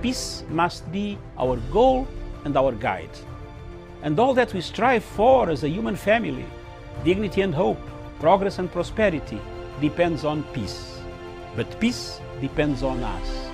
peace must be our goal and our guide. And all that we strive for as a human family, dignity and hope, progress and prosperity, depends on peace. But peace depends on us.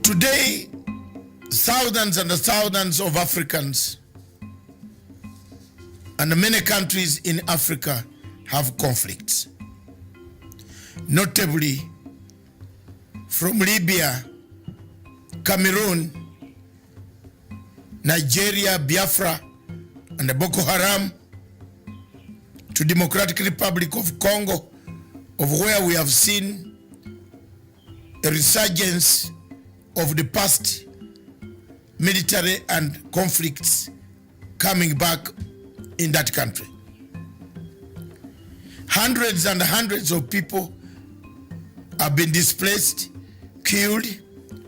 Today, thousands and thousands of Africans and many countries in Africa have conflicts. Notably, from Libya, Cameroon, Nigeria, Biafra, and Boko Haram, to Democratic Republic of Congo, of where we have seen a resurgence of the past military and conflicts coming back in that country. Hundreds and hundreds of people have been displaced, killed,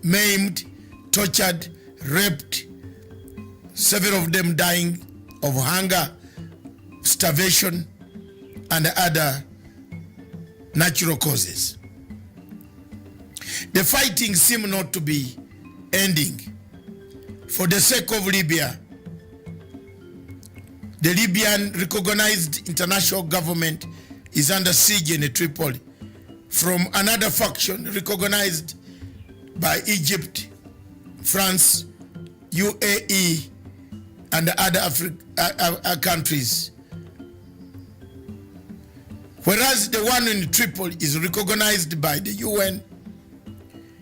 maimed, tortured, raped, several of them dying of hunger, starvation, and other natural causes. The fighting seems not to be ending. For the sake of Libya, the Libyan recognized international government is under siege in Tripoli from another faction recognized by Egypt, France, UAE, and other countries. Whereas the one in Tripoli is recognized by the UN,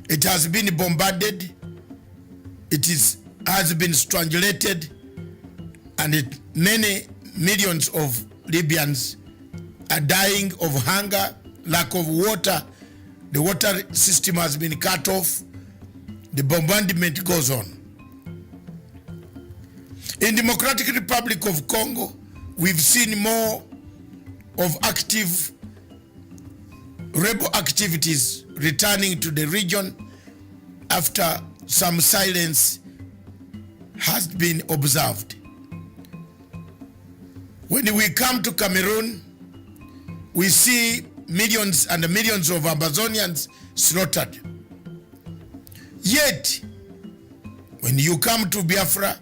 it has been bombarded, has been strangulated, and many millions of Libyans are dying of hunger, lack of water. The water system has been cut off. The bombardment goes on. In Democratic Republic of Congo, we've seen more of active rebel activities returning to the region after some silence has been observed. When we come to Cameroon, we see millions and millions of Amazonians slaughtered. Yet, when you come to Biafra,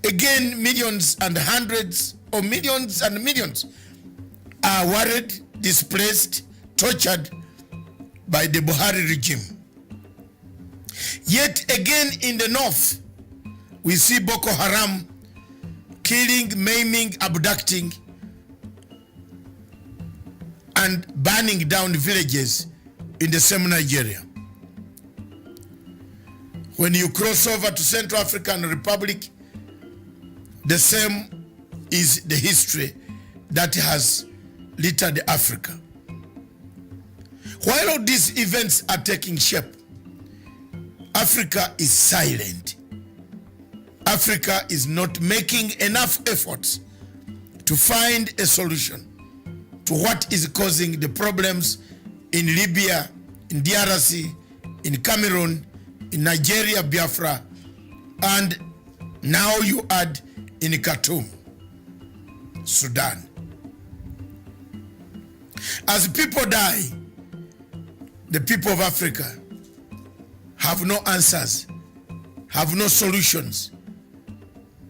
again millions and hundreds of millions and millions are worried, displaced, tortured by the Buhari regime. Yet again in the north, we see Boko Haram killing, maiming, abducting, and burning down villages in the same Nigeria. When you cross over to Central African Republic, the same is the history that has littered Africa. While all these events are taking shape, Africa is silent. Africa is not making enough efforts to find a solution to what is causing the problems in Libya, in DRC, in Cameroon, in Nigeria, Biafra, and now you add in Khartoum, Sudan. As people die, the people of Africa have no answers, have no solutions.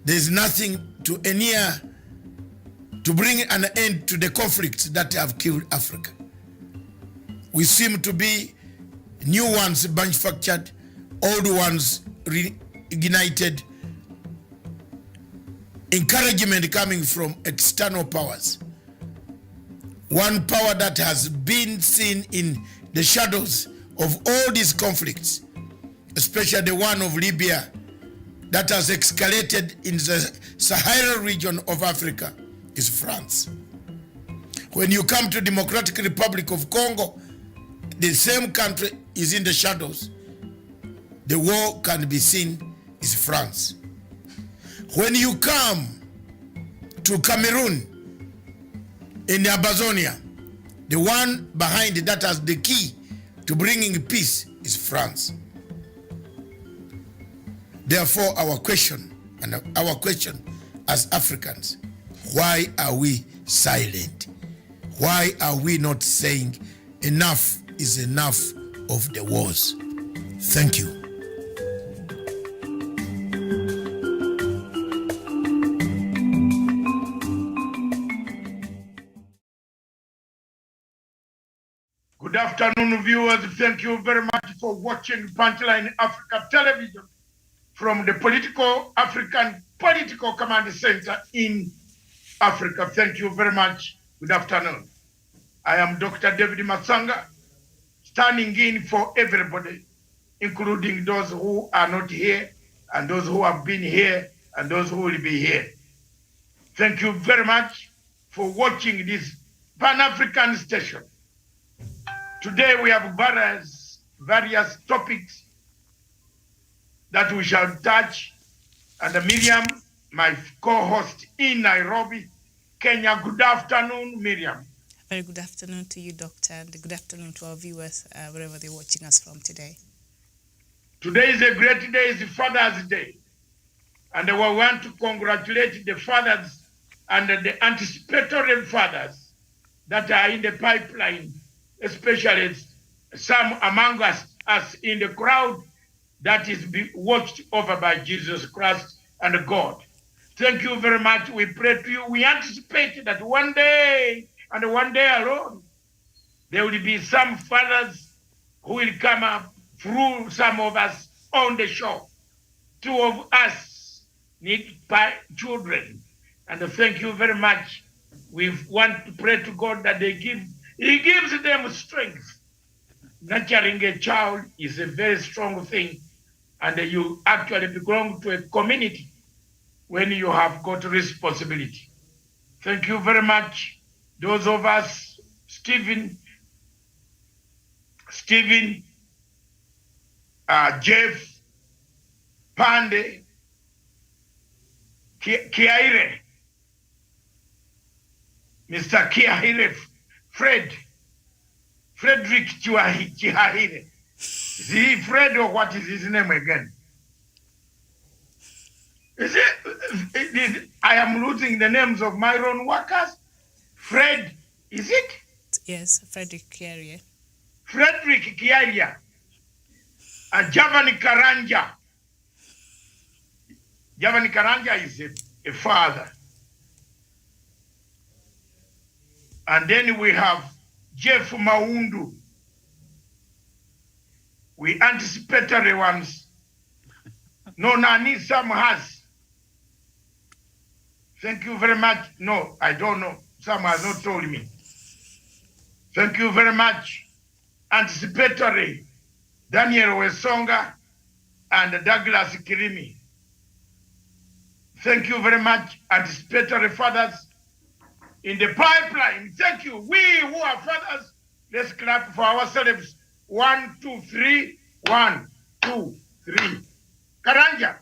There is nothing to bring an end to the conflicts that have killed Africa. We seem to be new ones manufactured, old ones reignited, encouragement coming from external powers. one power that has been seen in the shadows of all these conflicts, especially the one of Libya that has escalated in the Sahara region of Africa, is France. When you come to Democratic Republic of Congo, the same country is in the shadows. The war can be seen is France. When you come to Cameroon, in Amazonia, the one behind that has the key to bringing peace is France. Therefore, our question as Africans, why are we silent? Why are we not saying enough is enough of the wars? Thank you. Good afternoon, viewers. Thank you very much for watching Punchline Africa Television from the African Political Command Center in Africa. Thank you very much. Good afternoon. I am Dr. David Masanga, standing in for everybody, including those who are not here, and those who have been here, and those who will be here. Thank you very much for watching this Pan-African station. Today we have various topics that we shall touch. And Miriam, my co-host in Nairobi, Kenya. Good afternoon, Miriam. Very good afternoon to you, Doctor, and good afternoon to our viewers, wherever they're watching us from today. Today is a great day, it's Father's Day. And we want to congratulate the fathers and the anticipatory fathers that are in the pipeline, especially some among us in the crowd that is watched over by Jesus Christ and God. Thank you very much. We pray to you. We anticipate that one day, and one day alone, there will be some fathers who will come up through some of us on the show. Two of us need children. And thank you very much. We want to pray to God that He gives them strength. Nurturing a child is a very strong thing. And you actually belong to a community when you have got responsibility. Thank you very much. Those of us, Stephen, Jeff, Pande, Kiaire, Mr. Kiaire, Frederick Kiaire. Is he Fred, or what is his name again? Is it? I am losing the names of my own workers. Fred, is it? Yes, Frederick Kiaria. Frederick Kiaria. Javani Karanja. Javani Karanja is a father. And then we have Jeff Maundu. We anticipatory ones. No, Nani Sam has. Thank you very much. No, I don't know. Sam has not told me. Thank you very much. Anticipatory, Daniel Wesonga and Douglas Kirimi. Thank you very much. Anticipatory fathers in the pipeline. Thank you. We who are fathers, let's clap for ourselves. 1, 2, 3. 1, 2, 3. Karanja.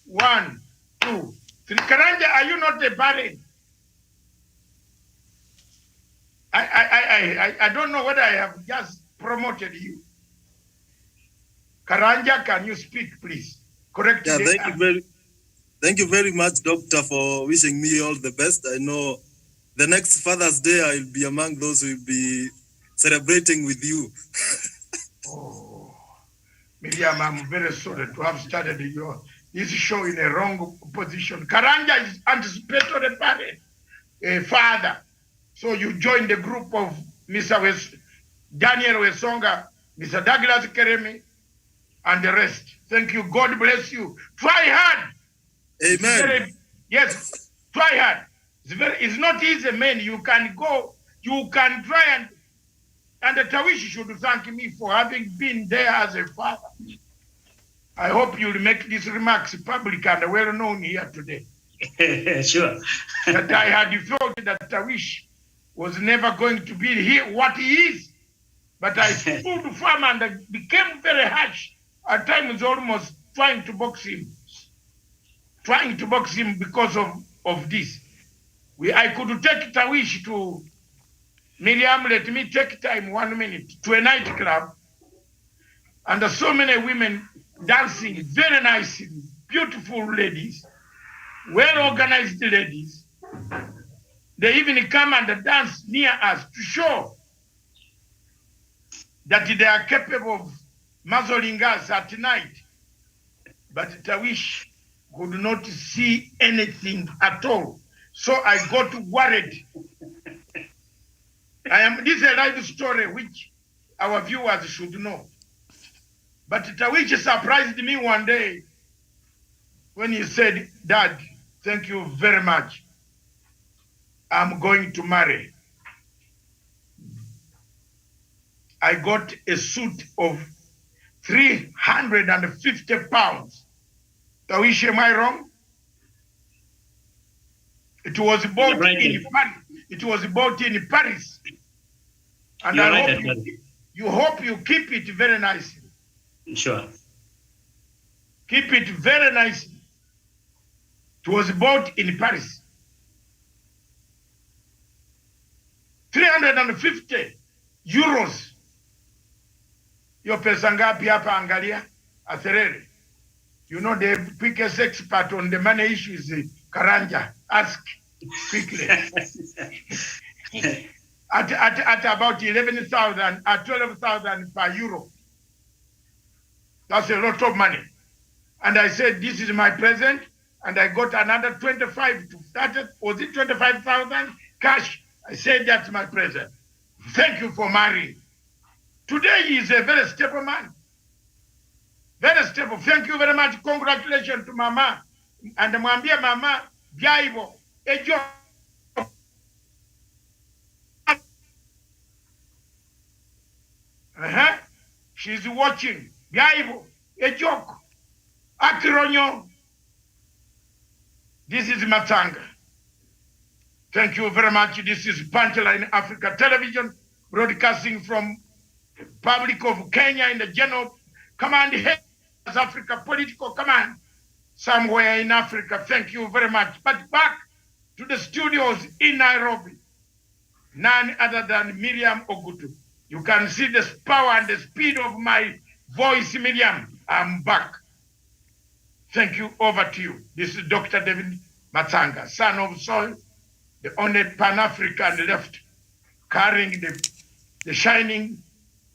1, 2, 3. Karanja, are you not a parent? I don't know whether I have just promoted you. Karanja, can you speak, please? Correct. Yeah, thank you very much, Doctor, for wishing me all the best. I know the next Father's Day I'll be among those who will be celebrating with you. Oh, Miriam, I'm very sorry to have started this show in a wrong position. Karanja is anticipatory parent, a father. So you join the group of Mr. Daniel Wesonga, Mr. Douglas Keremi, and the rest. Thank you. God bless you. Try hard. Amen. Yes, try hard. It's not easy, man. You you can try and Tawish should thank me for having been there as a father. I hope you'll make these remarks public and well known here today. Sure. That I had felt that Tawish was never going to be here what he is. But I stood firm and I became very harsh. At times almost trying to box him. Because of this. I could take Tawish to Miriam, let me take time 1 minute, to a nightclub. And there's so many women dancing, very nice, beautiful ladies, well-organized ladies. They even come and dance near us to show that they are capable of muzzling us at night. But Tawish could not see anything at all. So I got worried. This is a live story which our viewers should know. But Tawish surprised me one day when he said, "Dad, thank you very much. I'm going to marry." I got a suit of 350 pounds. Tawish, am I wrong? It was bought in Paris. It was bought in Paris. And I hope you keep it very nicely. Sure. Keep it very nicely. It was bought in Paris. 350 euros. Yo pesa ngapi hapa angalia? Atherere. You know the quickest expert on the money issues is Karanja. Ask quickly. at about 11,000, 12,000 per euro. That's a lot of money. And I said, this is my present. And I got another 25 to that. Was it 25,000 cash? I said, that's my present. Thank you for marrying. Today he is a very stable man. Very stable. Thank you very much. Congratulations to Mama. And mwambie Mama, Jaibo, Ejo. She's watching. Jaibo, Ejok, Akironyo. This is Matanga. Thank you very much. This is Punchline Africa Television, broadcasting from the Republic of Kenya in the General Command, Africa Political Command, somewhere in Africa. Thank you very much. But back to the studios in Nairobi, none other than Miriam Ogutu. You can see the power and the speed of my voice, Miriam. I'm back. Thank you. Over to you. This is Dr. David Matanga, son of soil, the only Pan-African left, carrying the shining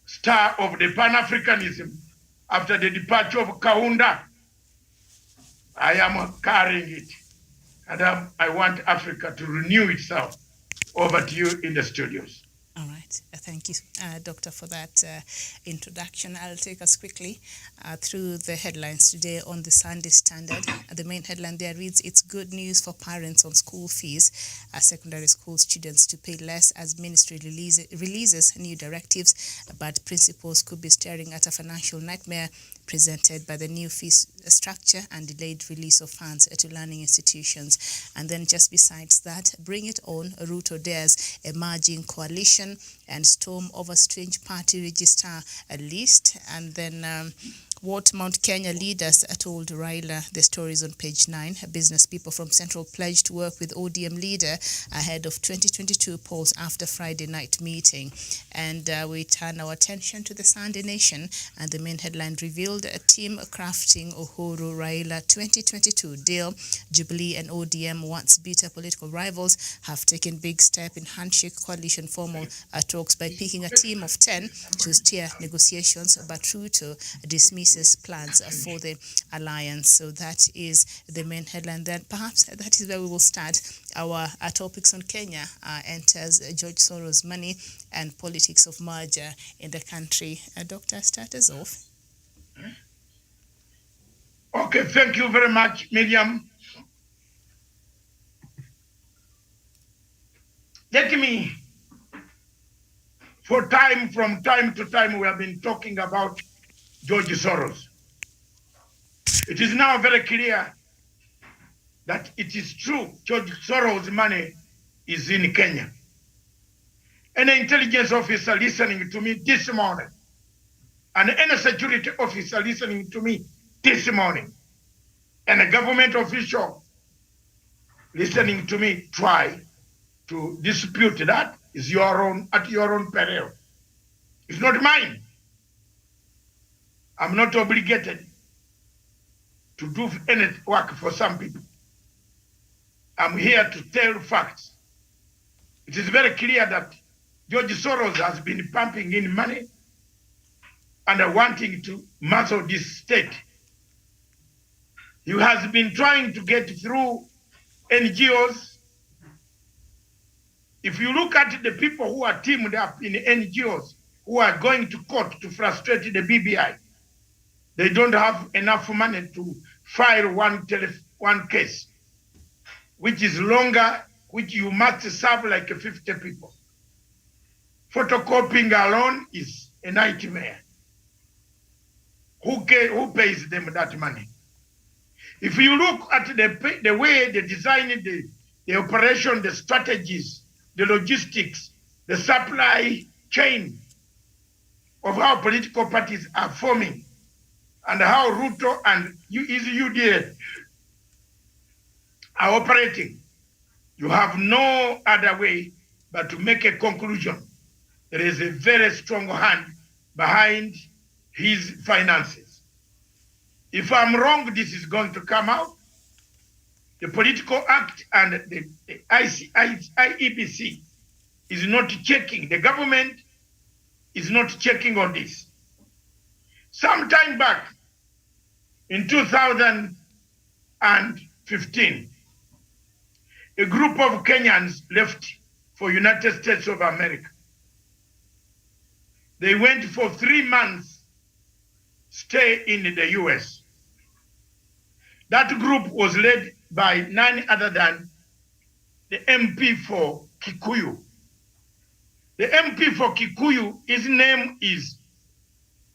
star of the Pan-Africanism after the departure of Kaunda. I am carrying it. And I want Africa to renew itself. Over to you in the studios. All right. Thank you, Doctor, for that introduction. I'll take us quickly through the headlines today on the Sunday Standard. The main headline there reads, "It's good news for parents on school fees. Secondary school students to pay less as ministry releases new directives, but principals could be staring at a financial nightmare presented by the new fee structure and delayed release of funds to learning institutions." And then just besides that, Bring It On, Ruto dares emerging coalition and storm over strange party register list. And then what Mount Kenya leaders told Raila. The story is on page 9. Business people from Central pledged to work with ODM leader ahead of 2022 polls after Friday night meeting. And we turn our attention to the Sunday Nation, and the main headline revealed a team crafting Uhuru Raila 2022 deal. Jubilee and ODM, once bitter political rivals, have taken big step in handshake coalition formal talks by picking a team of 10 to steer negotiations, but Ruto dismisses plans for the alliance. So that is the main headline. Then perhaps that is where we will start our topics on Kenya. Enters George Soros' money and politics of merger in the country. Doctor, start us off. Okay, thank you very much, Miriam. Let me from time to time, we have been talking about George Soros. It is now very clear that it is true George Soros' money is in Kenya. An intelligence officer listening to me this morning, and any security officer listening to me this morning, and a government official listening to me try to dispute that is at your own peril. It's not mine. I'm not obligated to do any work for some people. I'm here to tell facts. It is very clear that George Soros has been pumping in money and wanting to muzzle this state. He has been trying to get through NGOs. If you look at the people who are teamed up in NGOs, who are going to court to frustrate the BBI, they don't have enough money to file one case, which is longer, which you must serve like 50 people. Photocopying alone is a nightmare. Who pays them that money? If you look at the way they designed the operation, the strategies, the logistics, the supply chain of how political parties are forming, and how Ruto and UDA are operating, you have no other way but to make a conclusion. There is a very strong hand behind his finances. If I'm wrong, this is going to come out. The Political Act and the IEBC is not checking. The government is not checking on this. Some time back, in 2015, a group of Kenyans left for United States of America. They went for 3 months stay in the US. That group was led by none other than the MP for Kikuyu. The MP for Kikuyu, his name is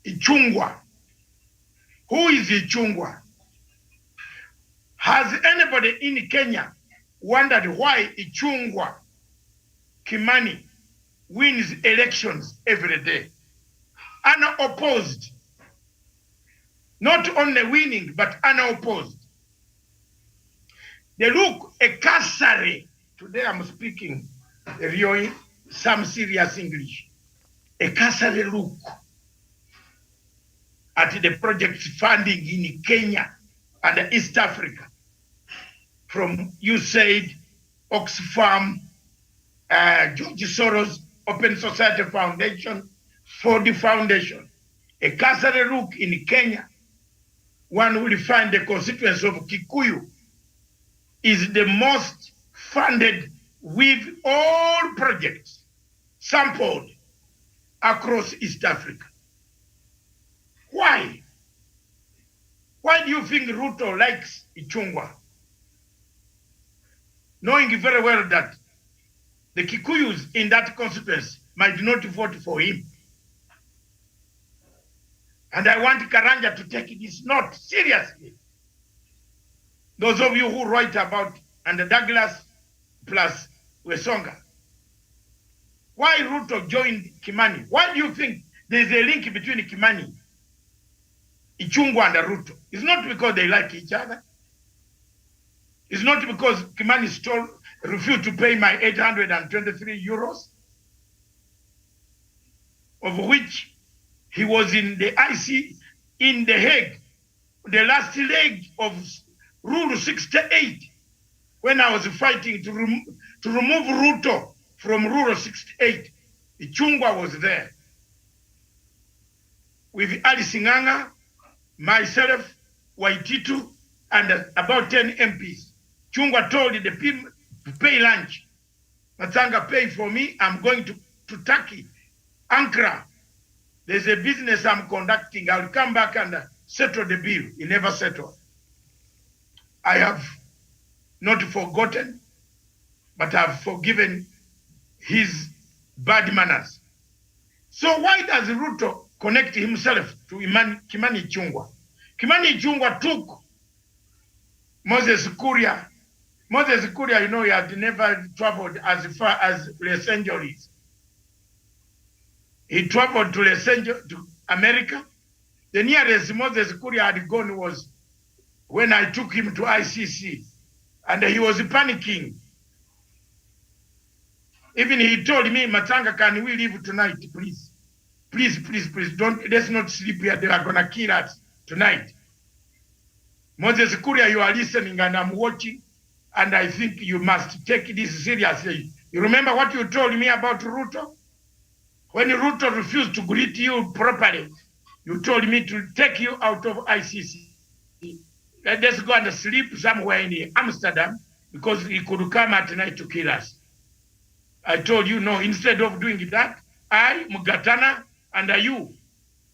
Ichungwa. Who is Ichungwa? Has anybody in Kenya wondered why Ichungwa Kimani wins elections every day? Unopposed. Not only winning, but unopposed. They look a cursory. Today I'm speaking some serious English. A cursory look at the project funding in Kenya and East Africa from USAID, Oxfam, George Soros, Open Society Foundation, Ford Foundation. A cursory look in Kenya, one will find the constituency of Kikuyu is the most funded with all projects sampled across East Africa. Why? Why do you think Ruto likes Ichungwa? Knowing very well that the Kikuyus in that constituency might not vote for him. And I want Karanja to take this note seriously. Those of you who write about and Douglas plus Wesonga. Why Ruto joined Kimani? Why do you think there's a link between Kimani, Ichungwa and Ruto? It's not because they like each other. It's not because Kimani refused to pay my 823 euros, of which he was in the IC in The Hague, the last leg of Rule 68, when I was fighting to remove Ruto from Rule 68. Ichungwa was there with Ali Singanga, myself, Waititu, and about 10 MPs. Chungwa told the people to pay lunch. Matanga, pay for me. I'm going to Turkey, Ankara. There's a business I'm conducting. I'll come back and settle the bill. He never settled. I have not forgotten, but I've forgiven his bad manners. So why does Ruto connect himself to Kimani Ichung'wah? Kimani Ichung'wah took Moses Kuria. Moses Kuria, you know, he had never traveled as far as Los Angeles. He traveled to Los Angeles, to America. The nearest Moses Kuria had gone was when I took him to ICC, and he was panicking. Even he told me, Matanga, can we leave tonight, please? Please, please, please, let's not sleep here. They are going to kill us tonight. Moses Kuria, you are listening and I'm watching, and I think you must take this seriously. You remember what you told me about Ruto? When Ruto refused to greet you properly, you told me to take you out of ICC. Let's go and sleep somewhere in Amsterdam because he could come at night to kill us. I told you, no, instead of doing that, I, Mugatana, and you,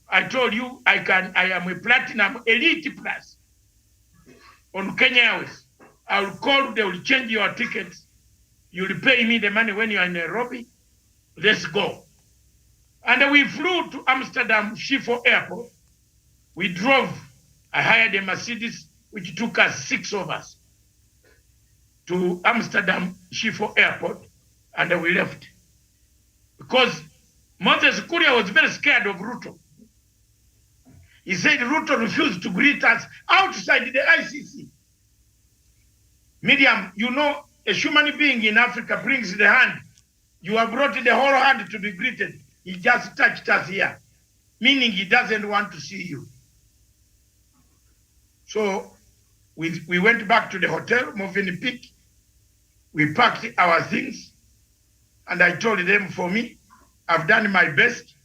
I told you I am a platinum elite plus on Kenya Airways. I will call, they will change your tickets. You will pay me the money when you are in Nairobi. Let's go. And we flew to Amsterdam Schiphol Airport. We drove. I hired a Mercedes, which took us 6 of us to Amsterdam Schiphol Airport, and we left. Because Moses Kuria was very scared of Ruto. He said Ruto refused to greet us outside the ICC. Miriam, you know, a human being in Africa brings the hand. You have brought the whole hand to be greeted. He just touched us here, meaning he doesn't want to see you. So we went back to the hotel, Movenpick. We packed our things, and I told them, for me, I've done my best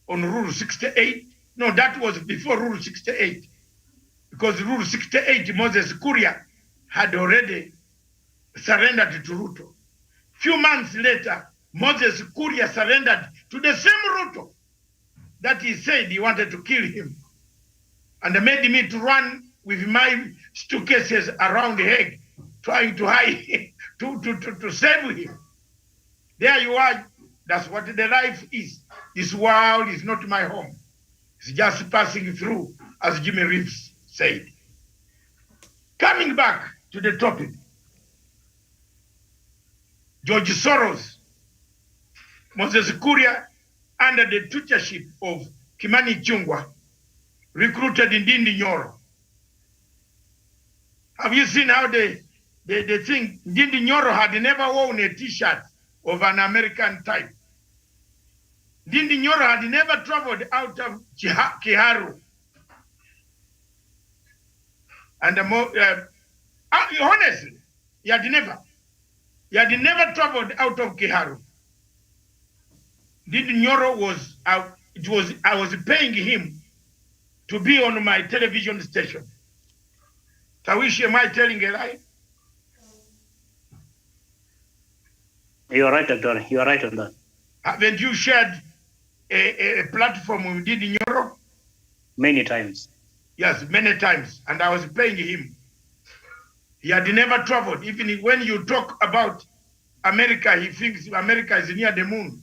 on Rule 68. No, that was before Rule 68. Because Rule 68, Moses Kuria had already surrendered to Ruto. Few months later, Moses Kuria surrendered to the same Ruto that he said he wanted to kill him, and made me to run with my suitcases around the Hague, trying to hide, to save him. There you are. That's what the life is. This world is not my home. It's just passing through, as Jimmy Reeves said. Coming back to the topic, George Soros, Moses Kuria, under the tutorship of Kimani Ichung'wah, recruited Ndindi Nyoro. Have you seen how the thing, Ndindi Nyoro had never worn a t-shirt of an American type. Ndindi Nyoro had never traveled out of Kiharu. And honestly, he had never traveled out of Kiharu. Ndindi Nyoro was, I was paying him to be on my television station. Tawishi, am I telling a lie? You're right, Doctor. You're right on that. Haven't you shared a platform with Ndindi Nyoro? Many times. Yes, many times. And I was paying him. He had never traveled. Even when you talk about America, he thinks America is near the moon.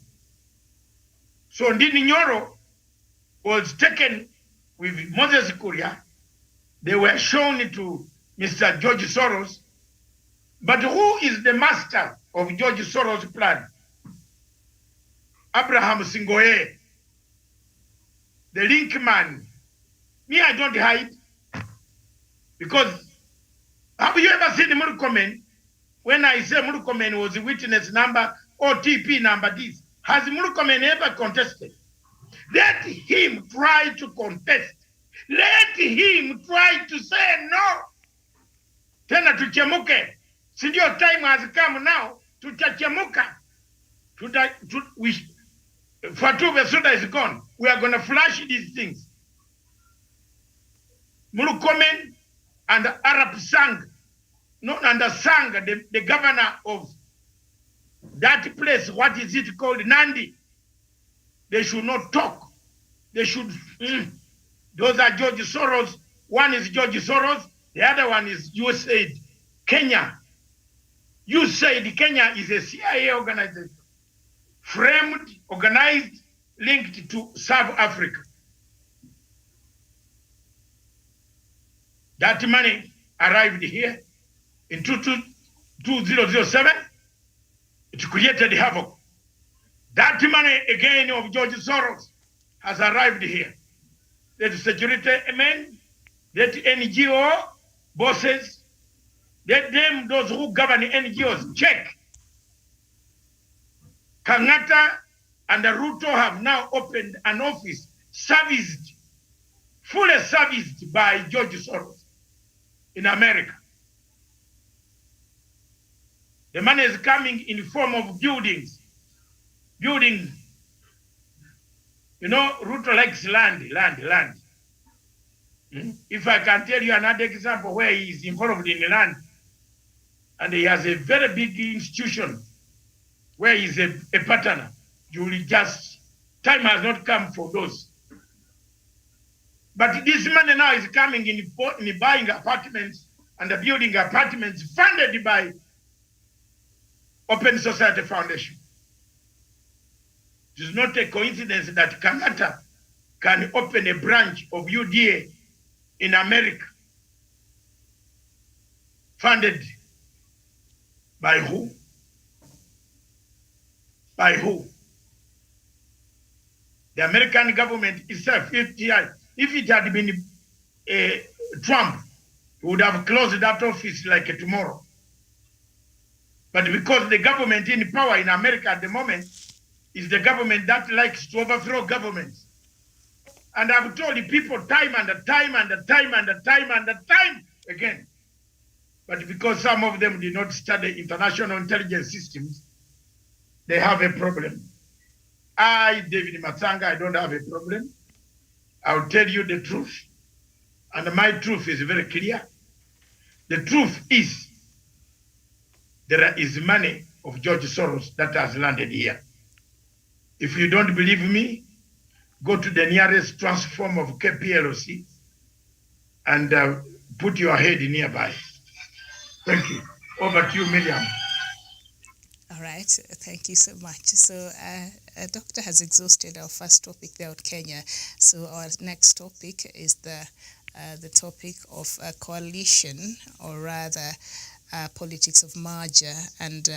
So Ndindi Nyoro was taken with Moses Kuria. They were shown to Mr. George Soros. But who is the master of George Soros' plan? Abraham Singoe, the link man. Me, I don't hide. Because have you ever seen Murkomen? When I say Murkomen was the witness number, OTP number, this, has Murkomen ever contested? Let him try to contest. Let him try to say no. Tena tuchemuke. Sindio, time has come now to chachemuka. Fatu Besuda is gone. We are going to flash these things. Mulukomen and Arab Sang, Sang, the governor of that place, what is it called? Nandi. They should not talk. They should, those are George Soros. One is George Soros. The other one is USAID, Kenya. USAID Kenya is a CIA organization, framed, organized, linked to South Africa. That money arrived here in 2007. It created havoc. That money again of George Soros has arrived here. Let security men, let NGO bosses, let them, those who govern NGOs, check. Kangata and Ruto have now opened an office fully serviced by George Soros in America. The money is coming in the form of buildings. Building. You know, Ruto likes land. If I can tell you another example where he is involved in land, and he has a very big institution where he is a partner, you will just, time has not come for those. But this money now is coming in buying apartments and building apartments funded by Open Society Foundation. It is not a coincidence that Kanata can open a branch of UDA in America. Funded by who? By who? The American government itself, if it had been Trump, would have closed that office like tomorrow. But because the government in power in America at the moment is the government that likes to overthrow governments. And I've told the people time and time again. But because some of them did not study international intelligence systems, they have a problem. I, David Matsanga, I don't have a problem. I'll tell you the truth. And my truth is very clear. The truth is there is money of George Soros that has landed here. If you don't believe me, go to the nearest transform of KPLC and put your head nearby. Thank you. Over to you, Miriam. All right, thank you so much. So, Doctor has exhausted our first topic there on Kenya. So, our next topic is the topic of coalition, or rather, politics of merger. And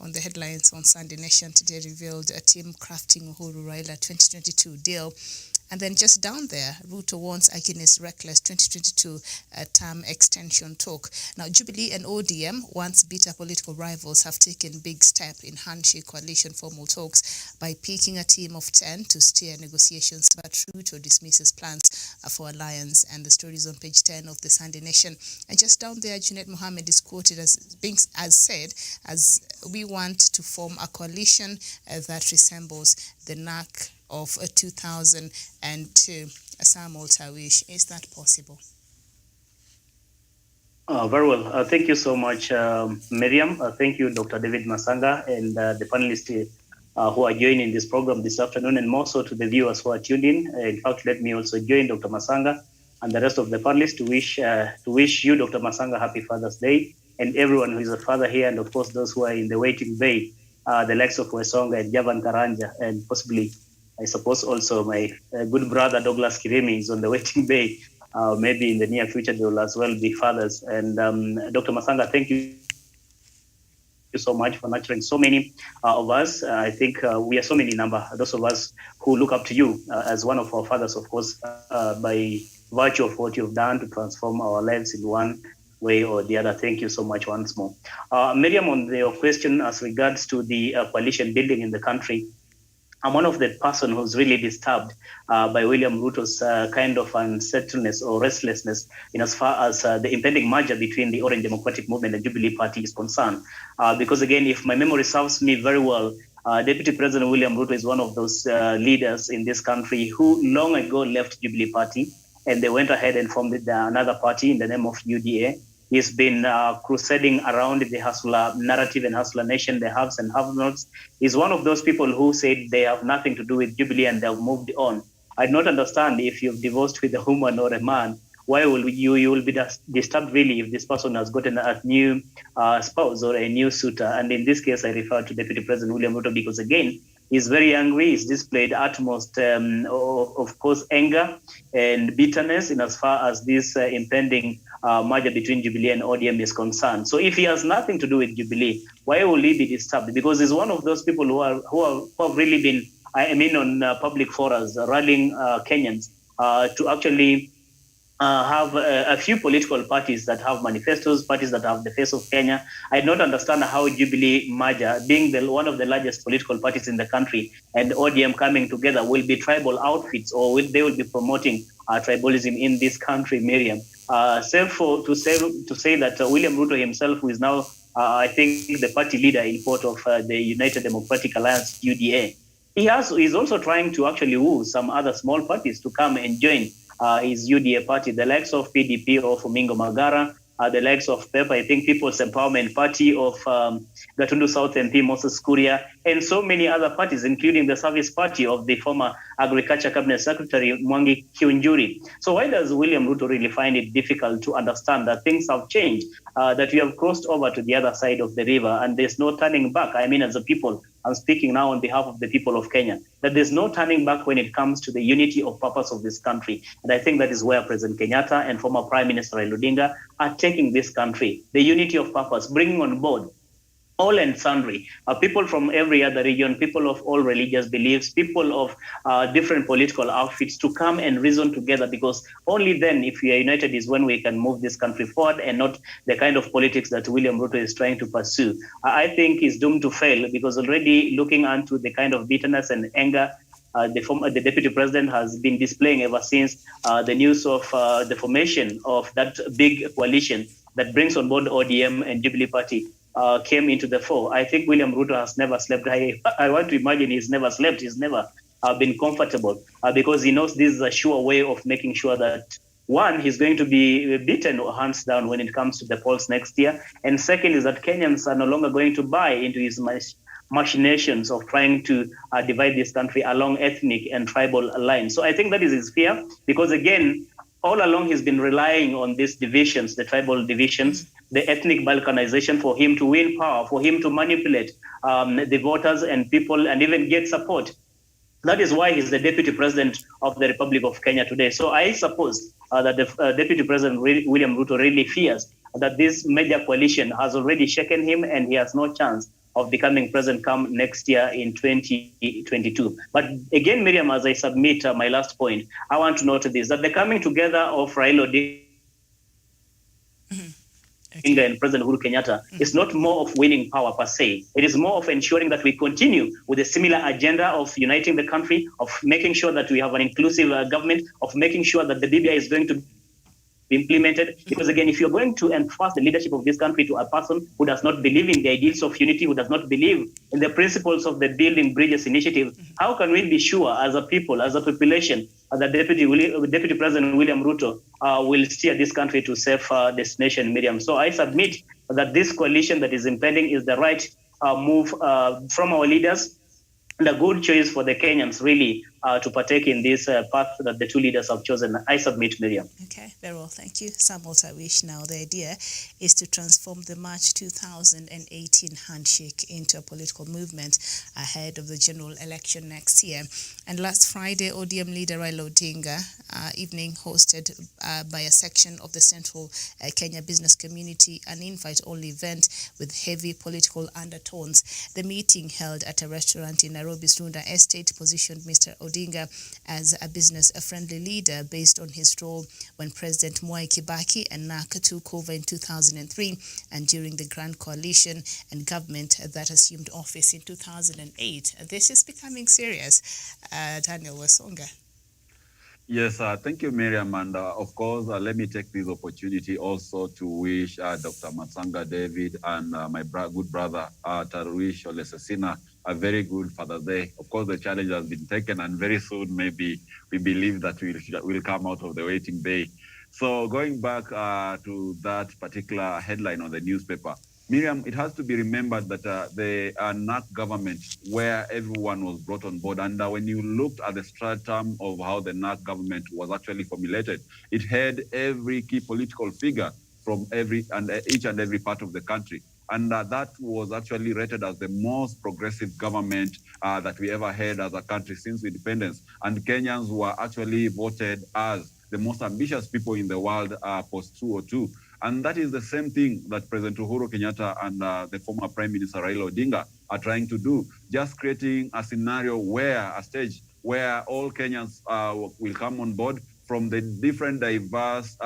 on the headlines on Sunday Nation today revealed a team crafting Uhuru Raila 2022 deal. And then just down there, Ruto warns against reckless 2022 term extension talk. Now, Jubilee and ODM, once bitter political rivals, have taken big step in handshake coalition formal talks by picking a team of 10 to steer negotiations. But Ruto dismisses plans for alliance, and the story is on page 10 of the Sunday Nation. And just down there, Junet Mohammed is quoted as we want to form a coalition that resembles the NAC of 2002. Samuel Tawish, is that possible? Very well. Thank you so much, Miriam. Thank you, Dr. David Masanga, and the panelists who are joining this program this afternoon, and more so to the viewers who are tuned in. In fact, let me also join Dr. Masanga and the rest of the panelists to wish you, Dr. Masanga, happy Father's Day, and everyone who is a father here, and of course those who are in the waiting bay, the likes of Wesonga and Javan Karanja, and possibly, I suppose, also my good brother Douglas Kiremi is on the waiting bay. Maybe in the near future they will as well be fathers. And Dr. Masanga, thank you so much for nurturing so many of us. I think we are so many in number, those of us who look up to you as one of our fathers, of course, by virtue of what you've done to transform our lives in one way or the other. Thank you so much once more. Miriam, on your question as regards to the coalition building in the country, I'm one of the person who's really disturbed by William Ruto's kind of unsettledness or restlessness in as far as the impending merger between the Orange Democratic Movement and Jubilee Party is concerned. Because again, if my memory serves me very well, Deputy President William Ruto is one of those leaders in this country who long ago left Jubilee Party, and they went ahead and formed another party in the name of UDA. He's been crusading around the hustler narrative and hustler nation, the haves and have-nots. He's one of those people who said they have nothing to do with Jubilee and they've moved on. I do not understand if you've divorced with a woman or a man, why will you will be disturbed really if this person has gotten a new spouse or a new suitor? And in this case, I refer to Deputy President William Ruto because again, He's very angry. He's displayed utmost, of course, anger and bitterness in as far as this impending merger between Jubilee and ODM is concerned. So if he has nothing to do with Jubilee, why will he be disturbed? Because he's one of those people who have really been, on public forums, rallying Kenyans to actually have a few political parties that have manifestos, parties that have the face of Kenya. I don't understand how Jubilee merger, being one of the largest political parties in the country, and ODM coming together will be tribal outfits, or they will be promoting tribalism in this country, Miriam. To say that William Ruto himself, who is now, I think, the party leader in support of the United Democratic Alliance, UDA, he's also trying to actually woo some other small parties to come and join his UDA party, the likes of PDP of Mingo Magara, the likes of PEP, I think People's Empowerment Party of Gatundu South MP Moses Kuria, and so many other parties, including the Service Party of the former Agriculture Cabinet Secretary Mwangi Kiunjuri. So why does William Ruto really find it difficult to understand that things have changed, that we have crossed over to the other side of the river and there's no turning back? I mean, as a people, I'm speaking now on behalf of the people of Kenya, that there's no turning back when it comes to the unity of purpose of this country. And I think that is where President Kenyatta and former Prime Minister Raila Odinga are taking this country, the unity of purpose, bringing on board all and sundry, people from every other region, people of all religious beliefs, people of different political outfits to come and reason together, because only then, if we are united, is when we can move this country forward, and not the kind of politics that William Ruto is trying to pursue. I think he's doomed to fail, because already looking onto the kind of bitterness and anger the deputy president has been displaying ever since the news of the formation of that big coalition that brings on board ODM and Jubilee Party came into the fore. I think William Ruto has never slept. I want to imagine he's never slept. He's never been comfortable because he knows this is a sure way of making sure that, one, he's going to be beaten hands down when it comes to the polls next year. And second is that Kenyans are no longer going to buy into his machinations of trying to divide this country along ethnic and tribal lines. So I think that is his fear, because again, all along he's been relying on these divisions, the tribal divisions, the ethnic balkanization, for him to win power, for him to manipulate the voters and people and even get support. That is why he's the deputy president of the Republic of Kenya today. So I suppose that the deputy president, William Ruto, really fears that this major coalition has already shaken him and he has no chance of becoming president come next year in 2022. But again, Miriam, as I submit my last point, I want to note this, that the coming together of Raila Odinga and President Uhuru Kenyatta is not more of winning power per se. It is more of ensuring that we continue with a similar agenda of uniting the country, of making sure that we have an inclusive government, of making sure that the BBI is going to be implemented. Because again, if you're going to entrust the leadership of this country to a person who does not believe in the ideals of unity, who does not believe in the principles of the Building Bridges initiative, how can we be sure as a people, as a population, that Deputy President William Ruto will steer this country to safe destination, Miriam? So I submit that this coalition that is impending is the right move from our leaders, and a good choice for the Kenyans, really, to partake in this path that the two leaders have chosen. I submit, Miriam. Okay, very well, thank you. Samuel Tawish. Now, the idea is to transform the March 2018 handshake into a political movement ahead of the general election next year. And last Friday, ODM leader Raila Odinga evening hosted by a section of the central Kenya business community an invite-only event with heavy political undertones. The meeting held at a restaurant in Nairobi's Runda Estate positioned Mr. Odinga as a business-friendly leader based on his role when President Mwai Kibaki and NARC took over in 2003 and during the Grand Coalition and government that assumed office in 2008. This is becoming serious. Daniel Wasonga. Yes, thank you, Miriam. And of course, let me take this opportunity also to wish Dr. Matsanga David and my good brother, Taruish Olesesina, a very good Father's Day. Of course, the challenge has been taken, and very soon, maybe we believe that we'll come out of the waiting day. So going back to that particular headline on the newspaper, Miriam, it has to be remembered that the NARC government, where everyone was brought on board, and when you looked at the stratum of how the NARC government was actually formulated, it had every key political figure from each and every part of the country. And that was actually rated as the most progressive government that we ever had as a country since independence. And Kenyans were actually voted as the most ambitious people in the world post-2002. And that is the same thing that President Uhuru Kenyatta and the former Prime Minister Raila Odinga are trying to do, just creating a scenario a stage where all Kenyans will come on board from the different diverse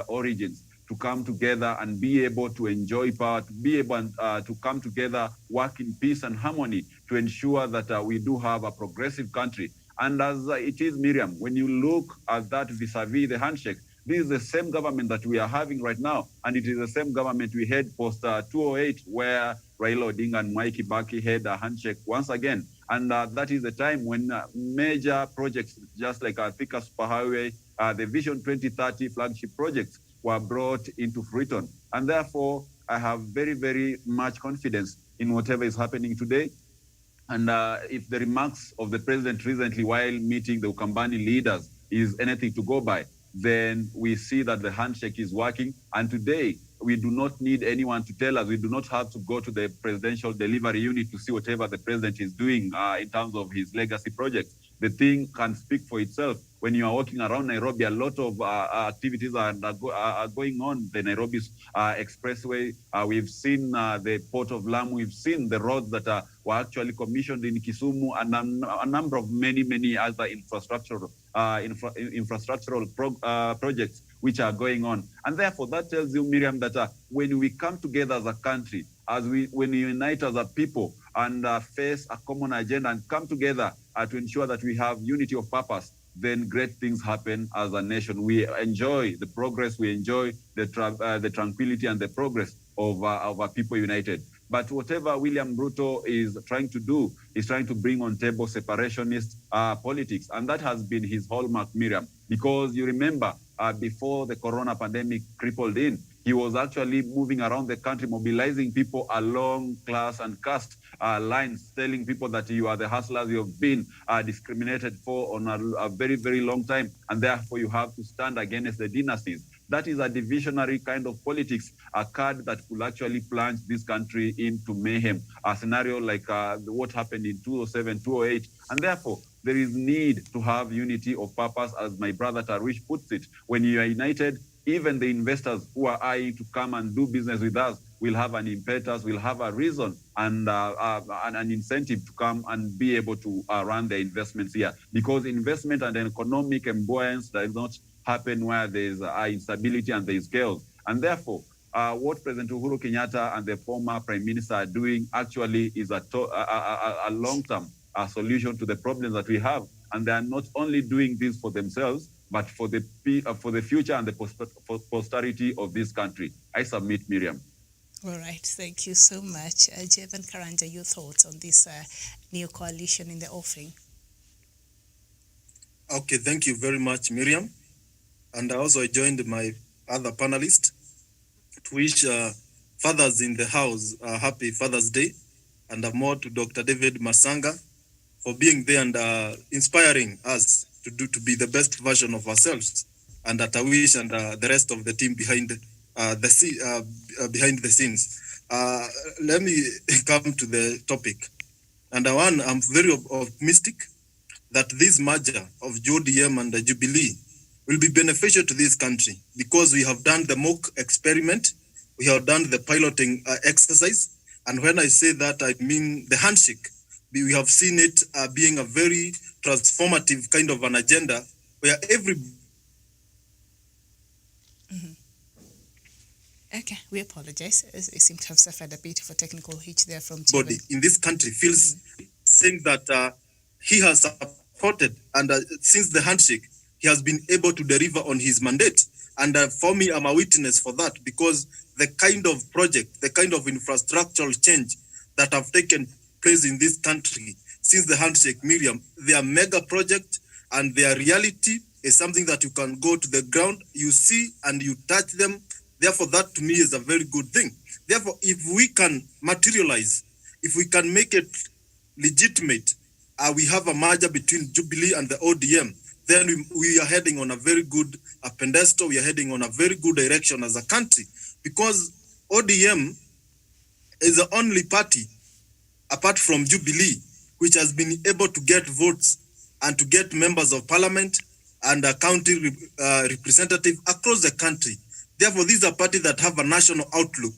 origins to come together and be able to enjoy power, to be able to come together, work in peace and harmony to ensure that we do have a progressive country. And as it is, Miriam, when you look at that vis-a-vis the handshake, this is the same government that we are having right now, and it is the same government we had post-2008, where Raila Odinga and Mwai Kibaki had a handshake once again. And that is the time when major projects, just like Thika Superhighway, the Vision 2030 flagship projects, were brought into fruition. And therefore, I have very, very much confidence in whatever is happening today. And if the remarks of the president recently while meeting the Ukambani leaders is anything to go by, then we see that the handshake is working. And today, we do not need anyone to tell us. We do not have to go to the presidential delivery unit to see whatever the president is doing in terms of his legacy projects. The thing can speak for itself. When you are walking around Nairobi, a lot of activities are going on. The Nairobi Expressway, we've seen the Port of Lamu, we've seen the roads that were actually commissioned in Kisumu, and a number of many other infrastructural projects which are going on. And therefore, that tells you, Miriam, that when we come together as a country, when we unite as a people and face a common agenda and come together to ensure that we have unity of purpose, then great things happen as a nation. We enjoy the progress, we enjoy the tranquility and the progress of our people united. But whatever William Ruto is trying to do is trying to bring on table separationist politics. And that has been his hallmark, Miriam, because you remember before the corona pandemic crippled in, he was actually moving around the country, mobilizing people along class and caste lines, telling people that you are the hustlers, you have been discriminated for on a very, very long time, and therefore you have to stand against the dynasties. That is a divisionary kind of politics, a card that could actually plunge this country into mayhem, a scenario like what happened in 2007, 2008, and therefore there is need to have unity of purpose, as my brother Tarwish puts it. When you are united, even the investors who are eyeing to come and do business with us will have an impetus, will have a reason and an incentive to come and be able to run their investments here. Because investment and economic buoyancy does not happen where there is instability and there is chaos. And therefore, what President Uhuru Kenyatta and the former Prime Minister are doing actually is a long-term solution to the problems that we have. And they are not only doing this for themselves, but for the future and the posterity of this country. I submit, Miriam. All right, thank you so much. Jevan Karanja, your thoughts on this new coalition in the offing? Okay, thank you very much, Miriam. And I also joined my other panelists to wish fathers in the house a happy Father's Day, and more to Dr. David Masanga for being there and inspiring us to be the best version of ourselves, and that I wish and the rest of the team behind the scenes. Let me come to the topic. And one, I'm very optimistic that this merger of JODM and the Jubilee will be beneficial to this country, because we have done the mock experiment, we have done the piloting exercise, and when I say that, I mean the handshake. We have seen it being a very transformative kind of an agenda where every... Okay, we apologize. We seem to have suffered a bit of a technical hitch there from body in this country feels saying that he has supported, and since the handshake, he has been able to deliver on his mandate. And for me, I'm a witness for that, because the kind of project, the kind of infrastructural change that have taken place in this country since the handshake, Miriam, they are mega project, and their reality is something that you can go to the ground, you see and you touch them. Therefore, that to me is a very good thing. Therefore, if we can materialize, if we can make it legitimate, we have a merger between Jubilee and the ODM, then we are heading on a very good pedestal. We are heading on a very good direction as a country, because ODM is the only party, apart from Jubilee, which has been able to get votes and to get members of parliament and a county representative across the country. Therefore, these are parties that have a national outlook.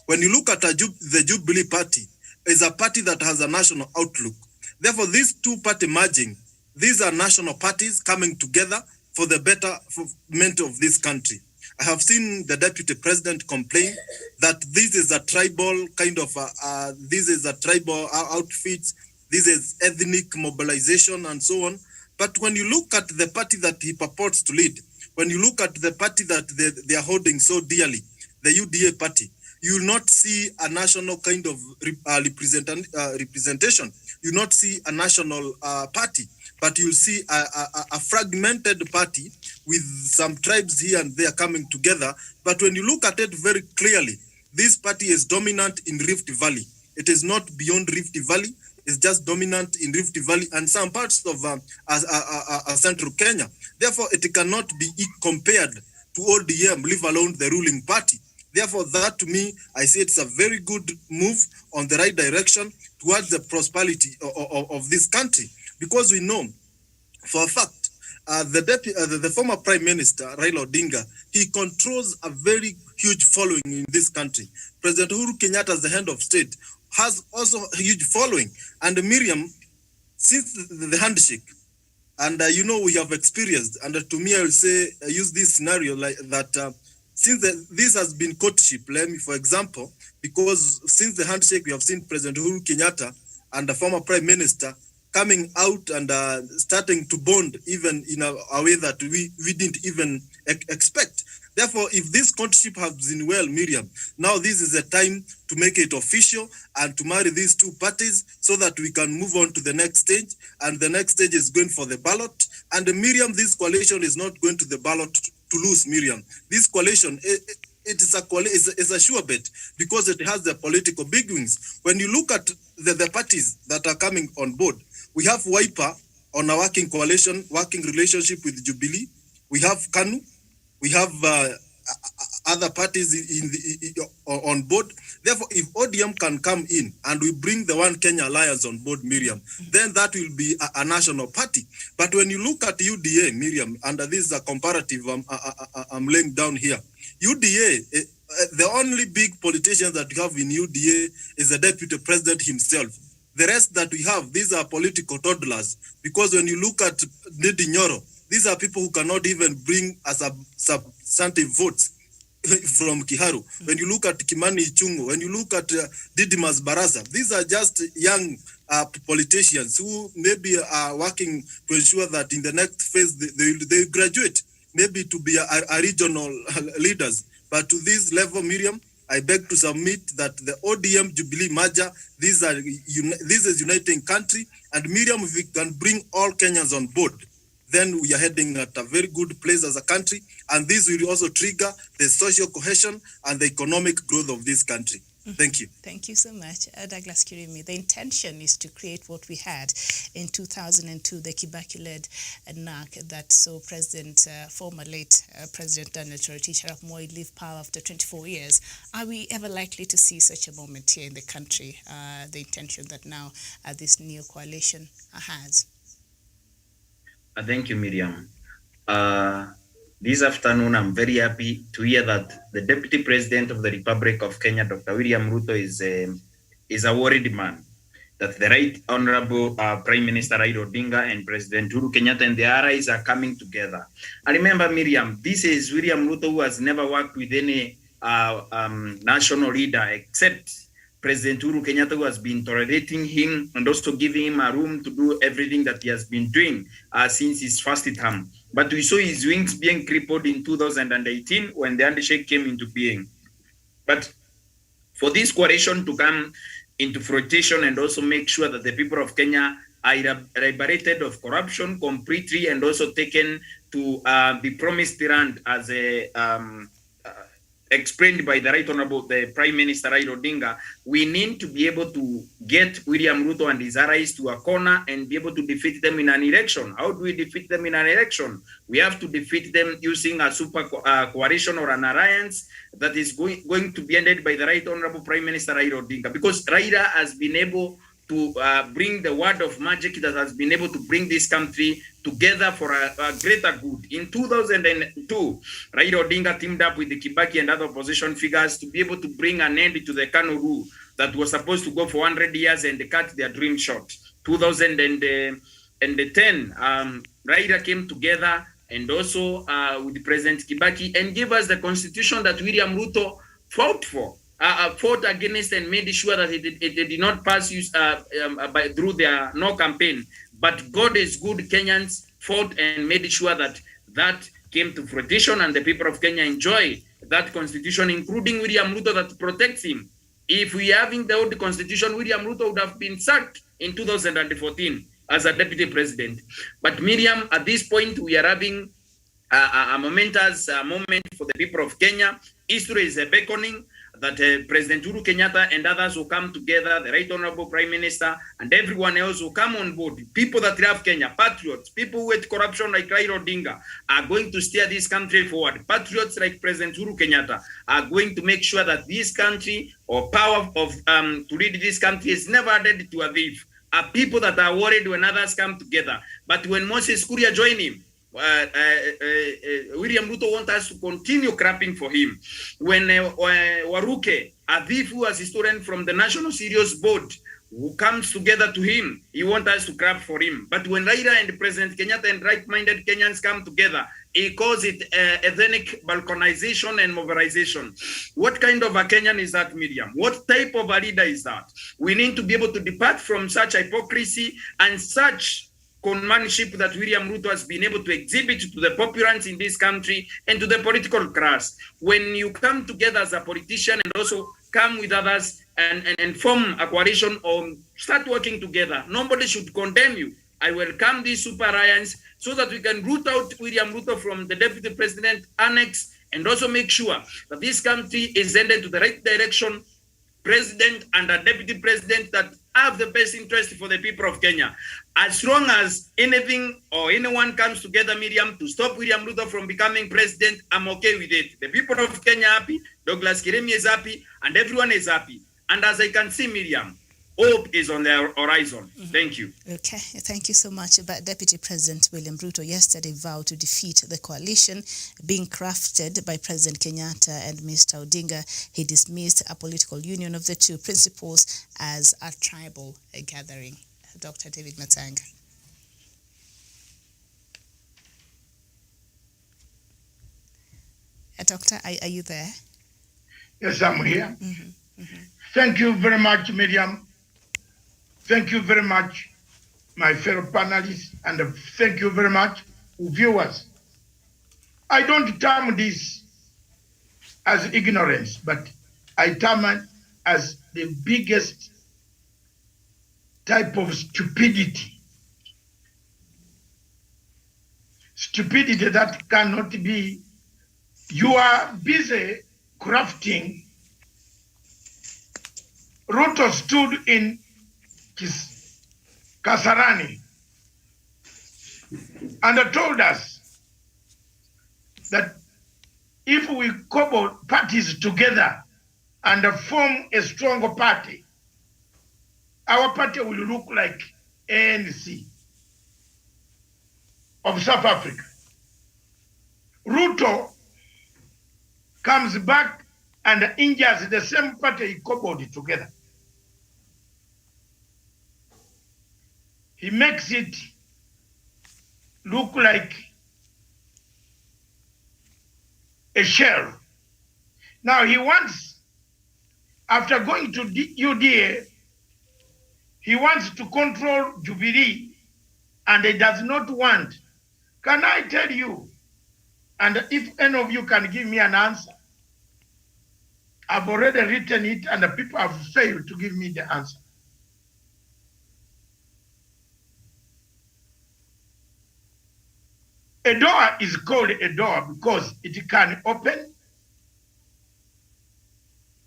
When you look at the Jubilee Party, is a party that has a national outlook. Therefore, these two parties merging, these are national parties coming together for the betterment of this country. I have seen the deputy president complain that this is a tribal kind of, this is a tribal outfit, this is ethnic mobilization and so on. But when you look at the party that he purports to lead, when you look at the party that they are holding so dearly, the UDA party, you will not see a national kind of representation. You will not see a national party, but you'll see a fragmented party with some tribes here and there coming together. But when you look at it very clearly, this party is dominant in Rift Valley. It is not beyond Rift Valley. It's just dominant in Rift Valley and some parts of central Kenya. Therefore, it cannot be compared to ODM, leave alone the ruling party. Therefore, that to me, I say it's a very good move on the right direction towards the prosperity of this country. Because we know for a fact, the former Prime Minister, Raila Odinga, he controls a very huge following in this country. President Uhuru Kenyatta, as the head of state, has also a huge following. And Miriam, since the handshake, and we have experienced, and to me, I will say, use this scenario like that, since this has been courtship, let me, for example, because since the handshake, we have seen President Uhuru Kenyatta and the former Prime Minister coming out and starting to bond even in a way that we didn't even expect. Therefore, if this courtship has been well, Miriam, now this is a time to make it official and to marry these two parties so that we can move on to the next stage. And the next stage is going for the ballot. And Miriam, this coalition is not going to the ballot to lose, Miriam. This coalition, it is a sure bet because it has the political big wings. When you look at the parties that are coming on board, we have Wiper on a working coalition, working relationship with Jubilee. We have KANU. We have other parties on board. Therefore, if ODM can come in and we bring the One Kenya Alliance on board, Miriam, then that will be a national party. But when you look at UDA, Miriam, and this is a comparative I'm laying down here, UDA, the only big politician that we have in UDA is the deputy president himself. The rest that we have, these are political toddlers. Because when you look at Ndindi Nyoro, these are people who cannot even bring as a substantive votes from Kiharu. When you look at Kimani Ichung'wah, when you look at Didmus Barasa, these are just young politicians who maybe are working to ensure that in the next phase they graduate, maybe to be a regional leaders. But to this level, Miriam, I beg to submit that the ODM Jubilee merger, this is uniting country, and Miriam, if we can bring all Kenyans on board, then we are heading at a very good place as a country, and this will also trigger the social cohesion and the economic growth of this country. Thank you. Thank you so much. Douglas Kirimi, the intention is to create what we had in 2002, the Kibaki-led NARC that saw former late President Daniel Toroitich arap Moi leave power after 24 years. Are we ever likely to see such a moment here in the country, the intention that now this new coalition has? Thank you, Miriam. This afternoon, I'm very happy to hear that the Deputy President of the Republic of Kenya, Dr. William Ruto, is a worried man. That the Right Honorable Prime Minister Raila Odinga and President Uhuru Kenyatta and the allies are coming together. I remember, Miriam, this is William Ruto who has never worked with any national leader except President Uhuru Kenyatta, who has been tolerating him and also giving him a room to do everything that he has been doing since his first term. But we saw his wings being crippled in 2018 when the handshake came into being. But for this coalition to come into fruition and also make sure that the people of Kenya are liberated of corruption completely and also taken to be promised the land as a explained by the Right Honorable the Prime Minister Raila Odinga, we need to be able to get William Ruto and his allies to a corner and be able to defeat them in an election. How do we defeat them in an election? We have to defeat them using a super coalition or an alliance that is going to be ended by the Right Honorable Prime Minister Raila Odinga, because Raila has been able to bring the word of magic that has been able to bring this country together for a greater good. In 2002, Raila Odinga teamed up with the Kibaki and other opposition figures to be able to bring an end to the Kanu rule that was supposed to go for 100 years and cut their dream short. 2010, Raila came together and also with President Kibaki and gave us the constitution that William Ruto fought for. Fought against and made sure that it did not pass through their no campaign. But God is good. Kenyans fought and made sure that that came to fruition, and the people of Kenya enjoy that constitution, including William Ruto, that protects him. If we are having the old constitution, William Ruto would have been sacked in 2014 as a deputy president. But Miriam, at this point, we are having a momentous moment for the people of Kenya. History is beckoning that President Uhuru Kenyatta and others will come together, the Right Honorable Prime Minister and everyone else will come on board. People that love Kenya, patriots, people who hate corruption like Raila Odinga are going to steer this country forward. Patriots like President Uhuru Kenyatta are going to make sure that this country or power of to lead this country is never added to a thief. Are people that are worried when others come together. But when Moses Kuria joined him, William Ruto wants us to continue crapping for him. When Waruke, a thief who was a student from the National Serious Board, who comes together to him, he wants us to crap for him. But when Raila and President Kenyatta and right-minded Kenyans come together, he calls it ethnic balkanization and mobilization. What kind of a Kenyan is that, Miriam? What type of a leader is that? We need to be able to depart from such hypocrisy and such conmanship that William Ruto has been able to exhibit to the populace in this country and to the political class. When you come together as a politician and also come with others and form a coalition or start working together, nobody should condemn you. I welcome this super alliance so that we can root out William Ruto from the deputy president annex and also make sure that this country is headed to the right direction, president and a deputy president that have the best interest for the people of Kenya. As long as anything or anyone comes together, Miriam, to stop William Ruto from becoming president, I'm okay with it. The people of Kenya are happy, Douglas Kiremi is happy, and everyone is happy. And as I can see, Miriam, hope is on the horizon. Thank you. Okay, thank you so much. But Deputy President William Ruto yesterday vowed to defeat the coalition being crafted by President Kenyatta and Mr. Odinga. He dismissed a political union of the two principals as a tribal gathering. Dr. David Matsanga. Doctor, are you there? Yes, I'm here. Thank you very much, Miriam. Thank you very much, my fellow panelists, and thank you very much, viewers. I don't term this as ignorance, but I term it as the biggest type of stupidity. Stupidity that cannot be. You are busy crafting. Ruto stood in Kasarani and told us that if we cobble parties together and form a stronger party, our party will look like ANC of South Africa. Ruto comes back and injures the same party he cobbled together. He makes it look like a shell. Now he wants, after going to UDA, he wants to control Jubilee, and he does not want. Can I tell you, and if any of you can give me an answer, I've already written it and the people have failed to give me the answer. A door is called a door because it can open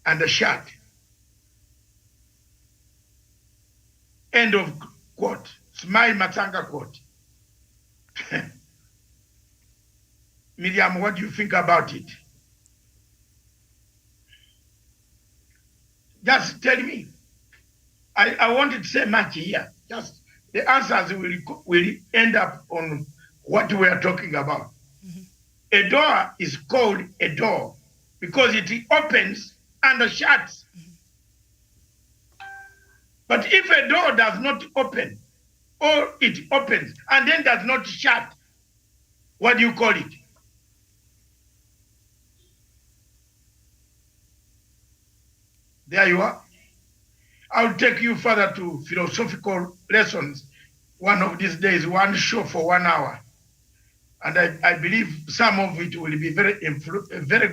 and shut. End of quote. Smile Matanga quote. Miriam, what do you think about it? Just tell me. I wanted to say much here. Just the answers will end up on what we are talking about. Mm-hmm. A door is called a door because it opens and shuts. Mm-hmm. But if a door does not open, or it opens and then does not shut, what do you call it? There you are. I'll take you further to philosophical lessons one of these days, one show for 1 hour. And I believe some of it will be very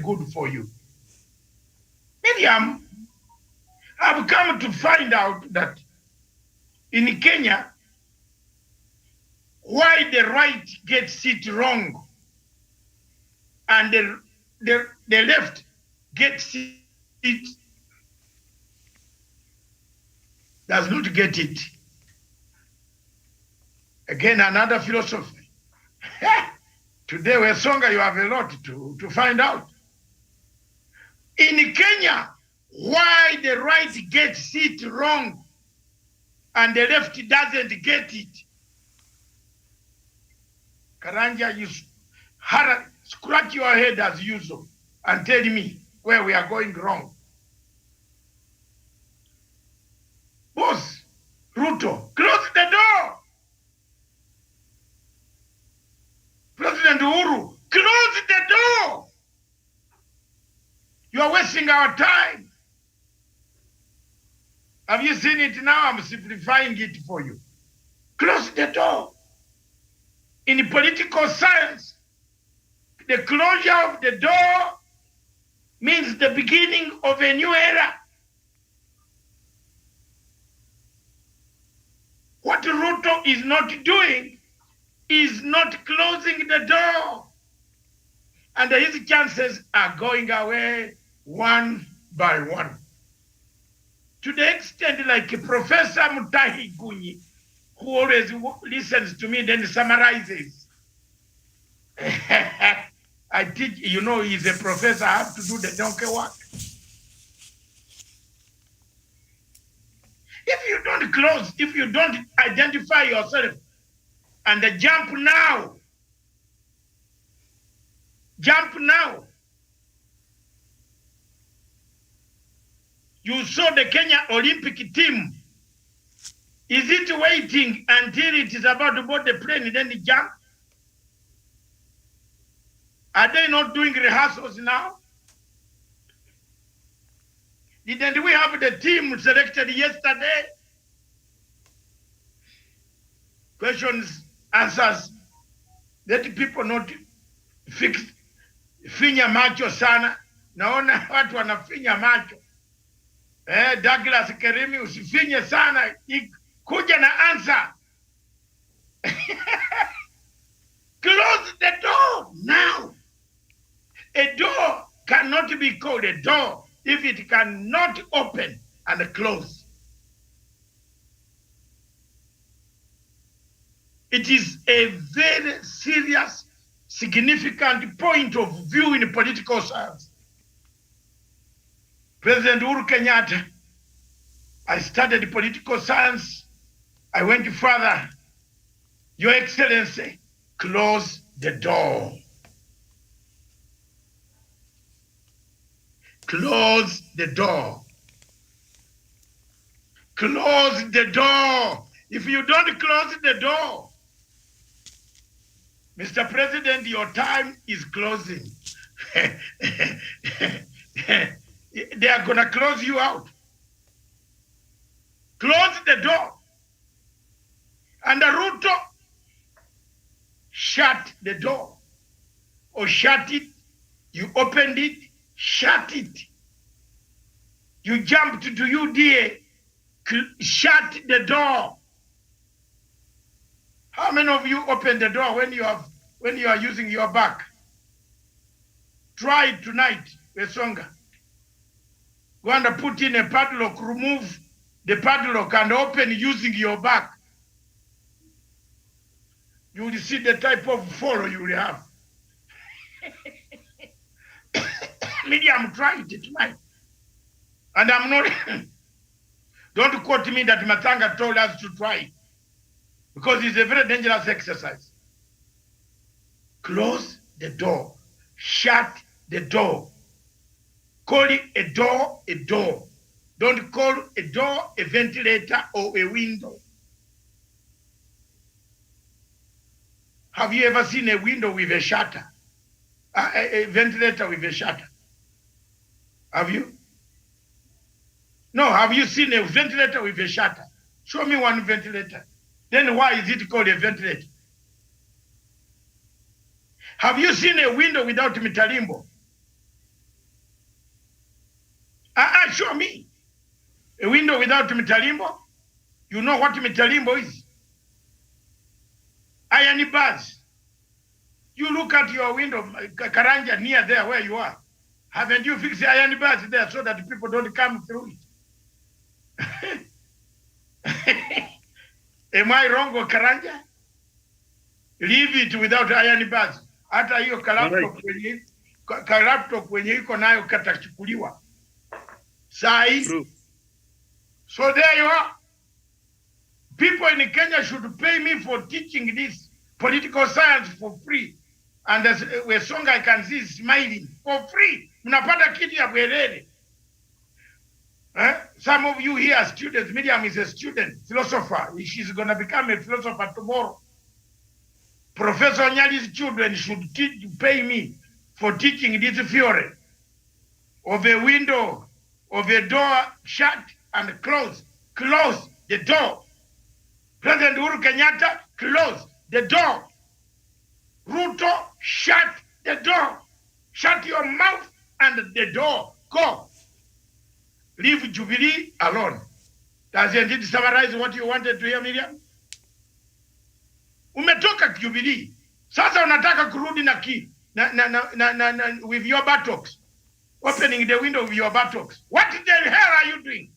good for you. Miriam, I've come to find out that in Kenya, why the right gets it wrong and the left gets it does not get it. Again, another philosophy. Today, Wesonga, you have a lot to find out. In Kenya, why the right gets it wrong and the left doesn't get it. Karanja, you scratch your head as usual and tell me where we are going wrong. Boss, Ruto, close the door. President Uhuru, close the door. You are wasting our time. Have you seen it now? I'm simplifying it for you. Close the door. In political science, the closure of the door means the beginning of a new era. What Ruto is not doing is not closing the door. And his chances are going away one by one. To the extent like Professor Mutahi Gunyi, who always listens to me, then summarizes. I teach, you know, he's a professor, I have to do the donkey work. If you don't close, if you don't identify yourself and jump now, you saw the Kenya Olympic team. Is it waiting until it is about to board the plane and then jump? Are they not doing rehearsals now? Didn't we have the team selected yesterday? Questions, answers. Let people not finya macho sana. Naona watu wanafinya macho. Douglas Kerimi, usifinye sana. Kuja na answer. Close the door now. A door cannot be called a door if it cannot open and close. It is a very serious, significant point of view in political science. President Uhuru Kenyatta, I studied political science. I went further. Your Excellency, close the door. Close the door. Close the door. If you don't close the door, Mr. President, your time is closing. They are going to close you out. Close the door. And Ruto, shut the door. Or shut it. You opened it. Shut it. You jumped to UDA. Shut the door. How many of you open the door when you are using your back? Try it tonight, Wesonga. Go and put in a padlock, remove the padlock and open using your back. You will see the type of follow you will have. Maybe I'm trying it tonight. And I'm not, don't quote me that Matanga told us to try it, because it's a very dangerous exercise. Close the door, shut the door. Call it a door, a door. Don't call a door a ventilator or a window. Have you ever seen a window with a shutter? A ventilator with a shutter? Have you? No, have you seen a ventilator with a shutter? Show me one ventilator. Then why is it called a ventilator? Have you seen a window without mitalimbo? Show me. A window without mitalimbo? You know what mitalimbo is? Iron bars. You look at your window, Karanja, near there where you are. Haven't you fixed the iron bars there so that people don't come through it? Am I wrong, Karanja? Leave it without iron bars. Hata hiyo laptop kwenye iko nayo katachukuliwa. Sai. So there you are. People in Kenya should pay me for teaching this political science for free. And as a song I can see is smiling for free. Mnapata kitu ya bwerere. Some of you here are students. Miriam is a student, philosopher. She's going to become a philosopher tomorrow. Professor Nyali's children should pay me for teaching this theory of a window, of a door shut and close. Close the door. President Uhuru Kenyatta, close the door. Ruto, shut the door. Shut your mouth and the door. Go. Leave Jubilee alone. Doesn't it summarize what you wanted to hear, Miriam? Umetoka Jubilee. Sasa unataka kurudi with your buttocks. Opening the window with your buttocks. What the hell are you doing?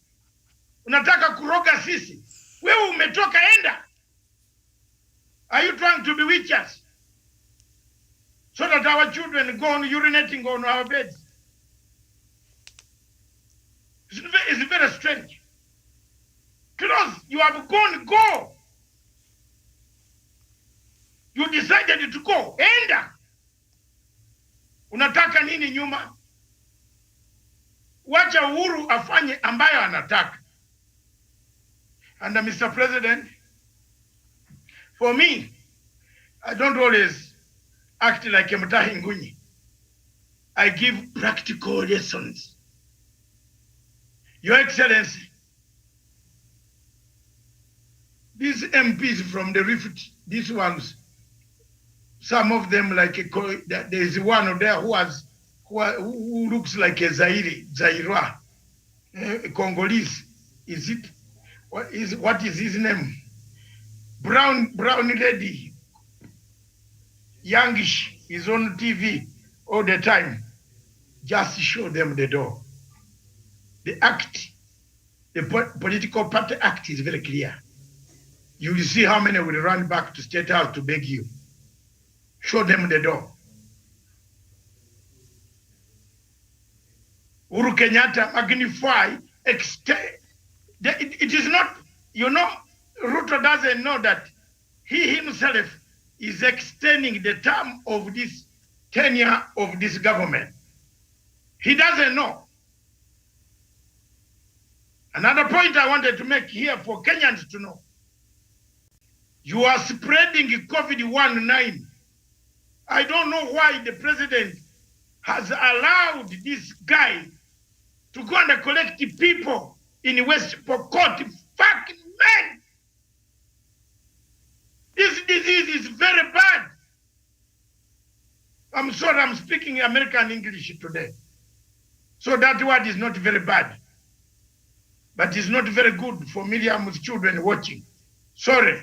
Unataka kuroga sisi. Wewe umetoka enda. Are you trying to bewitch us? So that our children go on urinating on our beds? It's very strange. Close. You have gone, go. You decided to go. Enda. Unataka nini nyuma? Wacha Uhuru afanye ambayo anataka. And Mr. President, for me, I don't always act like a Mutahi Ngunyi. I give practical lessons. Your Excellency, these MPs from the Rift, these ones, some of them like there is one there who looks like a Zairwa, Congolese. Is it? What is his name? Brown lady, youngish, is on TV all the time. Just show them the door. The act, the political party act is very clear. You will see how many will run back to State House to beg you. Show them the door. Uhuru Kenyatta magnify, extend. It is not, Ruto doesn't know that he himself is extending the term of this tenure of this government. He doesn't know. Another point I wanted to make here for Kenyans to know. You are spreading COVID-19. I don't know why the president has allowed this guy to go and collect people in West Pokot. Fucking man! This disease is very bad. I'm sorry, I'm speaking American English today. So that word is not very bad. But it's not very good for Miriam's children watching. Sorry.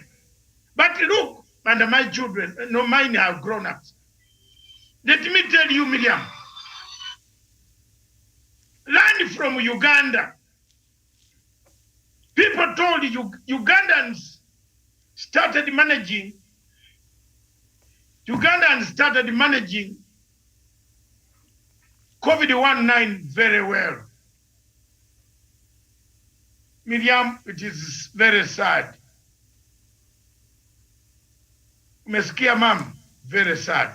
But look, and my children, no, mine have grown up. Let me tell you, Miriam. Learn from Uganda. People told you Ugandans started managing COVID-19 very well. Miriam, it is very sad. Umesikia ma'am, very sad.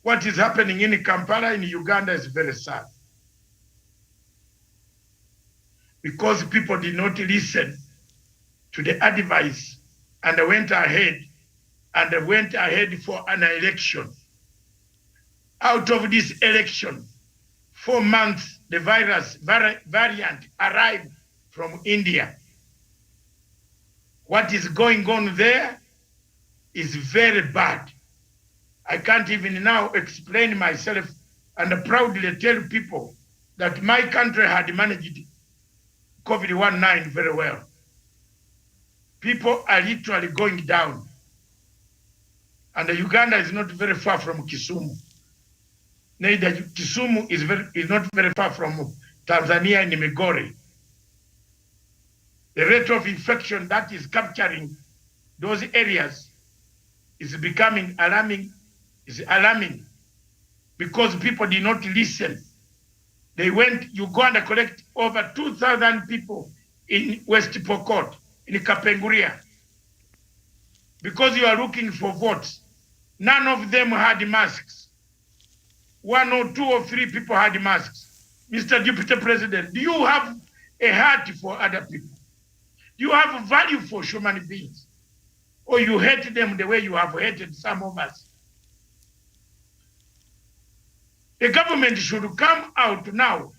What is happening in Kampala, in Uganda is very sad. Because people did not listen to the advice and went ahead for an election. Out of this election, 4 months, the virus variant arrived from India. What is going on there is very bad. I can't even now explain myself and proudly tell people that my country had managed COVID-19 very well. People are literally going down. And Uganda is not very far from Kisumu. Neither Kisumu is not very far from Tanzania and Migori. The rate of infection that is capturing those areas is becoming alarming, because people did not listen. They went Uganda collect over 2,000 people in West Pokot, in Kapenguria. Because you are looking for votes, none of them had masks. 1 or 2 or 3 people had masks. Mr. Deputy President, do you have a heart for other people? Do you have a value for human beings? Or you hate them the way you have hated some of us? The government should come out now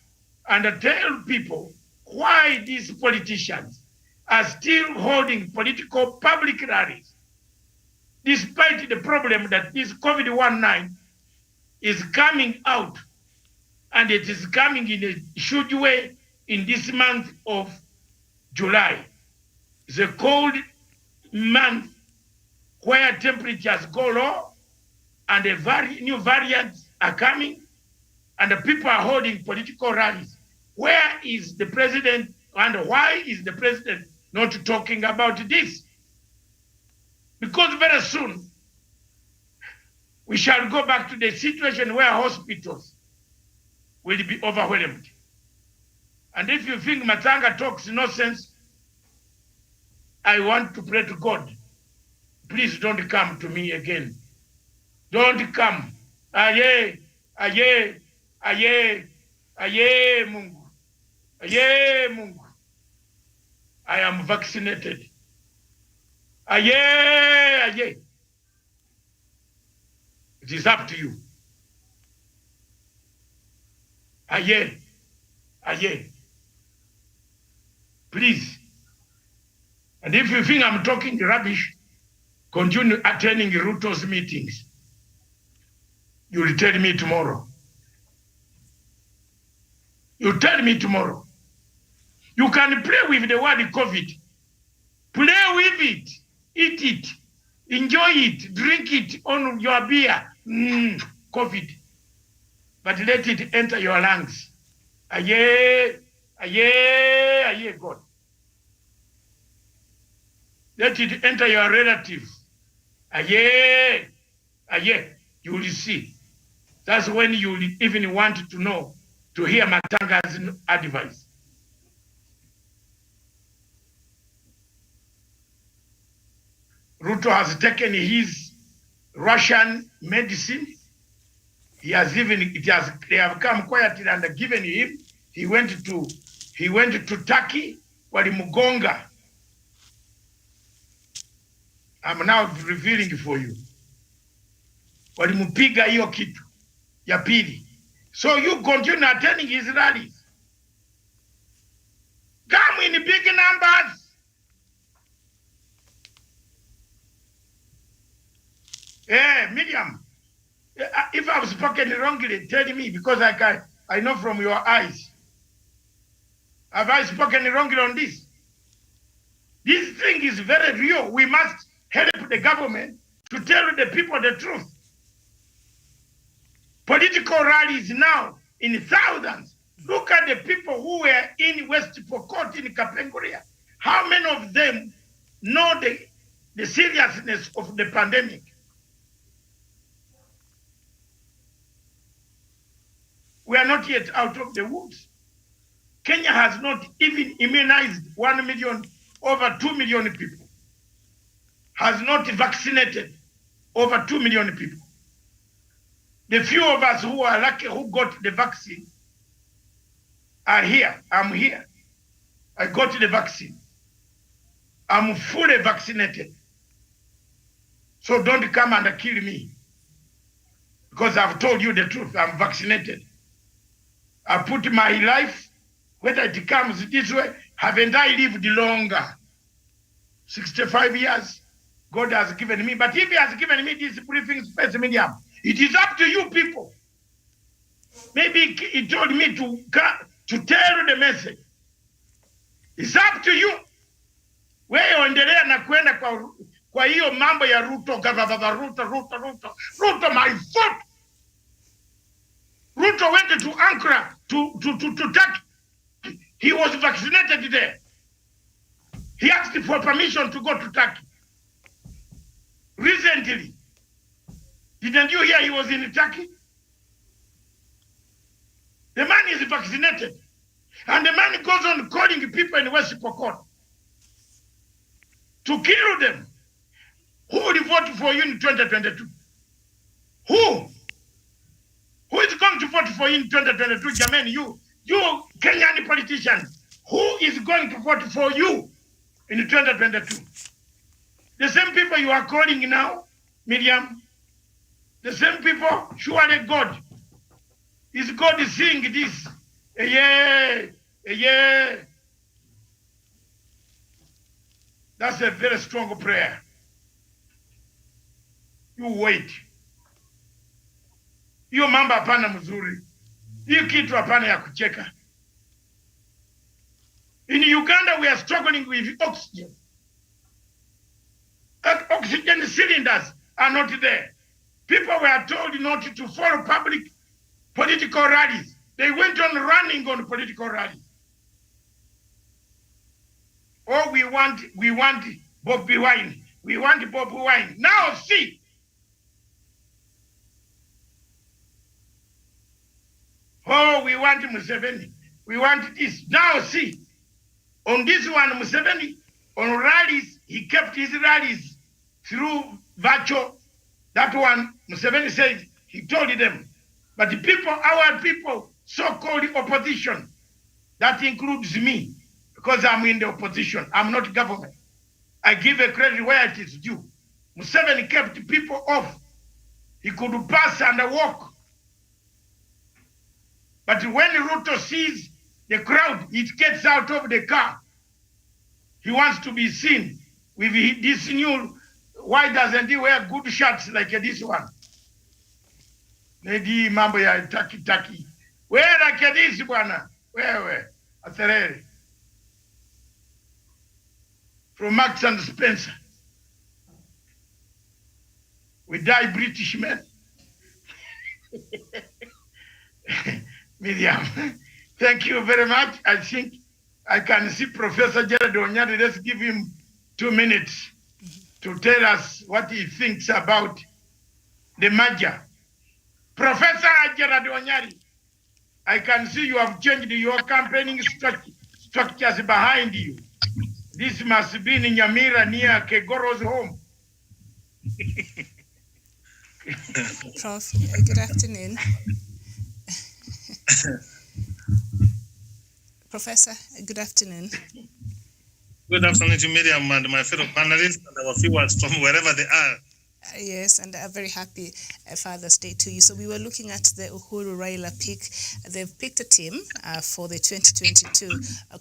and tell people why these politicians are still holding political public rallies, despite the problem that this COVID-19 is coming out, and it is coming in a huge way in this month of July. It's a cold month where temperatures go low and new variants are coming, and the people are holding political rallies. Where is the president, and why is the president not talking about this? Because very soon we shall go back to the situation where hospitals will be overwhelmed. And if you think Matanga talks nonsense, I want to pray to God. Please don't come to me again. Don't come. Aye, aye, aye, aye, Mungu. Aye, Mungu. I am vaccinated. Aye, aye. It is up to you. Aye, aye. Please. And if you think I'm talking rubbish, continue attending Ruto's meetings. You will tell me tomorrow. You tell me tomorrow. You can play with the word COVID. Play with it. Eat it. Enjoy it. Drink it on your beer. COVID. But let it enter your lungs. Aye, aye, aye, God. Let it enter your relatives. Aye, aye. You will see. That's when you will even want to know, to hear Matanga's advice. Ruto has taken his Russian medicine. They have come quietly and given him. He went to Turkey, walimugonga. I'm now revealing for you. Walimupiga hiyo kitu ya pili. So you continue attending his rallies. Come in big numbers. Miriam, if I've spoken wrongly, tell me, because I know from your eyes. Have I spoken wrongly on this? This thing is very real. We must help the government to tell the people the truth. Political rallies now in thousands Look at the people who were in West Pokot, in Kapenguria. How many of them know the seriousness of the pandemic? We are not yet out of the woods. Kenya has not even immunized 1 million, over 2 million people. Has not vaccinated over 2 million people. The few of us who are lucky, who got the vaccine, are here. I'm here. I got the vaccine. I'm fully vaccinated. So don't come and kill me. Because I've told you the truth. I'm vaccinated. I put my life, whether it comes this way, haven't I lived longer? 65 years God has given me. But if he has given me this briefing space medium, it is up to you people. Maybe he told me to tell the message. It's up to you. Wewe endelea na kwenda kwa hiyo mambo ya Ruto, Ruto, my foot. Ruto went to Ankara to Turkey. He was vaccinated there. He asked for permission to go to Turkey. Recently, didn't you hear he was in Turkey? The man is vaccinated. And the man goes on calling people in West Pokot to kill them. Who will vote for you in 2022? Who? Who is going to vote for you in 2022? Jamani, you Kenyan politicians, who is going to vote for you in 2022? The same people you are calling now, Miriam, the same people, surely God. Is God seeing this? Yeah. That's a very strong prayer. You wait. Hiyo mambo hapana mzuri. Hiyo kitu hapana ya kucheka. In Uganda, we are struggling with oxygen. Oxygen cylinders are not there. People were told not to follow public political rallies. They went on running on political rallies. Oh, we want Bobby Wine. We want Bobby Wine. Now see. Oh, we want Museveni. We want this. Now see. On this one, Museveni, on rallies, he kept his rallies through virtual. That one, Museveni said, he told them. But the people, our people, so-called opposition, that includes me, because I'm in the opposition. I'm not government. I give a credit where it is due. Museveni kept people off. He could pass and walk. But when Ruto sees the crowd, it gets out of the car. He wants to be seen with this new, why doesn't he wear good shirts like this one? Maybe mambo ya taki. Where like this bwana? Where? Aterere. From Marks and Spencer. We die British men. Miriam, thank you very much. I think I can see Professor Gerard Onyari. Let's give him 2 minutes to tell us what he thinks about the merger. Professor Gerard Onyari, I can see you have changed your campaigning structures behind you. This must be in Nyamira near Kegoro's home. Prof, good afternoon. Professor, good afternoon. Good afternoon to Miriam and my fellow panelists and our viewers from wherever they are. Yes, and a very happy Father's Day to you. So we were looking at the Uhuru Raila pick. They've picked a team for the 2022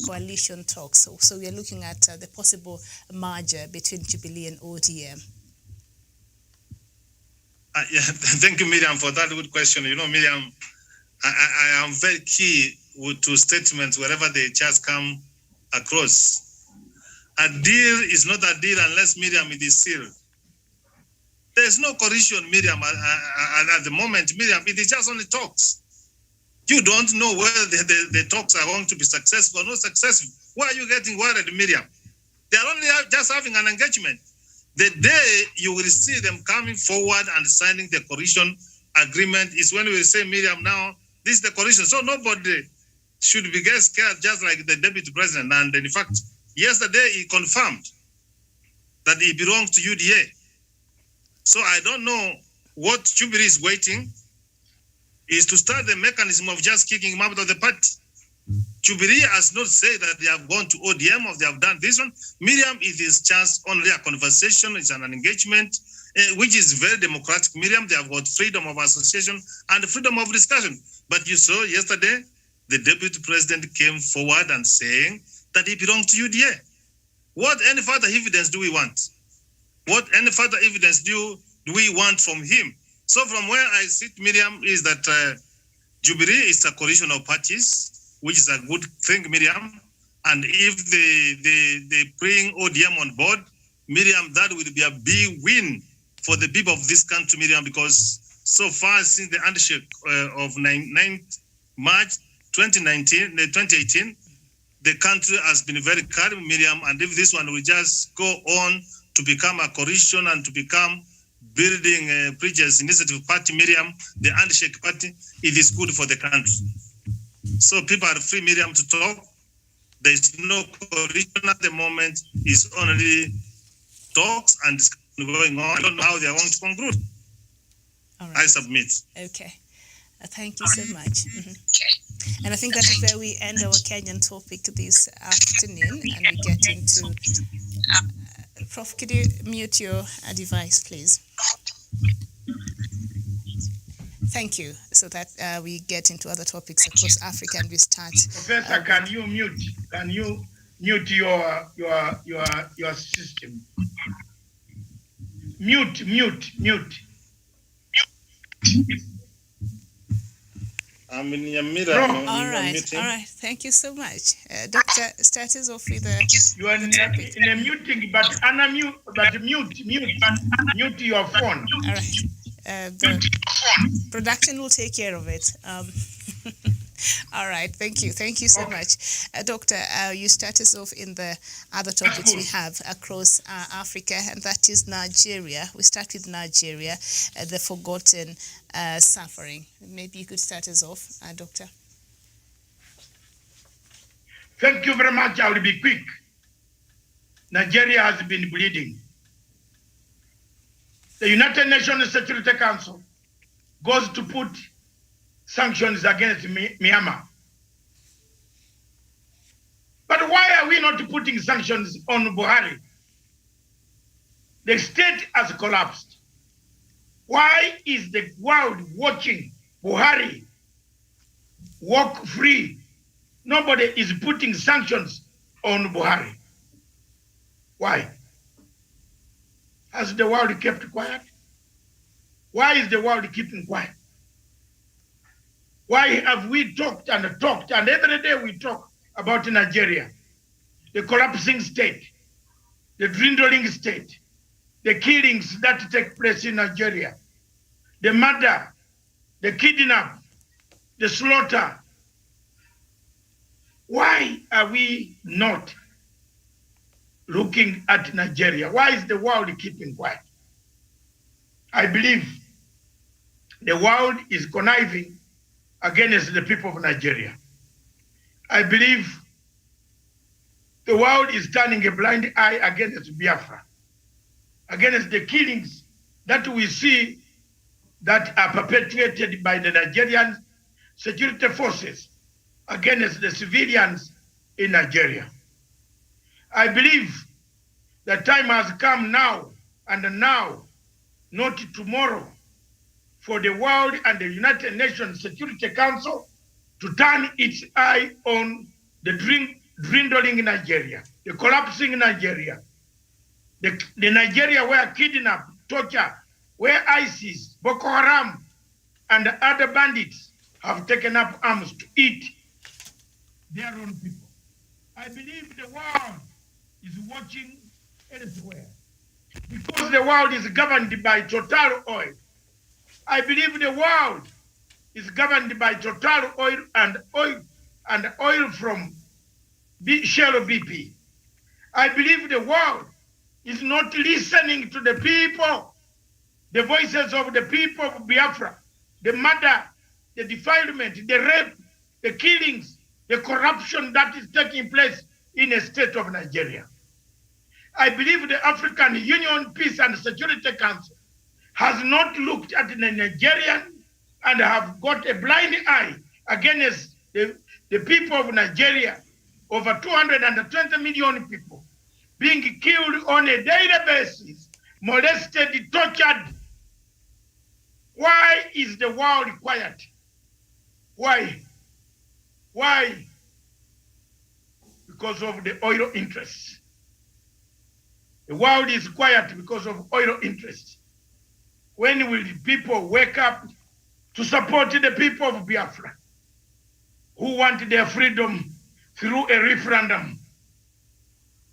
coalition talks. So we are looking at the possible merger between Jubilee and ODM. Yeah, thank you, Miriam, for that good question. You know, Miriam, I am very key to statements wherever they just come across. A deal is not a deal unless, Miriam, it is sealed. There's no coalition, Miriam, at the moment, Miriam. It is just only talks. You don't know whether the talks are going to be successful or not successful. Why are you getting worried, Miriam? They are only just having an engagement. The day you will see them coming forward and signing the coalition agreement is when we will say, Miriam, now this is the coalition. So nobody should be get scared, just like the deputy president. And in fact, yesterday he confirmed that he belongs to UDA. So I don't know what Jubilee is waiting is to start the mechanism of just kicking him out of the party. Jubilee has not said that they have gone to ODM or they have done this one. Miriam, it is just only a conversation, it's an engagement, which is very democratic. Miriam, they have got freedom of association and freedom of discussion. But you saw yesterday, the deputy president came forward and saying that he belongs to UDA. What any further evidence do we want? What any further evidence do we want from him? So from where I sit, Miriam, is that Jubilee is a coalition of parties, which is a good thing, Miriam. And if they bring ODM on board, Miriam, that will be a big win for the people of this country, Miriam, because so far since the handshake of 9 March 2018, the country has been very calm, Miriam. And if this one will just go on to become a coalition and to become building Bridges Initiative Party, Miriam, the handshake party, it is good for the country. So people are free, Miriam, to talk. There is no coalition at the moment. It's only talks and discussion going on. I don't know how they are going to conclude. All right. I submit. Okay. Thank you so much. And I think that is where we end our Kenyan topic this afternoon, and we get into... Prof, could you mute your device, please? Thank you. So that we get into other topics across Africa, and we start. Professor, can you mute? Can you mute your system? Mute. I'm in your mirror. All right. Thank you so much. Doctor, start us off with you are in a muting, but unmute, mute your phone. All right. The production will take care of it. All right. Thank you so much. Doctor, you start us off in the other topics we have across Africa, and that is Nigeria. We start with Nigeria, the forgotten suffering. Maybe you could start us off, Doctor. Thank you very much. I will be quick. Nigeria has been bleeding. The United Nations Security Council goes to put sanctions against Myanmar. But why are we not putting sanctions on Buhari? The state has collapsed. Why is the world watching Buhari walk free? Nobody is putting sanctions on Buhari. Why? Has the world kept quiet? Why is the world keeping quiet? Why have we talked, and every day we talk about Nigeria, the collapsing state, the dwindling state, the killings that take place in Nigeria, the murder, the kidnap, the slaughter. Why are we not looking at Nigeria? Why is the world keeping quiet? I believe the world is conniving against the people of Nigeria. I believe the world is turning a blind eye against Biafra, against the killings that we see that are perpetuated by the Nigerian security forces against the civilians in Nigeria. I believe the time has come now, and now, not tomorrow, for the world and the United Nations Security Council to turn its eye on the dwindling Nigeria, the collapsing Nigeria, the Nigeria where kidnap, torture, where ISIS, Boko Haram, and other bandits have taken up arms to eat their own people. I believe the world is watching elsewhere. Because the world is governed by Total Oil, I believe the world is governed by Total Oil and oil from Shell BP. I believe the world is not listening to the people, the voices of the people of Biafra, the murder, the defilement, the rape, the killings, the corruption that is taking place in the state of Nigeria. I believe the African Union Peace and Security Council has not looked at the Nigerian and have got a blind eye against the people of Nigeria, over 220 million people being killed on a daily basis, molested, tortured. Why is the world quiet? Why? Why? Because of the oil interests. The world is quiet because of oil interests. When will the people wake up to support the people of Biafra who want their freedom through a referendum?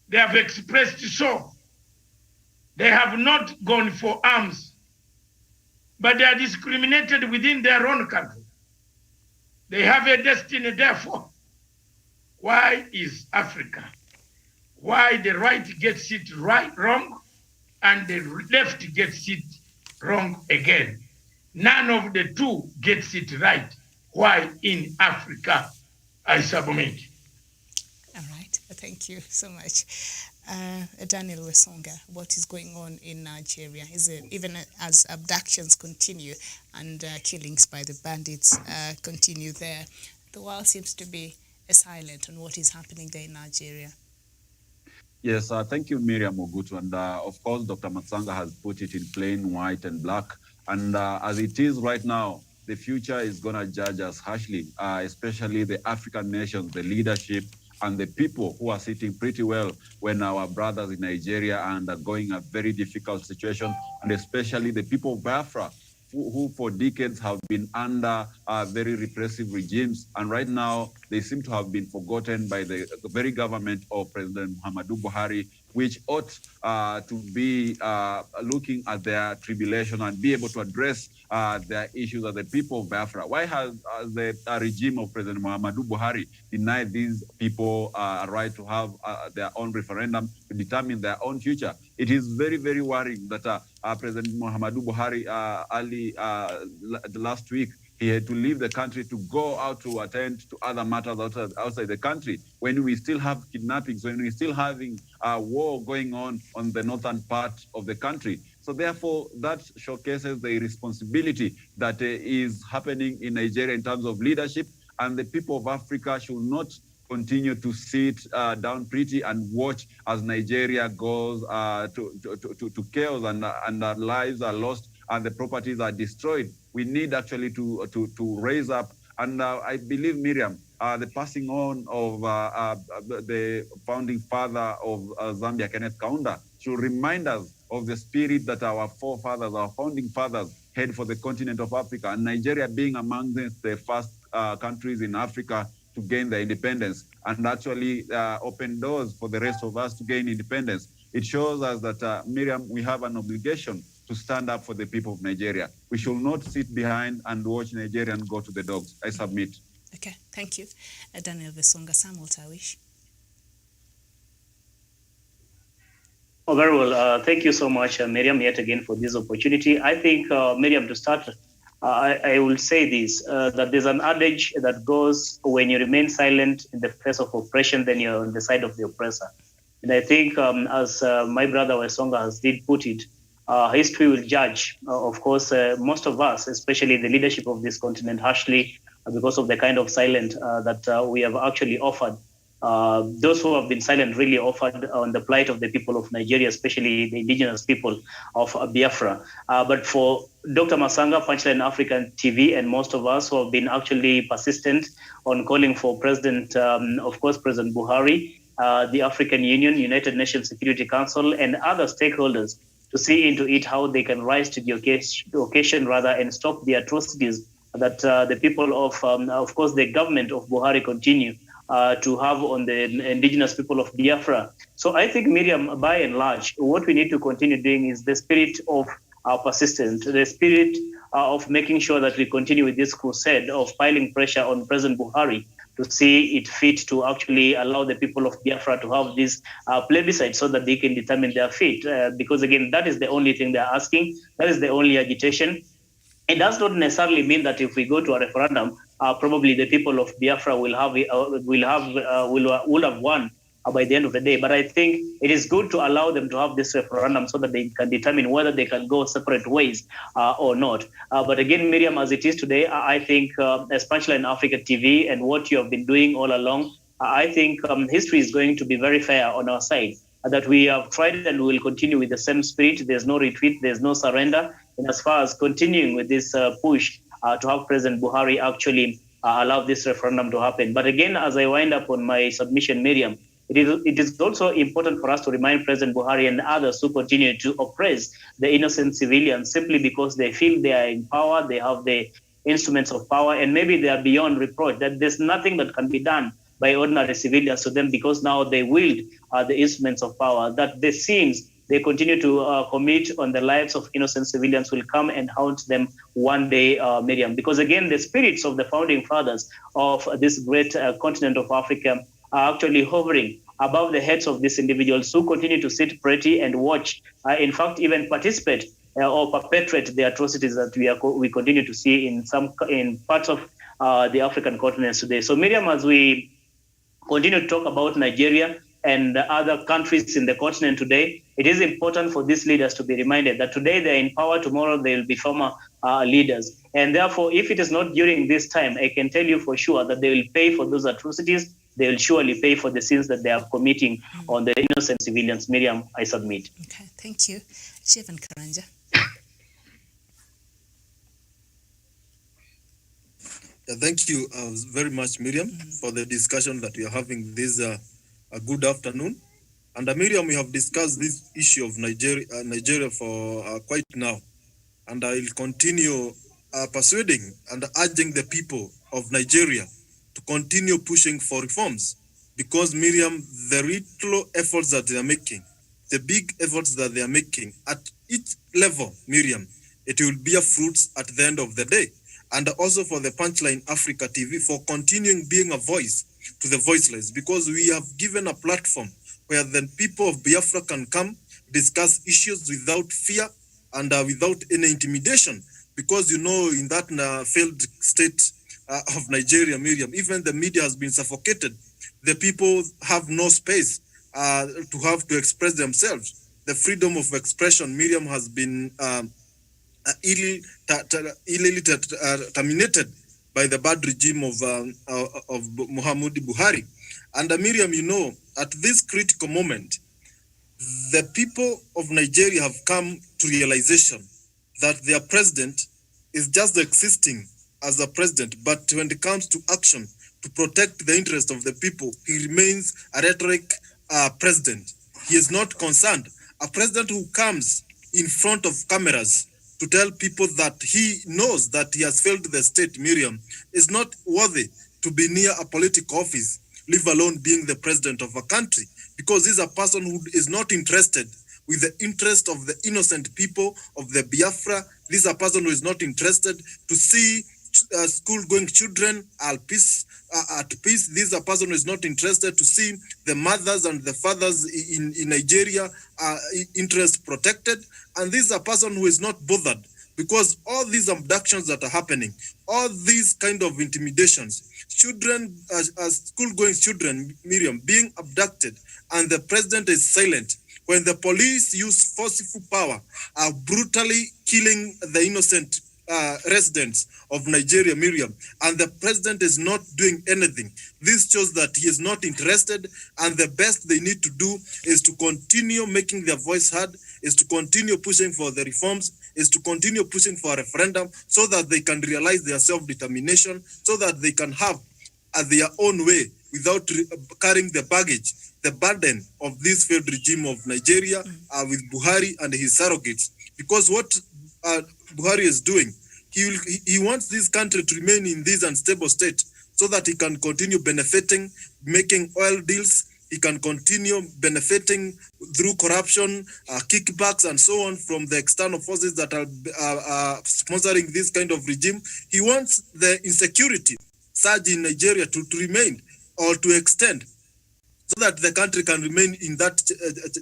They have expressed so. They have not gone for arms, but they are discriminated within their own country. They have a destiny, therefore. Why is Africa? Why the right gets it wrong and the left gets it wrong again? None of the two gets it right. Why in Africa? I submit. All right, thank you so much. Daniel Wesonga, what is going on in Nigeria? Is it even as abductions continue and killings by the bandits continue there, the world seems to be silent on what is happening there in Nigeria? Yes, thank you, Miriam Ogutu. And of course, Dr. Matsanga has put it in plain white and black. And as it is right now, the future is going to judge us harshly, especially the African nations, the leadership, and the people who are sitting pretty well when our brothers in Nigeria are undergoing a very difficult situation, and especially the people of Biafra, who for decades have been under very repressive regimes. And right now, they seem to have been forgotten by the very government of President Muhammadu Buhari, which ought to be looking at their tribulation and be able to address their issues as the people of Biafra. Why has the regime of President Muhammadu Buhari denied these people a right to have their own referendum to determine their own future? It is very, very worrying that President Muhammadu Buhari last week, he had to leave the country to go out to attend to other matters outside the country, when we still have kidnappings, when we're still having a war going on the northern part of the country. So therefore, that showcases the irresponsibility that is happening in Nigeria in terms of leadership, and the people of Africa should not continue to sit down pretty and watch as Nigeria goes to chaos and our lives are lost and the properties are destroyed. We need actually to raise up. And I believe, Miriam, the passing on of the founding father of Zambia, Kenneth Kaunda, should remind us of the spirit that our forefathers, our founding fathers, had for the continent of Africa, and Nigeria being among the first countries in Africa to gain their independence and actually open doors for the rest of us to gain independence. It shows us that, Miriam, we have an obligation to stand up for the people of Nigeria. We should not sit behind and watch Nigerians go to the dogs. I submit. Okay, thank you. Daniel Wesonga. Samuel Tawish. Oh, very well. Thank you so much, Miriam, yet again for this opportunity. I think, Miriam, to start, I will say this, that there's an adage that goes, when you remain silent in the face of oppression, then you're on the side of the oppressor. And I think, as my brother Wesonga has did put it, history will judge, of course, most of us, especially the leadership of this continent, harshly because of the kind of silence that we have actually offered. Those who have been silent really offered on the plight of the people of Nigeria, especially the indigenous people of Biafra. But for Dr. Masanga, Punchline African TV, and most of us who have been actually persistent on calling for President, of course, President Buhari, the African Union, United Nations Security Council, and other stakeholders to see into it how they can rise to the occasion rather and stop the atrocities that the people of course, the government of Buhari continue to have on the indigenous people of Biafra. So I think, Miriam, by and large, what we need to continue doing is the spirit of persistence, the spirit of making sure that we continue with this crusade of piling pressure on President Buhari to see it fit to actually allow the people of Biafra to have this plebiscite so that they can determine their fate. Because again, that is the only thing they're asking. That is the only agitation. It does not necessarily mean that if we go to a referendum, probably the people of Biafra will have won by the end of the day. But I think it is good to allow them to have this referendum so that they can determine whether they can go separate ways or not. But again, Miriam, as it is today, I think, especially in Africa TV and what you have been doing all along, I think history is going to be very fair on our side. That we have tried and we will continue with the same spirit. There's no retreat, there's no surrender. And as far as continuing with this push to have President Buhari actually allow this referendum to happen. But again, as I wind up on my submission, Miriam, it is also important for us to remind President Buhari and others who continue to oppress the innocent civilians simply because they feel they are in power, they have the instruments of power, and maybe they are beyond reproach, that there's nothing that can be done by ordinary civilians to them because now they wield the instruments of power, that the sins they continue to commit on the lives of innocent civilians will come and haunt them one day, Miriam. Because again, the spirits of the founding fathers of this great continent of Africa are actually hovering above the heads of these individuals who continue to sit pretty and watch, in fact, even participate or perpetrate the atrocities that we continue to see in parts of the African continent today. So Miriam, as we continue to talk about Nigeria and other countries in the continent today, it is important for these leaders to be reminded that today they're in power, tomorrow they will be former leaders. And therefore, if it is not during this time, I can tell you for sure that they will pay for those atrocities. They will surely pay for the sins that they are committing on the innocent civilians. Miriam, I submit. Okay, thank you. Shevan Karanja. Thank you very much, Miriam, for the discussion that we are having this good afternoon. And Miriam, we have discussed this issue of Nigeria for quite now. And I will continue persuading and urging the people of Nigeria to continue pushing for reforms. Because, Miriam, the little efforts that they are making, the big efforts that they are making at each level, Miriam, it will bear fruits at the end of the day. And also for the Punchline Africa TV for continuing being a voice to the voiceless, because we have given a platform where the people of Biafra can come, discuss issues without fear and without any intimidation. Because, you know, in that failed state of Nigeria, Miriam, even the media has been suffocated. The people have no space to have to express themselves. The freedom of expression, Miriam, has been illegally terminated by the bad regime of Muhammadu Buhari. And Miriam, you know, at this critical moment, the people of Nigeria have come to realization that their president is just existing as a president, but when it comes to action to protect the interest of the people, he remains a rhetoric president. He is not concerned. A president who comes in front of cameras to tell people that he knows that he has failed the state, Miriam, is not worthy to be near a political office, leave alone being the president of a country, because he's a person who is not interested with the interest of the innocent people of the Biafra. This is a person who is not interested to see school-going children at peace. This is a person who is not interested to see the mothers and the fathers in Nigeria interest protected. And this is a person who is not bothered, because all these abductions that are happening, all these kind of intimidations, children, school-going children, Miriam, being abducted, and the president is silent. When the police use forceful power, are brutally killing the innocent residents of Nigeria, Miriam, and the president is not doing anything. This shows that he is not interested, and the best they need to do is to continue making their voice heard, is to continue pushing for the reforms, is to continue pushing for a referendum so that they can realize their self-determination, so that they can have their own way without carrying the baggage, the burden of this failed regime of Nigeria with Buhari and his surrogates. Because what Buhari is doing, he wants this country to remain in this unstable state so that he can continue benefiting, making oil deals. he can continue benefiting through corruption, kickbacks, and so on from the external forces that are sponsoring this kind of regime. He wants the insecurity surge in Nigeria to remain or to extend, so that the country can remain in that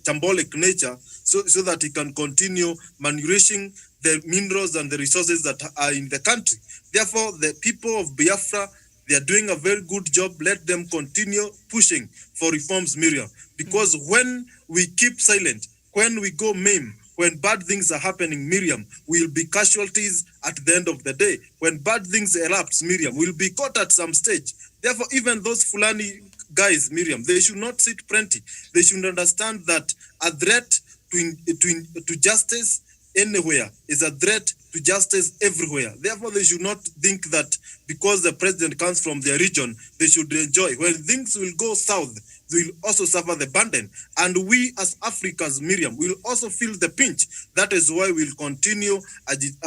shambolic nature, so that he can continue malnourishing the minerals and the resources that are in the country. Therefore, the people of Biafra, they are doing a very good job. Let them continue pushing for reforms, Miriam, because when we keep silent, when we go meme, when bad things are happening, Miriam, we'll be casualties at the end of the day. When bad things erupt, Miriam, we'll be caught at some stage. Therefore, even those Fulani guys, Miriam, they should not sit plenty. They should understand that a threat to justice anywhere is a threat to justice everywhere. Therefore, they should not think that because the president comes from their region, they should enjoy. When things will go south, they will also suffer the burden. And we as Africans, Miriam, will also feel the pinch. That is why we'll continue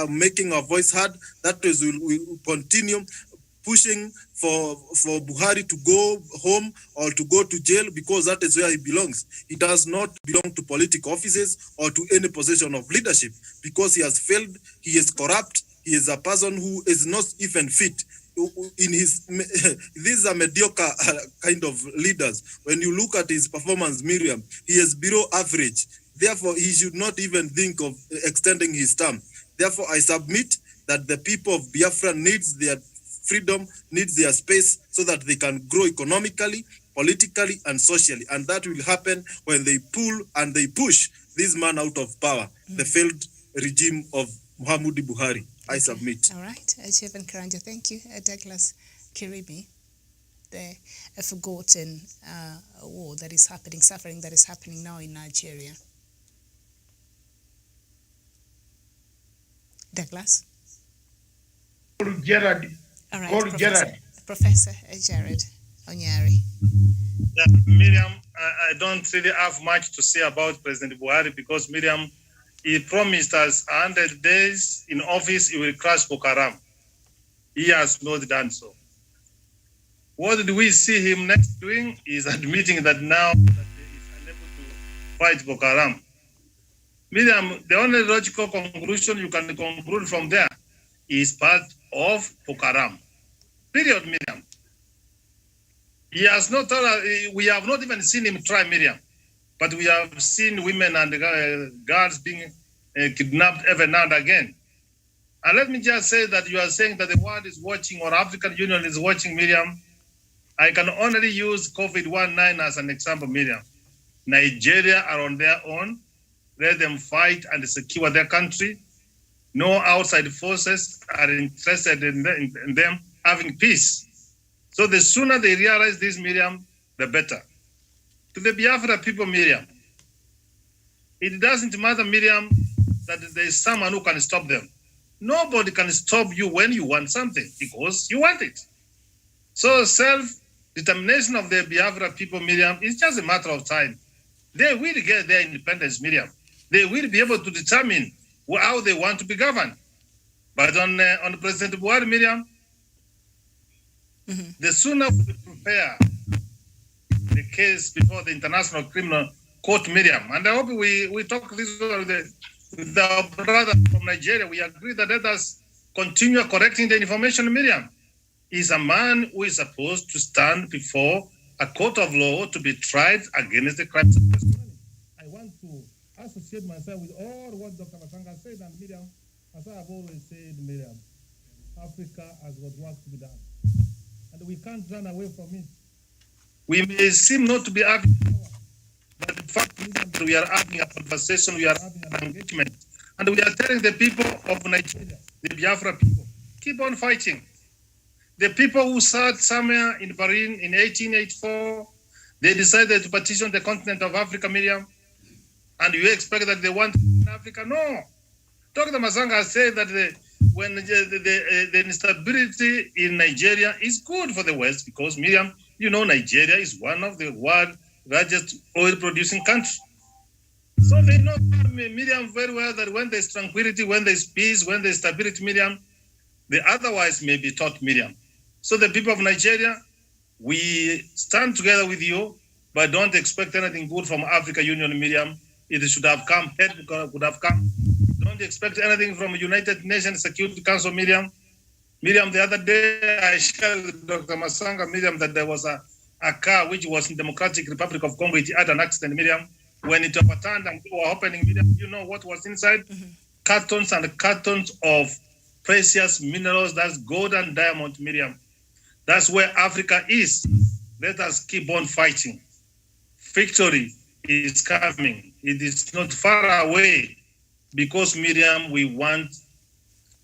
making our voice heard. That is, we'll continue pushing for Buhari to go home or to go to jail, because that is where he belongs. He does not belong to political offices or to any position of leadership, because he has failed, he is corrupt, he is a person who is not even fit. In his, these are mediocre kind of leaders. When you look at his performance, Miriam, he is below average. Therefore, he should not even think of extending his term. Therefore, I submit that the people of Biafra needs their freedom, needs their space, so that they can grow economically, politically, and socially. And that will happen when they pull and they push this man out of power, the failed regime of Muhammadu Buhari. I submit. All right. Chairman Karanja, thank you. Douglas Kirimi, the forgotten war that is happening, suffering that is happening now in Nigeria. Douglas? Gerard. All right, Professor Jared Onyari. Yeah, Miriam, I don't really have much to say about President Buhari, because Miriam, he promised us 100 days in office, he will crush Boko Haram. He has not done so. What did we see him next doing? Is admitting that now that he is unable to fight Boko Haram. Miriam, the only logical conclusion you can conclude from there is part of Boko Haram. Period, Miriam. He has not told us, we have not even seen him try, Miriam, but we have seen women and girls being kidnapped every now and again. And let me just say that you are saying that the world is watching, or African Union is watching, Miriam. I can only use COVID-19 as an example, Miriam. Nigeria are on their own. Let them fight and secure their country. No outside forces are interested in them having peace. So the sooner they realize this, Miriam, the better. To the Biafra people, Miriam, it doesn't matter, Miriam, that there is someone who can stop them. Nobody can stop you when you want something, because you want it. So self-determination of the Biafra people, Miriam, is just a matter of time. They will get their independence, Miriam. They will be able to determine how they want to be governed. But on President Buhari, Miriam, the sooner we prepare the case before the International Criminal Court, Miriam, and I hope we talk this with our brother from Nigeria, we agree that let us continue correcting the information, Miriam. Is a man who is supposed to stand before a court of law to be tried against the crimes of testimony. I want to associate myself with all what Dr. Masanga said, and Miriam, as I have always said, Miriam, Africa has got work to be done. And we can't run away from it. We may seem not to be having power, but in fact, we are having a conversation, we are having an engagement, and we are telling the people of Nigeria, the Biafra people, keep on fighting. The people who sat somewhere in Bahrain in 1884, they decided to partition the continent of Africa, Miriam, and you expect that they want in Africa? No. Dr. Masanga said that the instability in Nigeria is good for the West, because, Miriam, you know, Nigeria is one of the world's largest oil-producing countries. So they know, Miriam, very well that when there's tranquility, when there's peace, when there's stability, Miriam, the otherwise may be taught, Miriam. So the people of Nigeria, we stand together with you. but don't expect anything good from Africa Union, Miriam. It should have come, could have come. Don't expect anything from United Nations Security Council, Miriam. Miriam, the other day I shared with Dr. Masanga, Miriam, that there was a car which was in Democratic Republic of Congo. It had an accident, Miriam. When it overturned and we were opening, Miriam, you know what was inside? Cartons and cartons of precious minerals. That's gold and diamond, Miriam. That's where Africa is. Let us keep on fighting. Victory is coming. It is not far away because, Miriam, we want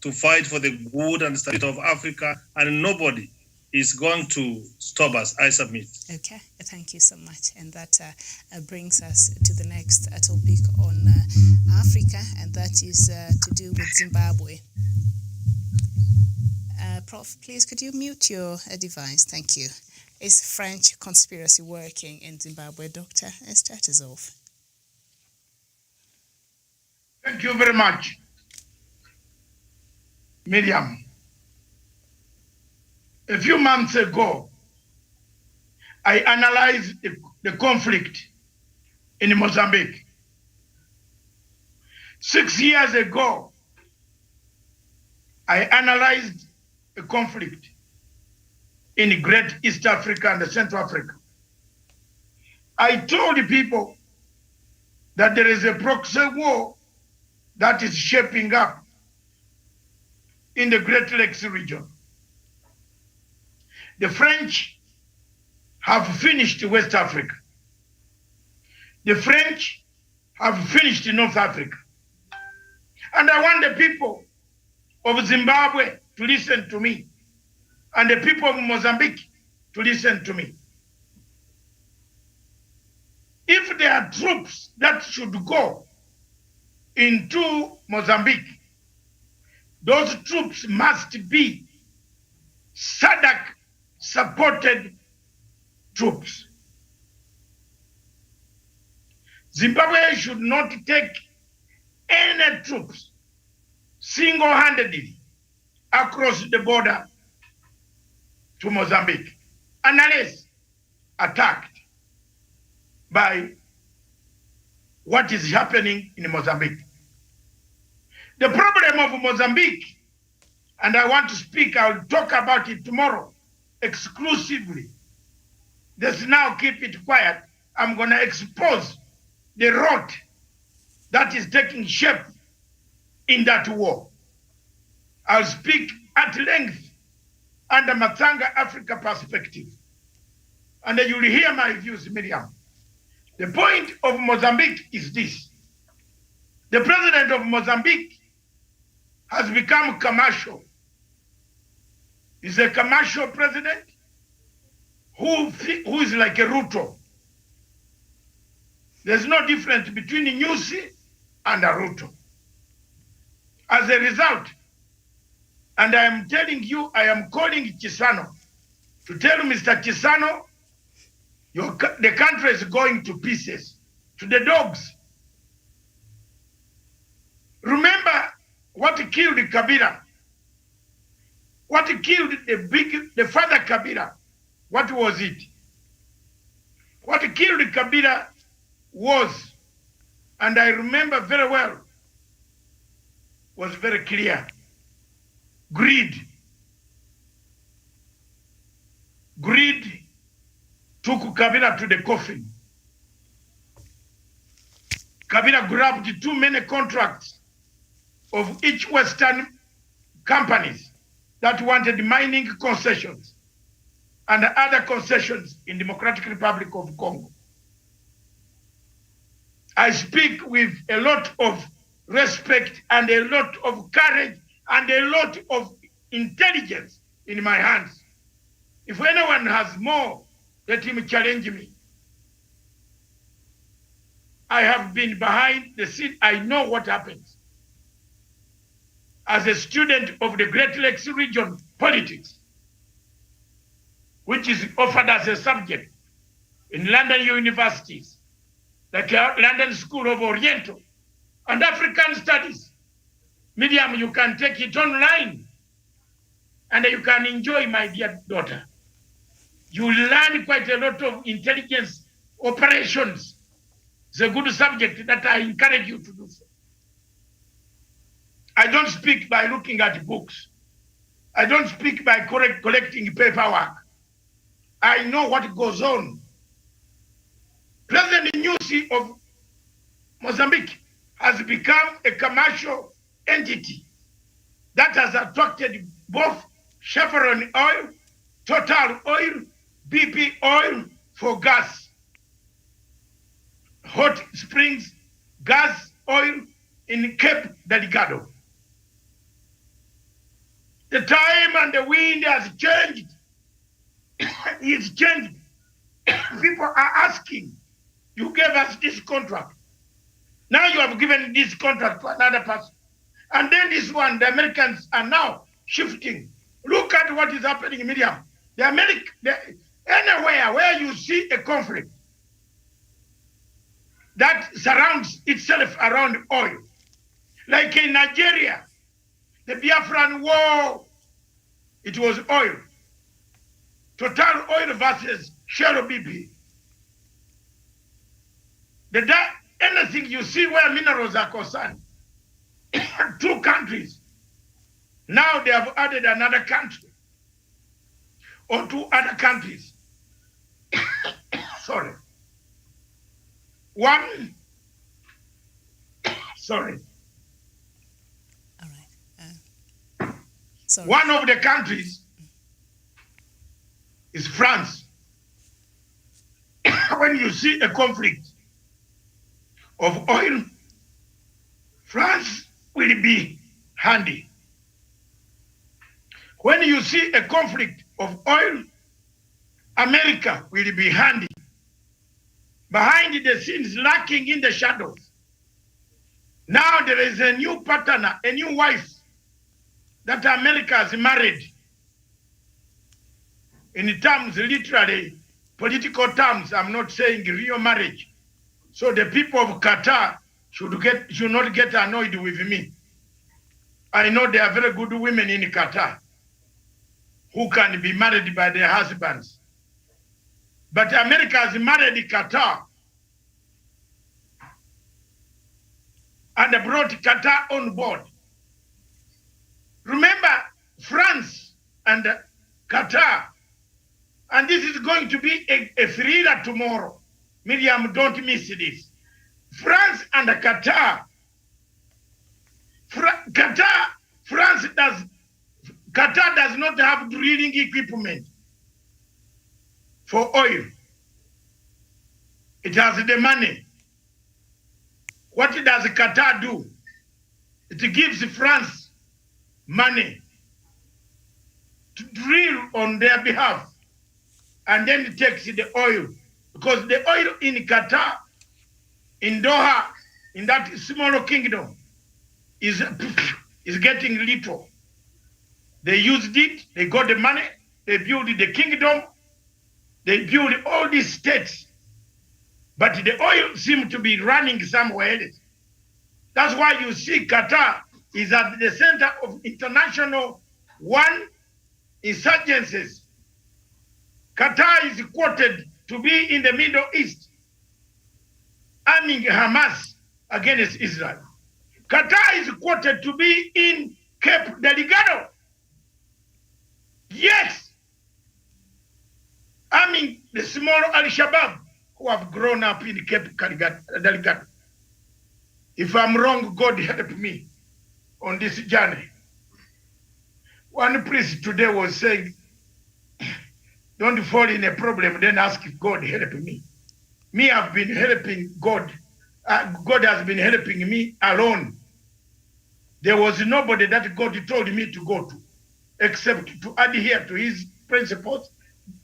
to fight for the good and stability of Africa, and nobody is going to stop us. I submit. Okay, thank you so much. And that brings us to the next topic on Africa, and that is to do with Zimbabwe. Prof, please, could you mute your device? Thank you. Is French conspiracy working in Zimbabwe? Doctor, start us off. Thank you very much, Miriam. A few months ago, I analyzed the conflict in Mozambique. 6 years ago, I analyzed a conflict in Great East Africa and Central Africa. I told the people that there is a proxy war that is shaping up in the Great Lakes region. The French have finished West Africa. The French have finished North Africa. And I want the people of Zimbabwe to listen to me, and the people of Mozambique to listen to me. If there are troops that should go into Mozambique, those troops must be SADC supported troops. Zimbabwe should not take any troops single-handedly across the border to Mozambique unless attacked by what is happening in Mozambique. The problem of Mozambique, and I want to speak, I'll talk about it tomorrow exclusively. Let's now keep it quiet. I'm going to expose the rot that is taking shape in that war. I'll speak at length under Matsanga Africa perspective. And then you'll hear my views, Miriam. The point of Mozambique is this. The president of Mozambique has become commercial. He's a commercial president who is like a Ruto. There's no difference between Nyusi and a Ruto. As a result, and I am telling you, I am calling Chisano to tell Mr. Chisano, the country is going to pieces, to the dogs. Remember what killed Kabila? What killed the father Kabila? What was it? What killed Kabila was, and I remember very well, was very clear. Greed. Greed took Kabila to the coffin. Kabila grabbed too many contracts of each Western companies that wanted mining concessions and other concessions in Democratic Republic of Congo. I speak with a lot of respect and a lot of courage and a lot of intelligence in my hands. If anyone has more, let him challenge me. I have been behind the scene. I know what happens. As a student of the Great Lakes region politics, which is offered as a subject in London universities, like London School of Oriental and African Studies. Miriam, you can take it online and you can enjoy, my dear daughter. You learn quite a lot of intelligence operations. It's a good subject that I encourage you to do so. I don't speak by looking at books. I don't speak by collecting paperwork. I know what goes on. President Nyusi of Mozambique has become a commercial entity that has attracted both Chevron oil, Total oil, BP oil for gas, hot springs gas oil in Cape Delgado. The time and the wind has changed. It's changed. People are asking, you gave us this contract. Now you have given this contract to another person. And then this one, the Americans are now shifting. Look at what is happening in Miriam. Anywhere where you see a conflict that surrounds itself around oil, like in Nigeria, the Biafran war, it was oil. Total oil versus Shell BP. Anything you see where minerals are concerned, two countries. Now they have added another country or two other countries. Sorry. One. Sorry. All right. Sorry. One of the countries is France. When you see a conflict of oil, France will be handy. When you see a conflict of oil, America will be handy. Behind the scenes, lurking in the shadows. Now there is a new partner, a new wife that America has married. In terms, literally, political terms, I'm not saying real marriage. So the people of Qatar should not get annoyed with me. I know there are very good women in Qatar who can be married by their husbands. But America has married Qatar and brought Qatar on board. Remember, France and Qatar, and this is going to be a thriller tomorrow. Miriam, don't miss this. France and Qatar. Qatar does not have drilling equipment for oil. It has the money. What does Qatar do? It gives France money to drill on their behalf, and then it takes the oil. Because the oil in Qatar, in Doha, in that small kingdom, is getting little. They used it, they got the money, they built the kingdom, they built all these states. But the oil seems to be running somewhere else. That's why you see Qatar is at the center of international insurgencies. Qatar is quoted to be in the Middle East, arming Hamas against Israel. Qatar is quoted to be in Cape Delgado. Yes, arming the small Al-Shabaab who have grown up in Cape Delgado. If I'm wrong, God help me on this journey. One priest today was saying, don't fall in a problem, then ask God help me. Me, I've been helping God. God has been helping me alone. There was nobody that God told me to go to, except to adhere to his principles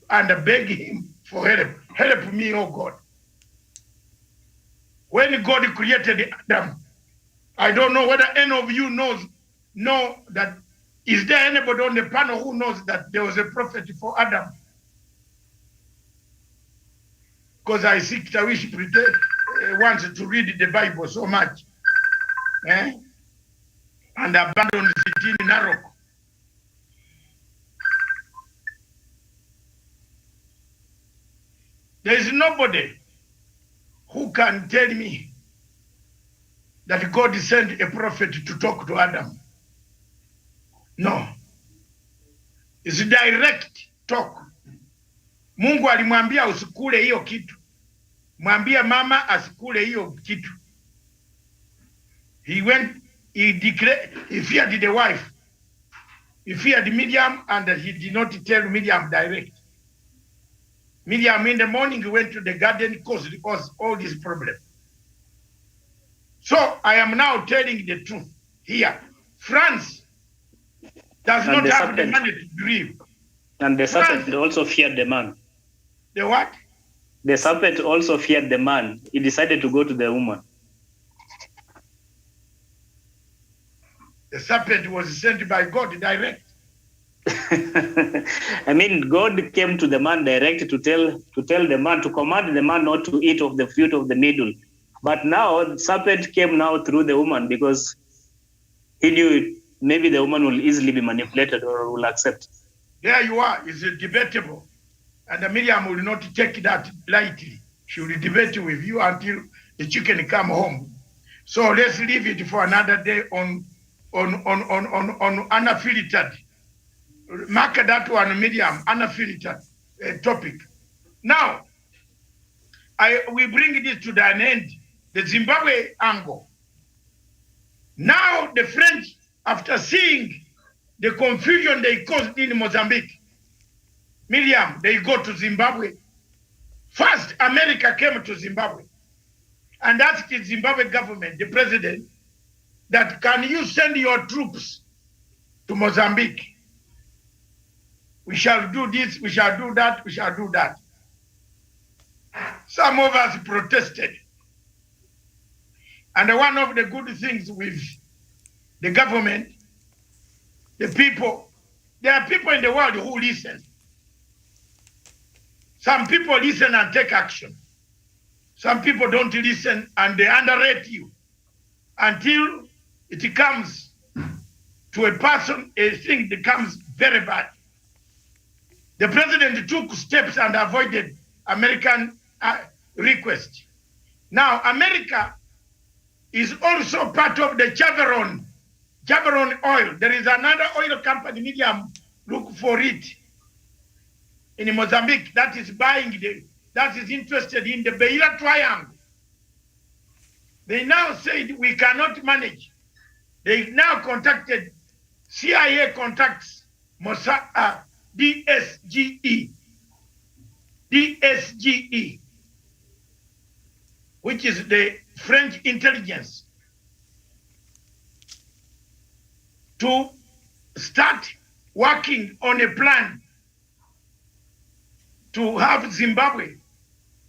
and beg him for help. Help me, oh God. When God created Adam, I don't know whether any of you know that, is there anybody on the panel who knows that there was a prophet for Adam? Because I wish wants to read the Bible so much. And abandon it in Narok. There is nobody who can tell me that God sent a prophet to talk to Adam? No. It's direct talk. Mungu alimwambia usikule hiyo kitu. Mwambia mama asikule hiyo kitu. He went, he declared, he feared the wife. He feared Miriam, and he did not tell Miriam direct. Miriam in the morning went to the garden caused all this problem. So I am now telling the truth here. France does not have the money to grieve. And the serpent also feared the man. The what? The serpent also feared the man. He decided to go to the woman. The serpent was sent by God direct. I mean, God came to the man direct to tell the man, to command the man not to eat of the fruit of the middle. But now the serpent came now through the woman because he knew maybe the woman will easily be manipulated or will accept. There you are. It's debatable. And Miriam will not take that lightly. She will debate with you until the chicken come home. So let's leave it for another day on unfiltered. Mark that one, Miriam, unfiltered topic. Now, we bring this to an end, the Zimbabwe angle. Now the French, after seeing the confusion they caused in Mozambique, Miriam, they go to Zimbabwe. First, America came to Zimbabwe and asked the Zimbabwe government, the president, that can you send your troops to Mozambique? We shall do this, we shall do that, we shall do that. Some of us protested. And one of the good things with the government, the people, there are people in the world who listen. Some people listen and take action. Some people don't listen and they underrate you until it comes to a person, a thing becomes very bad. The president took steps and avoided American request. Now, America is also part of the Chevron oil. There is another oil company, Miriam, look for it, in Mozambique, that is buying, that is interested in the Beira Triangle. They now said we cannot manage. They now contacted, CIA contacts DSGE, which is the French intelligence, to start working on a plan to have Zimbabwe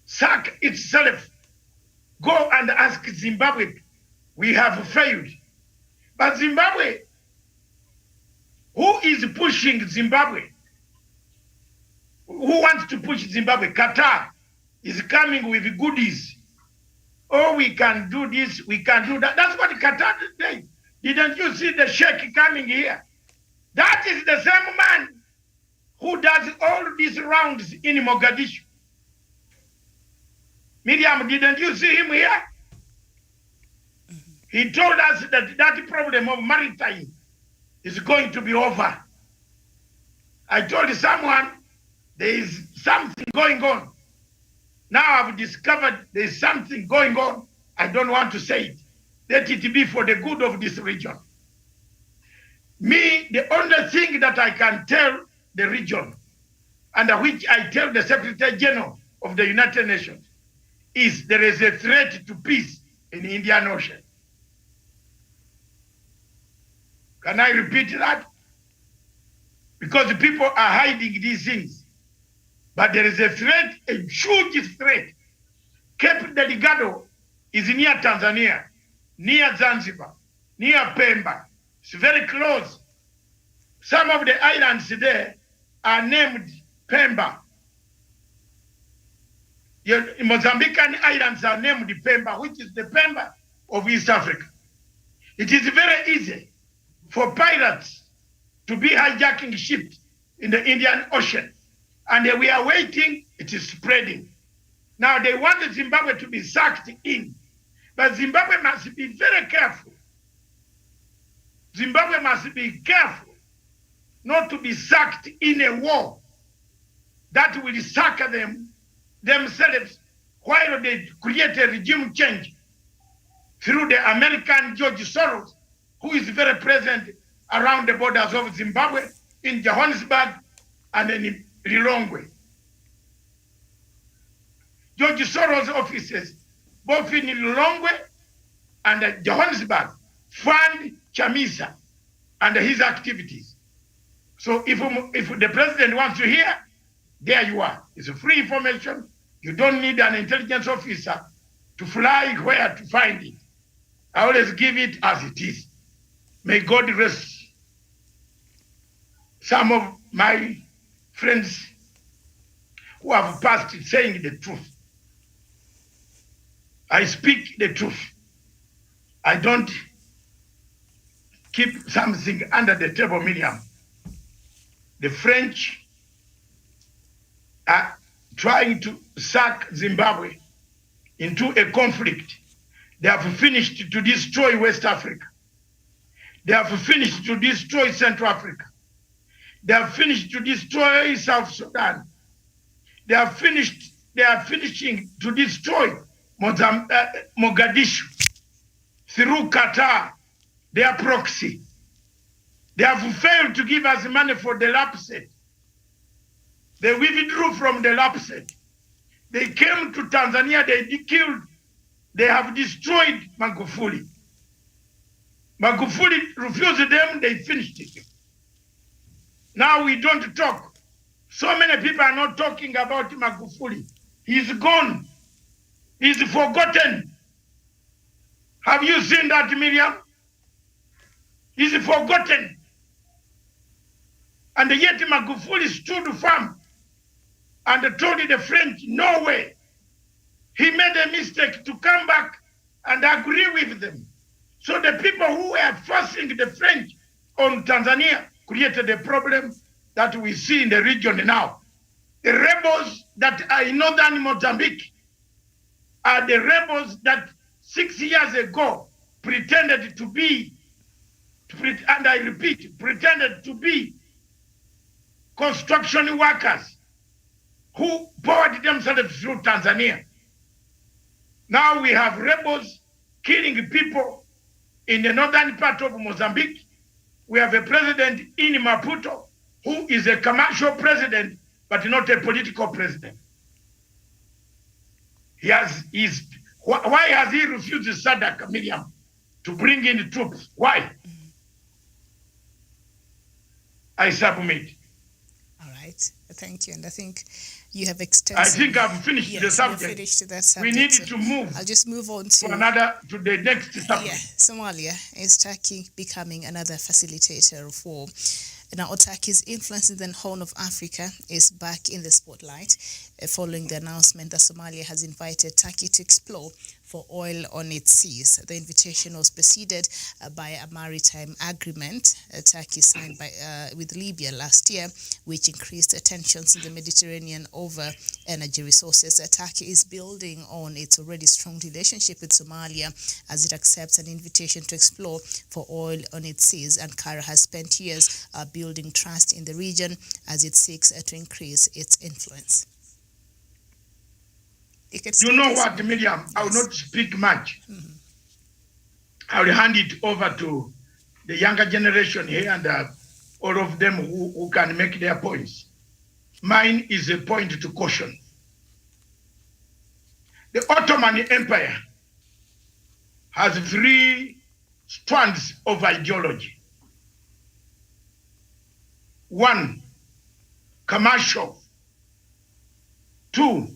sack itself. Go and ask Zimbabwe, we have failed. But Zimbabwe, who is pushing Zimbabwe? Who wants to push Zimbabwe? Qatar is coming with goodies. Oh, we can do this, we can do that. That's what Qatar did. Didn't you see the sheikh coming here? That is the same man who does all these rounds in Mogadishu. Miriam, didn't you see him here? He told us that that problem of maritime is going to be over. I told someone there is something going on. Now I've discovered there is something going on. I don't want to say it. Let it be for the good of this region. Me, the only thing that I can tell the region, and which I tell the Secretary General of the United Nations, is there is a threat to peace in the Indian Ocean. Can I repeat that? Because people are hiding these things. But there is a threat, a huge threat. Cape Delgado is near Tanzania, near Zanzibar, near Pemba. It's very close. Some of the islands there are named Pemba. The Mozambican islands are named Pemba, which is the Pemba of East Africa. It is very easy for pirates to be hijacking ships in the Indian Ocean. And we are waiting, it is spreading. Now they want Zimbabwe to be sucked in. But Zimbabwe must be very careful. Zimbabwe must be careful not to be sucked in a war that will suck them themselves while they create a regime change through the American George Soros, who is very present around the borders of Zimbabwe, in Johannesburg and in Lilongwe. George Soros' offices, both in Lilongwe and Johannesburg, fund Chamisa and his activities. So if the president wants to hear, there you are. It's a free information. You don't need an intelligence officer to fly where to find it. I always give it as it is. May God rest some of my friends who have passed saying the truth. I speak the truth. I don't keep something under the table, Miriam. The French are trying to suck Zimbabwe into a conflict. They have finished to destroy West Africa. They have finished to destroy Central Africa. They have finished to destroy South Sudan. They are finishing to destroy Mogadishu through Qatar, their proxy. They have failed to give us money for the LAPSET. They withdrew from the LAPSET. They came to Tanzania, they have destroyed Magufuli. Magufuli refused them, they finished it. Now we don't talk. So many people are not talking about Magufuli. He's gone. He's forgotten. Have you seen that, Miriam? He's forgotten. And yet Magufuli stood firm and told the French, no way. He made a mistake to come back and agree with them. So the people who were forcing the French on Tanzania created a problem that we see in the region now. The rebels that are in northern Mozambique are the rebels that 6 years ago pretended to be, and I repeat, pretended to be construction workers who poured themselves through Tanzania. Now we have rebels killing people in the northern part of Mozambique. We have a president in Maputo who is a commercial president, but not a political president. Why has he refused SADC, Miriam, to bring in troops? Why? I submit. All right, thank you. And I think you have extended. I think I've finished the subject. Finished that subject. We need to move. I'll just move on to the next subject. Yeah, Somalia is Turkey becoming another facilitator for. Now, Turkey's influence in the Horn of Africa is back in the spotlight following the announcement that Somalia has invited Turkey to explore for oil on its seas. The invitation was preceded by a maritime agreement Turkey signed with Libya last year, which increased tensions in the Mediterranean over energy resources. Turkey is building on its already strong relationship with Somalia as it accepts an invitation to explore for oil on its seas. Ankara has spent years building trust in the region as it seeks to increase its influence. You know what, Miriam? Yes. I will not speak much. Mm-hmm. I will hand it over to the younger generation here and all of them who can make their points. Mine is a point to caution. The Ottoman Empire has 3 strands of ideology. 1, commercial. 2,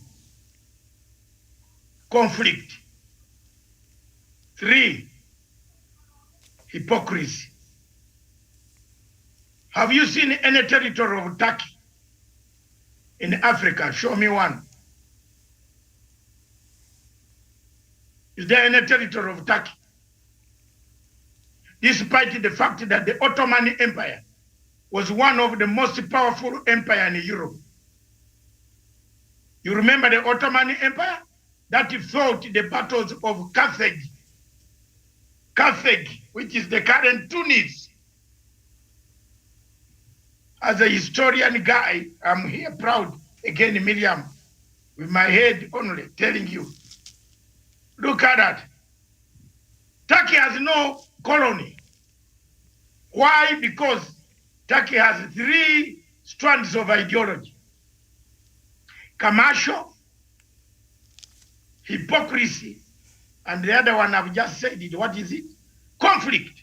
conflict. 3, hypocrisy. Have you seen any territory of Turkey in Africa? Show me one. Is there any territory of Turkey? Despite the fact that the Ottoman Empire was one of the most powerful empires in Europe. You remember the Ottoman Empire that fought the battles of Carthage, which is the current Tunis. As a historian guy, I'm here proud, again, Miriam, with my head only telling you, look at that. Turkey has no colony. Why? Because Turkey has 3 strands of ideology: commercial, hypocrisy, and the other one I've just said it. What is it? Conflict.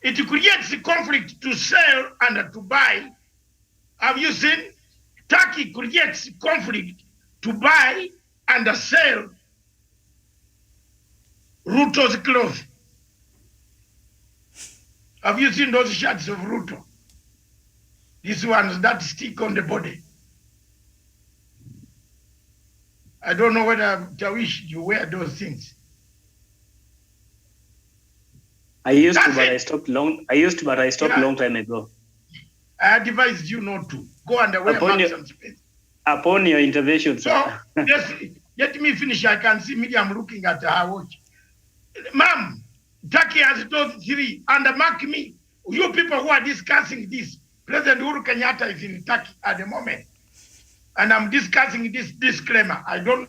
It creates conflict to sell and to buy. Have you seen? Turkey creates conflict to buy and sell Ruto's clothes. Have you seen those shirts of Ruto? These ones that stick on the body. I don't know whether Tawish you wear those things. I used to, but I stopped long time ago. I advised you not to. Go and wear marks and space. Upon your intervention, sir. So, let me finish. I can see Miriam looking at her watch. Ma'am, Turkey has those 3. And mark me, you people who are discussing this, President Uhuru Kenyatta is in Turkey at the moment. And I'm discussing this disclaimer. I don't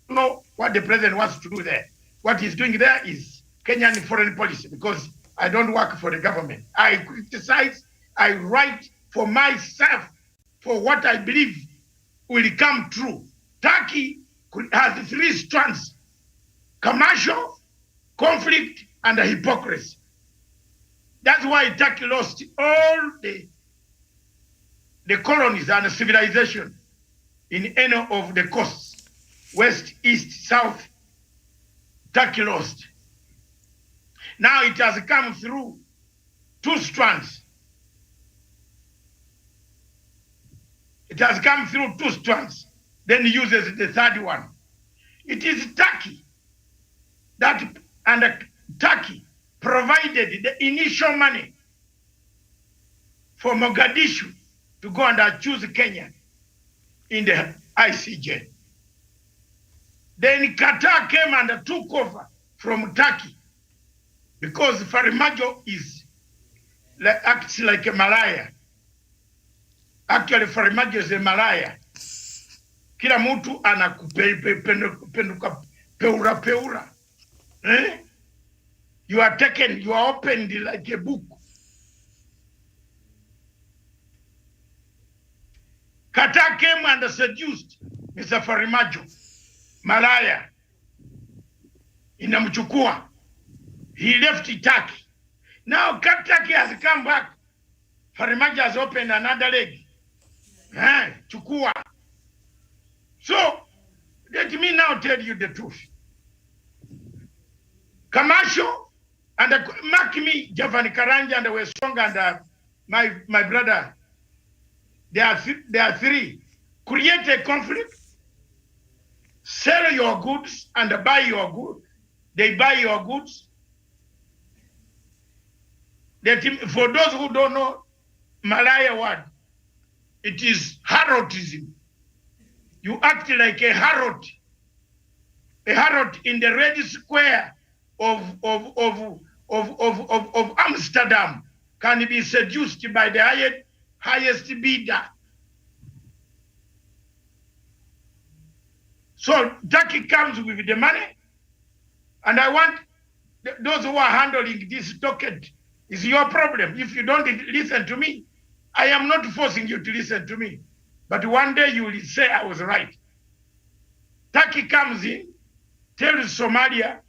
know what the president wants to do there. What he's doing there is Kenyan foreign policy, because I don't work for the government. I criticize, I write for myself, for what I believe will come true. Turkey has 3 strands: commercial, conflict, and hypocrisy. That's why Turkey lost all the colonies and civilization in any of the coasts, west, east, south. Turkey lost. Now it has come through 2 strands. It has come through 2 strands, then uses the 3rd one. It is Turkey and Turkey provided the initial money for Mogadishu to go and choose Kenya in the ICJ. Then Qatar came and took over from Turkey, because Farimajo acts like a Malaya. Actually, Farimajo is a Malaya. Kila mtu anakupenduka peura. You are taken, you are opened like a book. Qatar came and seduced Mr. Farimajo, Malaya. Inamchukua. He left Turkey. Now Turkey has come back. Farimajo has opened another leg. Chukua. So, let me now tell you the truth. Commercial, and mark me, Javan Karanja and Wesong and my brother. There are 3. Create a conflict, sell your goods and buy your goods. They buy your goods. For those who don't know Malaya word, it is harrotism. You act like a harrot in the red square of Amsterdam can be seduced by the highest bidder. So Turkey comes with the money, and I want those who are handling this docket, is your problem. If you don't listen to me, I am not forcing you to listen to me. But one day you will say I was right. Turkey comes in, tells Somalia,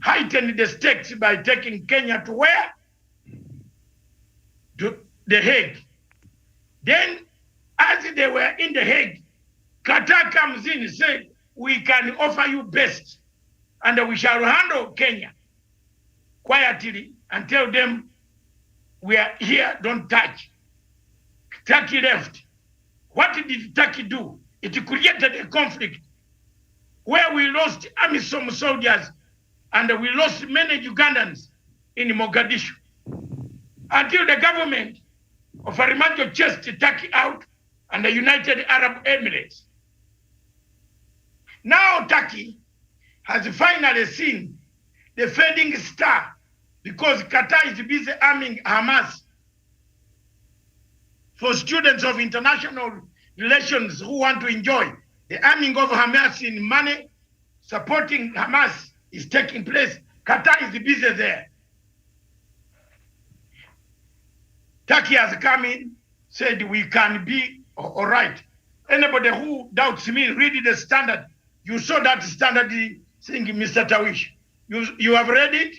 heighten the stakes by taking Kenya to where? To The Hague. Then, as they were in The Hague, Qatar comes in and said, we can offer you best, and we shall handle Kenya quietly and tell them, we are here, don't touch. Turkey left. What did Turkey do? It created a conflict where we lost AMISOM soldiers and we lost many Ugandans in Mogadishu, until the government of Farimajo chased Turkey out and the United Arab Emirates. Now Turkey has finally seen the fading star because Qatar is busy arming Hamas. For students of international relations who want to enjoy the arming of Hamas in money, supporting Hamas is taking place. Qatar is busy there. Turkey has come in, said we can be all right. Anybody who doubts me, read the standard. You saw that standard thing, Mr. Tawish. You have read it?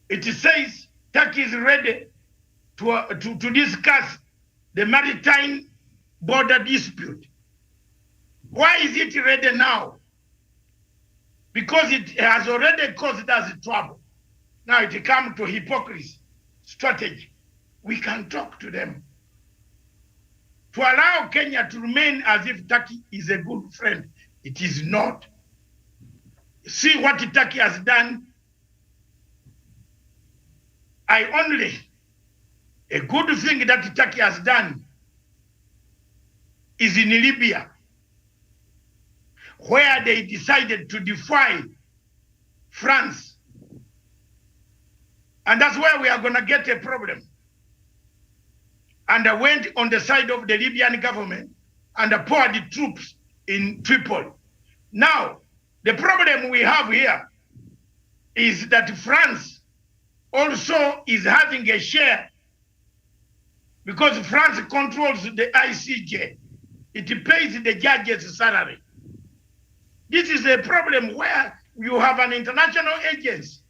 It says Turkey is ready to discuss the maritime border dispute. Why is it ready now? Because it has already caused us trouble. Now it comes to hypocrisy, strategy. We can talk to them. To allow Kenya to remain as if Turkey is a good friend. It is not. See what Turkey has done. A good thing that Turkey has done is in Libya, where they decided to defy France. And that's where we are going to get a problem. And I went on the side of the Libyan government and poured the troops in Tripoli. Now, the problem we have here is that France also is having a share because France controls the ICJ. It pays the judge's salary. This is a problem where you have an international agency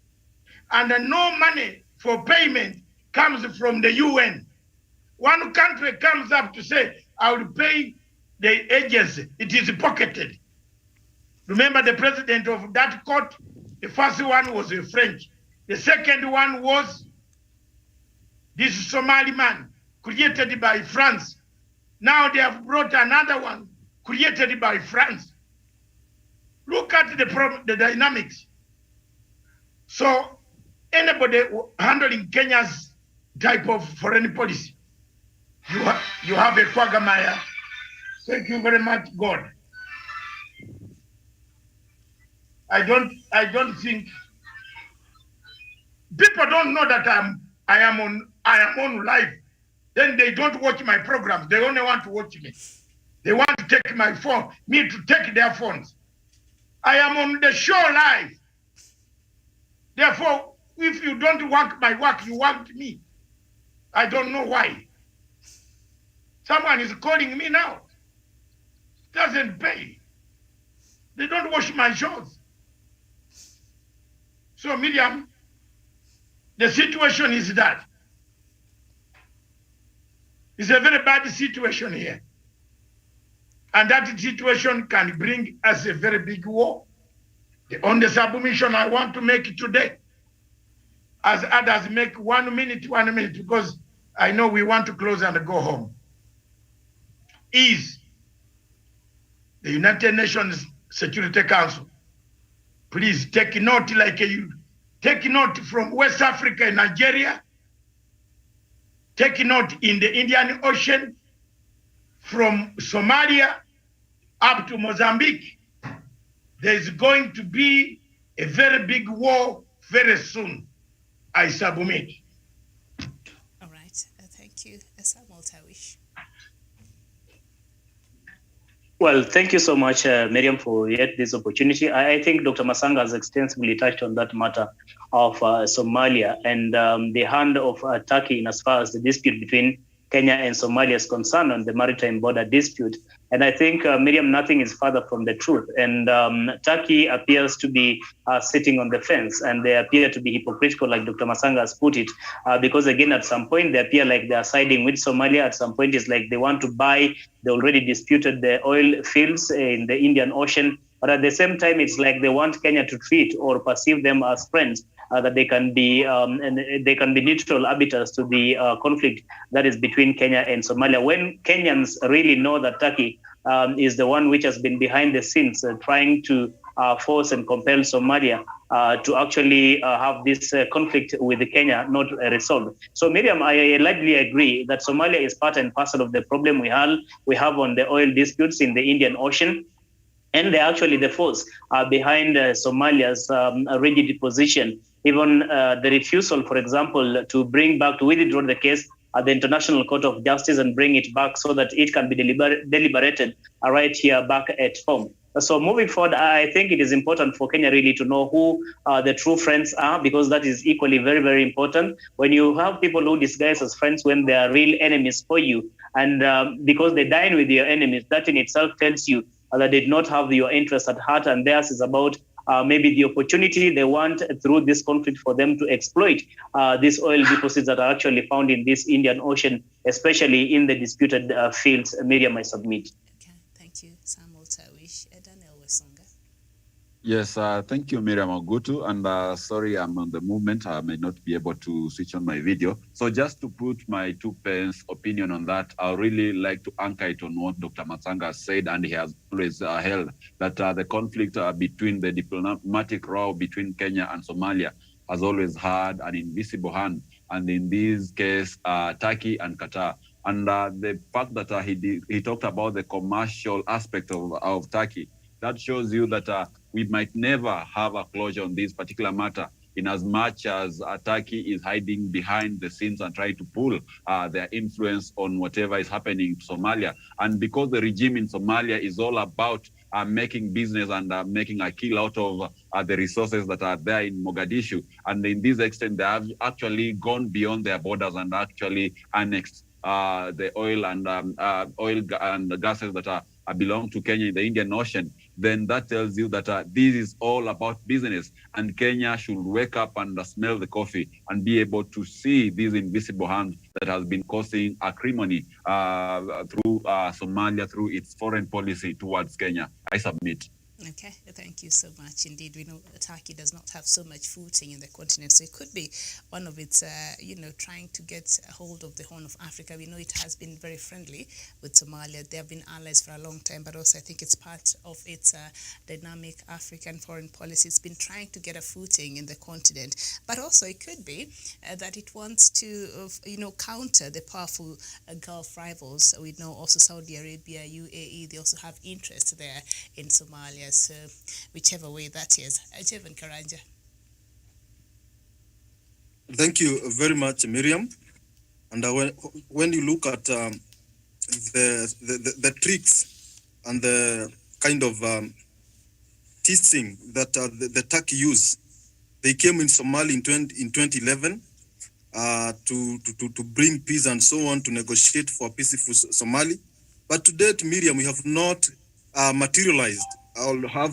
and no money for payment comes from the UN. One country comes up to say, I will pay the agency. It is pocketed. Remember the president of that court? The first one was a French. The second one was this Somali man created by France. Now they have brought another one created by France. Look at the dynamics. So anybody handling Kenya's type of foreign policy, you have a quagmire. Thank you very much, God. I don't think people don't know that I am on live. Then they don't watch my programs. They only want to watch me. They want to take my phone, me to take their phones. I am on the show live. Therefore, if you don't want my work, you want me. I don't know why. Someone is calling me now. Doesn't pay. They don't watch my shows. So, Miriam, the situation is that. It's a very bad situation here. And that situation can bring us a very big war. On the submission I want to make today, as others make 1 minute, because I know we want to close and go home, is the United Nations Security Council. Please take note, take note from West Africa and Nigeria. Take note in the Indian Ocean, from Somalia up to Mozambique. There's going to be a very big war very soon. I submit. All right. Thank you, Samuel Tawish. Well, thank you so much, Miriam, for yet this opportunity. I think Dr. Masanga has extensively touched on that matter of Somalia and the hand of Turkey in as far as the dispute between Kenya and Somalia is concerned on the maritime border dispute. And I think, Miriam, nothing is further from the truth. And Turkey appears to be sitting on the fence, and they appear to be hypocritical, like Dr. Masanga has put it, because again, at some point, they appear like they are siding with Somalia. At some point, it's like they want to buy the already disputed the oil fields in the Indian Ocean. But at the same time, it's like they want Kenya to treat or perceive them as friends, that they can be neutral arbiters to the conflict that is between Kenya and Somalia. When Kenyans really know that Turkey is the one which has been behind the scenes trying to force and compel Somalia to actually have this conflict with Kenya not resolved. So Miriam, I largely agree that Somalia is part and parcel of the problem we have on the oil disputes in the Indian Ocean. And they're actually the force behind Somalia's rigid position. Even the refusal, for example, to withdraw the case at the International Court of Justice and bring it back so that it can be deliberated right here back at home. So moving forward, I think it is important for Kenya really to know who the true friends are, because that is equally very, very important. When you have people who disguise as friends when they are real enemies for you, and because they dine with your enemies, that in itself tells you that they did not have your interest at heart, and theirs is about maybe the opportunity they want through this conflict for them to exploit these oil deposits that are actually found in this Indian Ocean, especially in the disputed fields. Miriam, I submit. Okay, thank you, Samuel Tawish. Daniel Wesonga. Yes, thank you, Miriam Ogutu. And sorry, I'm on the movement. I may not be able to switch on my video. So just to put my 2 pence opinion on that, I really like to anchor it on what Dr. Matsanga said, and he has always held that the conflict between the diplomatic row between Kenya and Somalia has always had an invisible hand, and in this case, Turkey and Qatar. And the fact that he talked about the commercial aspect of Turkey, that shows you that we might never have a closure on this particular matter, in as much as Turkey is hiding behind the scenes and trying to pull their influence on whatever is happening to Somalia. And because the regime in Somalia is all about making business and making a kill out of the resources that are there in Mogadishu, and in this extent, they have actually gone beyond their borders and actually annexed the oil and the gases that belong to Kenya in the Indian Ocean, then that tells you that this is all about business, and Kenya should wake up and smell the coffee and be able to see this invisible hand that has been causing acrimony through Somalia, through its foreign policy towards Kenya. I submit. Okay, thank you so much. Indeed, we know that Turkey does not have so much footing in the continent, so it could be one of its, trying to get a hold of the Horn of Africa. We know it has been very friendly with Somalia. They have been allies for a long time, but also I think it's part of its dynamic African foreign policy. It's been trying to get a footing in the continent, but also it could be that it wants to, counter the powerful Gulf rivals. We know also Saudi Arabia, UAE, they also have interest there in Somalia. So whichever way that is. Jevan Karanja. Thank you very much, Miriam. And when you look at the tricks and the kind of teasing that the Turkey used, they came in Somalia in 2011 to bring peace and so on, to negotiate for peaceful Somalia. But to date, Miriam, we have not materialized or have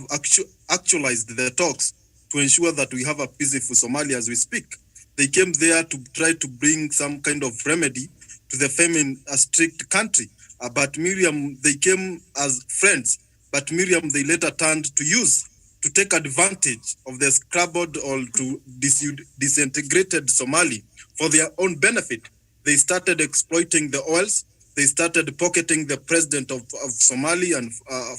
actualized the talks to ensure that we have a peaceful Somalia as we speak. They came there to try to bring some kind of remedy to the famine, a strict country. But Miriam, they came as friends. But Miriam, they later turned to take advantage of the scrabbled or to disintegrated Somali for their own benefit. They started exploiting the oils. They started pocketing the president of Somalia and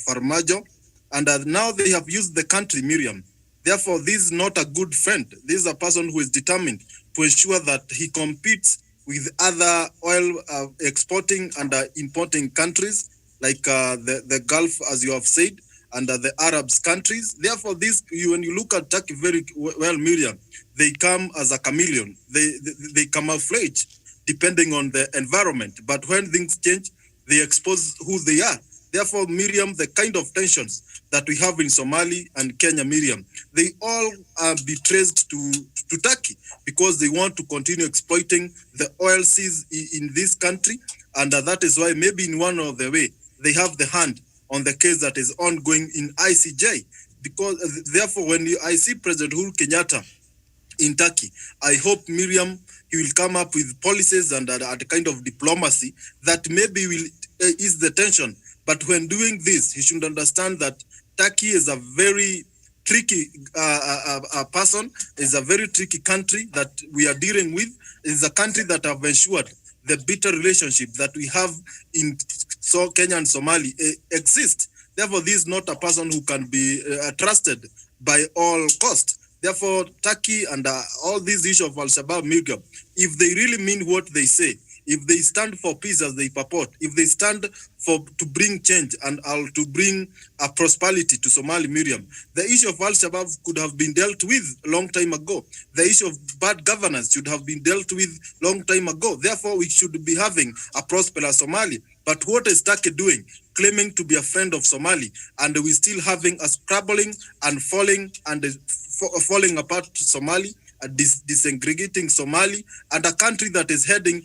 Farmajo. And now they have used the country, Miriam. Therefore, this is not a good friend. This is a person who is determined to ensure that he competes with other oil exporting and importing countries like the Gulf, as you have said, and the Arabs countries. Therefore, when you look at Turkey very well, Miriam, they come as a chameleon. They camouflage depending on the environment. But when things change, they expose who they are. Therefore, Miriam, the kind of tensions that we have in Somalia and Kenya, Miriam, they all be traced to Turkey because they want to continue exploiting the oil seas in this country. And that is why maybe in one of the way, they have the hand on the case that is ongoing in ICJ. Because therefore, when I see President Uhuru Kenyatta in Turkey, I hope, Miriam, he will come up with policies and a kind of diplomacy that maybe will ease the tension. But when doing this, he should understand that Turkey is a very tricky person, is a very tricky country that we are dealing with. Is a country that have ensured the bitter relationship that we have in Kenya and Somalia exist. Therefore, this is not a person who can be trusted by all costs. Therefore, Turkey and all these issues of Al-Shabaab, Miriam, if they really mean what they say, if they stand for peace as they purport, if they stand to bring change and to bring a prosperity to Somali, Miriam, the issue of Al-Shabaab could have been dealt with a long time ago. The issue of bad governance should have been dealt with long time ago. Therefore, we should be having a prosperous Somali. But what is Turkey doing? Claiming to be a friend of Somali, and we still having a scrabbling and falling apart Somali, disaggregating Somali, and a country that is heading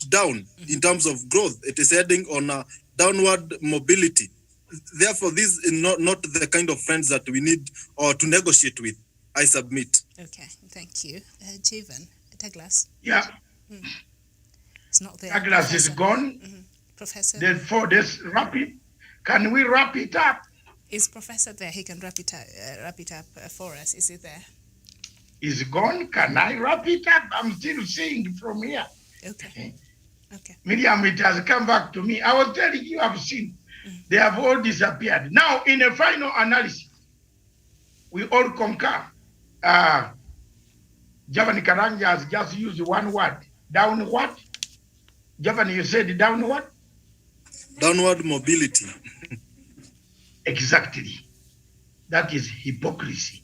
down in terms of growth. It is heading on a downward mobility. Therefore, this is not the kind of friends that we need or to negotiate with. I submit. Okay, thank you. Javan, Douglas. Yeah. It's not there. Douglas is gone. Professor. Therefore, this rapid. Can we wrap it up? Is Professor there? He can wrap it up for us. Is he there? Is gone. Can I wrap it up? I'm still seeing from here. Okay. Okay. Miriam, it has come back to me. I was telling you, I've seen. They have all disappeared. Now, in a final analysis, we all concur. Javan Karanja has just used one word. Down what? Javan, you said down what? Downward mobility. Exactly. That is hypocrisy.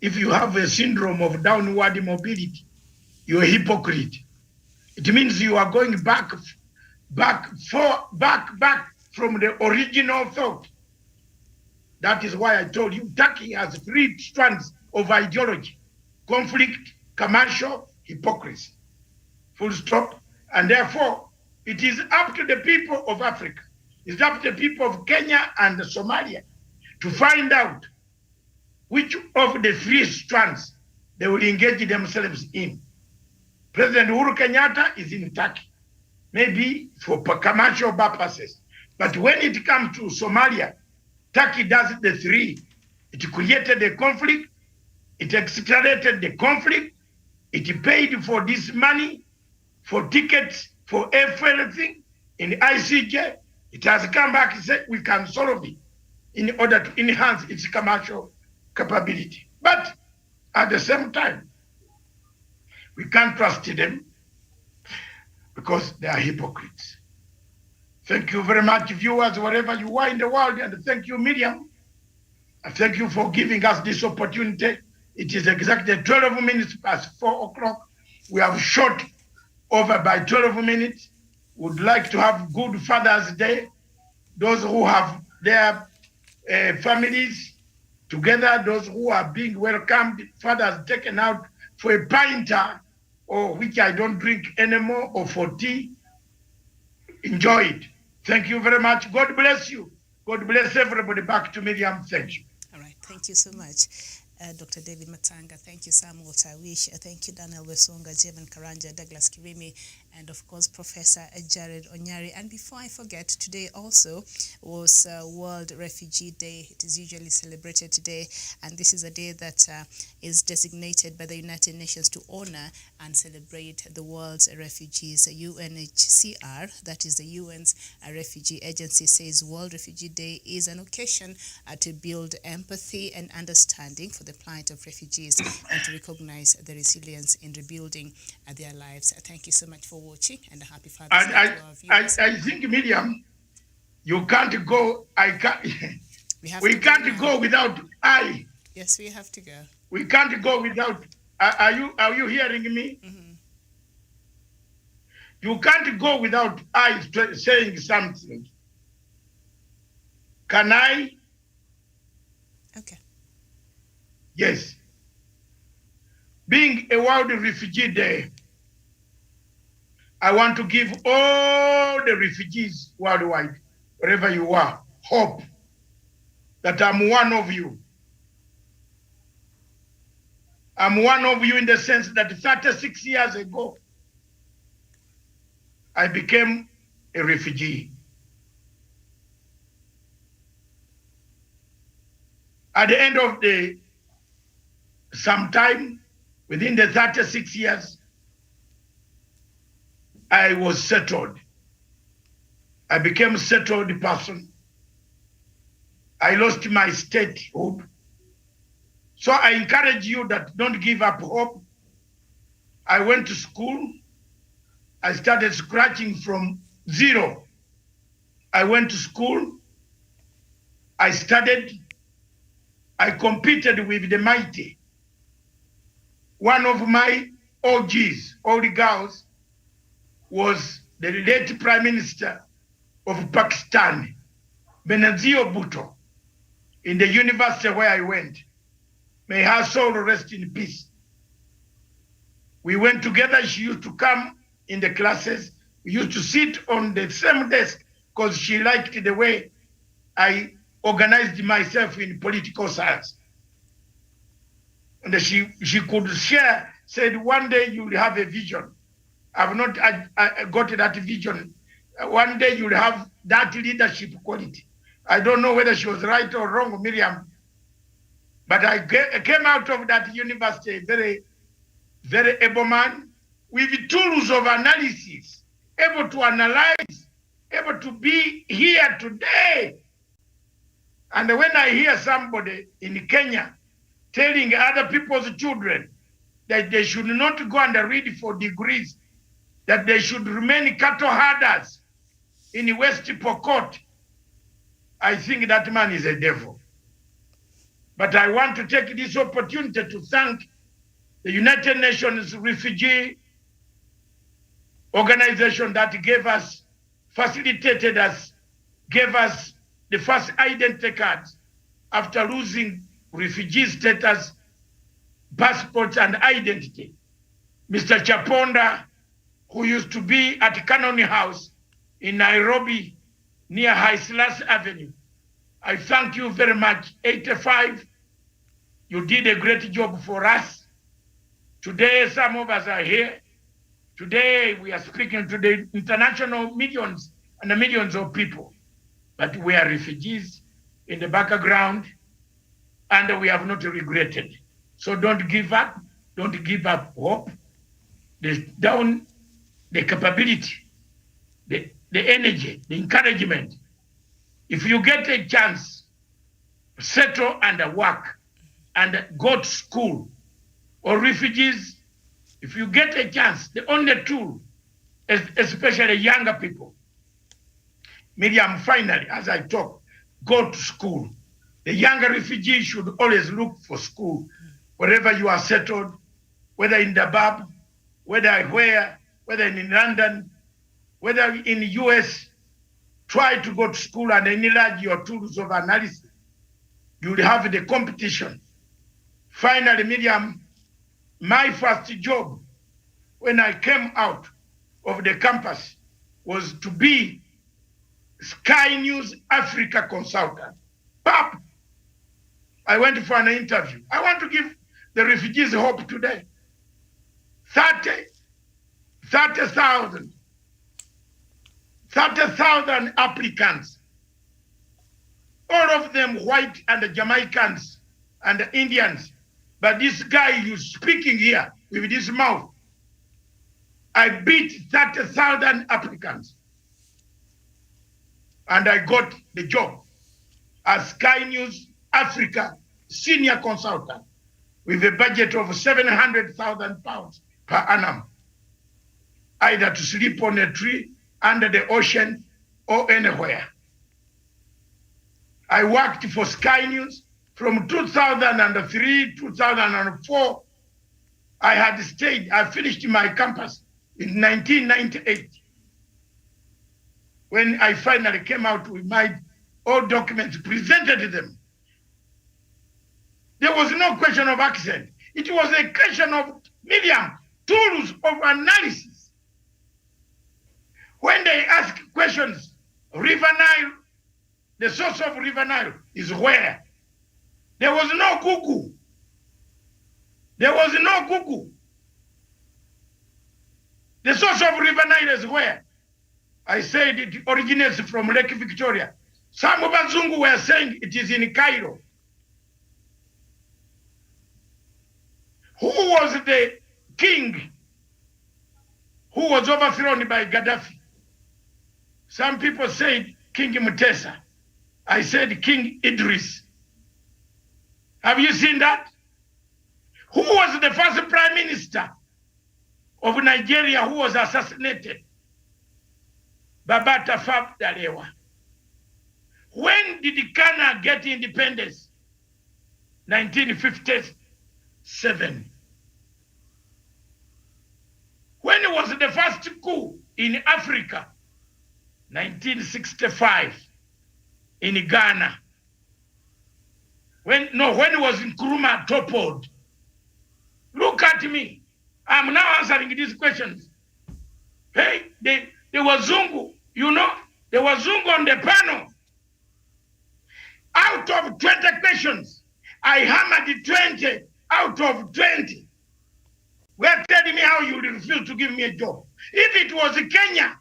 If you have a syndrome of downward mobility, you're a hypocrite. It means you are going back from the original thought. That is why I told you Turkey has 3 strands of ideology: conflict, commercial, hypocrisy. Full stop. And therefore, it is up to the people of Africa, it's up to the people of Kenya and Somalia to find out which of the 3 strands they will engage themselves in. President Uhuru Kenyatta is in Turkey, maybe for commercial purposes. But when it comes to Somalia, Turkey does the 3. It created the conflict, it accelerated the conflict, it paid for this money, for tickets, for everything in ICJ. It has come back and said we can solve it in order to enhance its commercial capability. But at the same time, we can't trust them because they are hypocrites. Thank you very much, viewers, wherever you are in the world, and thank you, Miriam. Thank you for giving us this opportunity. It is exactly 12 minutes past 4 o'clock. We have shot over by 12 minutes. Would like to have good Father's Day. Those who have their families together, those who are being welcomed, fathers taken out for a pinter, or which I don't drink anymore, or for tea. Enjoy it. Thank you very much. God bless you. God bless everybody. Back to Miriam. Thank you. All right. Thank you so much. Dr. David Matanga, thank you, Samuel Tawish, thank you, Daniel Wesonga, Javan Karanja, Douglas Kirimi, and of course, Professor Jared Onyari. And before I forget, today also was World Refugee Day. It is usually celebrated today, and this is a day that is designated by the United Nations to honor and celebrate the world's refugees. UNHCR, that is the UN's refugee agency, says World Refugee Day is an occasion to build empathy and understanding for the plight of refugees and to recognize the resilience in rebuilding their lives. Thank you so much for watching, and a happy Father's Day to our viewers. I think, Miriam, you can't go. We can't go without I. Yes, we have to go. We can't go without. Are you hearing me? Mm-hmm. You can't go without I saying something. Can I? Okay. Yes. Being a World Refugee Day, I want to give all the refugees worldwide, wherever you are, hope that I'm one of you. I'm one of you in the sense that 36 years ago, I became a refugee. At the end of sometime within the 36 years, I was settled. I became a settled person I lost my statehood. So I encourage you that don't give up hope. I went to school. I started scratching from zero. I went to school. I studied. I competed with the mighty. One of my OGs, old girls, was the late Prime Minister of Pakistan, Benazir Bhutto, in the university where I went. May her soul rest in peace. We went together. She used to come in the classes. We used to sit on the same desk because she liked the way I organized myself in political science. And she could share, said, one day you will have a vision. I've not I got that vision. One day you'll have that leadership quality. I don't know whether she was right or wrong, Miriam, but I came out of that university very, very able man with tools of analysis, able to analyze, able to be here today. And when I hear somebody in Kenya telling other people's children that they should not go and read for degrees, that they should remain cattle herders in West Pokot, I think that man is a devil. But I want to take this opportunity to thank the United Nations Refugee Organization that gave us, facilitated us, gave us the first identity cards after losing refugee status, passports, and identity. Mr. Chaponda, who used to be at Kanoni House in Nairobi, near High Slash Avenue. I thank you very much. 85, you did a great job for us. Today, some of us are here. Today, we are speaking to the international millions and the millions of people. But we are refugees in the background, and we have not regretted. So don't give up. Don't give up hope. The capability, the energy, the encouragement. If you get a chance, settle and work and go to school. Or refugees, if you get a chance, the only tool, especially younger people. Miriam, finally, as I talk, go to school. The younger refugees should always look for school, wherever you are settled, whether in Zimbabwe, whether in London, whether in the US, try to go to school and enlarge your tools of analysis. You'll have the competition. Finally, Miriam, my first job when I came out of the campus was to be Sky News Africa consultant. Pop! I went for an interview. I want to give the refugees hope today. 30,000 applicants, all of them white and Jamaicans and Indians. But this guy who's speaking here with this mouth, I beat 30,000 applicants. And I got the job as Sky News Africa senior consultant with a budget of £700,000 per annum, either to sleep on a tree, under the ocean, or anywhere. I worked for Sky News from 2003, 2004. I finished my campus in 1998. When I finally came out with my all documents, presented to them. There was no question of accent. It was a question of medium, tools of analysis. When they ask questions, River Nile, the source of River Nile is where? There was no Google. There was no Google. The source of River Nile is where? I said it originates from Lake Victoria. Some of Bazungu were saying it is in Cairo. Who was the king who was overthrown by Gaddafi? Some people said King Mutesa. I said King Idris. Have you seen that? Who was the first prime minister of Nigeria who was assassinated? Babata Fab Dalewa. When did Ghana get independence? 1957. When was the first coup in Africa? 1965 in Ghana. When was Nkrumah toppled? Look at me. I'm now answering these questions. Hey, there was Zungu, there was Zungu on the panel. Out of 20 questions, I hammered 20 out of 20. We're telling me how you refuse to give me a job. If it was Kenya,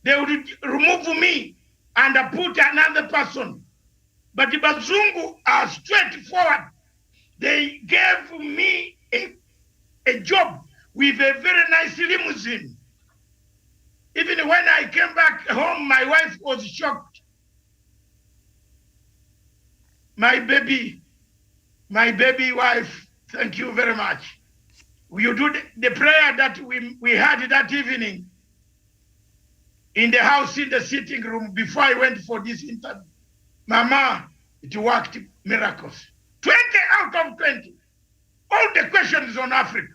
they would remove me and put another person. But the Bazungu are straightforward. They gave me a job with a very nice limousine. Even when I came back home, my wife was shocked. My baby wife, thank you very much. You do the prayer that we had that evening in the house, in the sitting room, before I went for this interview. Mama, it worked miracles. 20 out of 20. All the questions on Africa.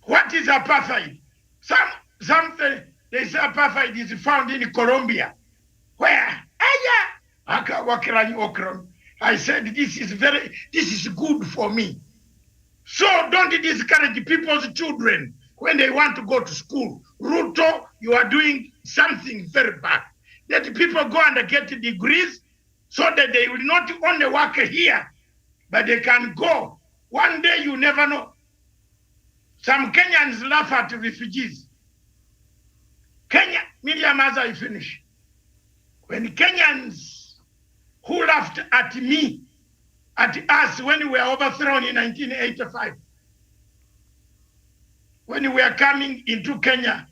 What is apartheid? Something they say apartheid is found in Colombia. Where? I said this is good for me. So don't discourage people's children when they want to go to school. Ruto, you are doing something very bad. Let people go and get degrees so that they will not only work here, but they can go. One day you never know. Some Kenyans laugh at refugees. Kenya, Miriam, as I finish. When Kenyans who laughed at me, at us when we were overthrown in 1985, when we were coming into Kenya,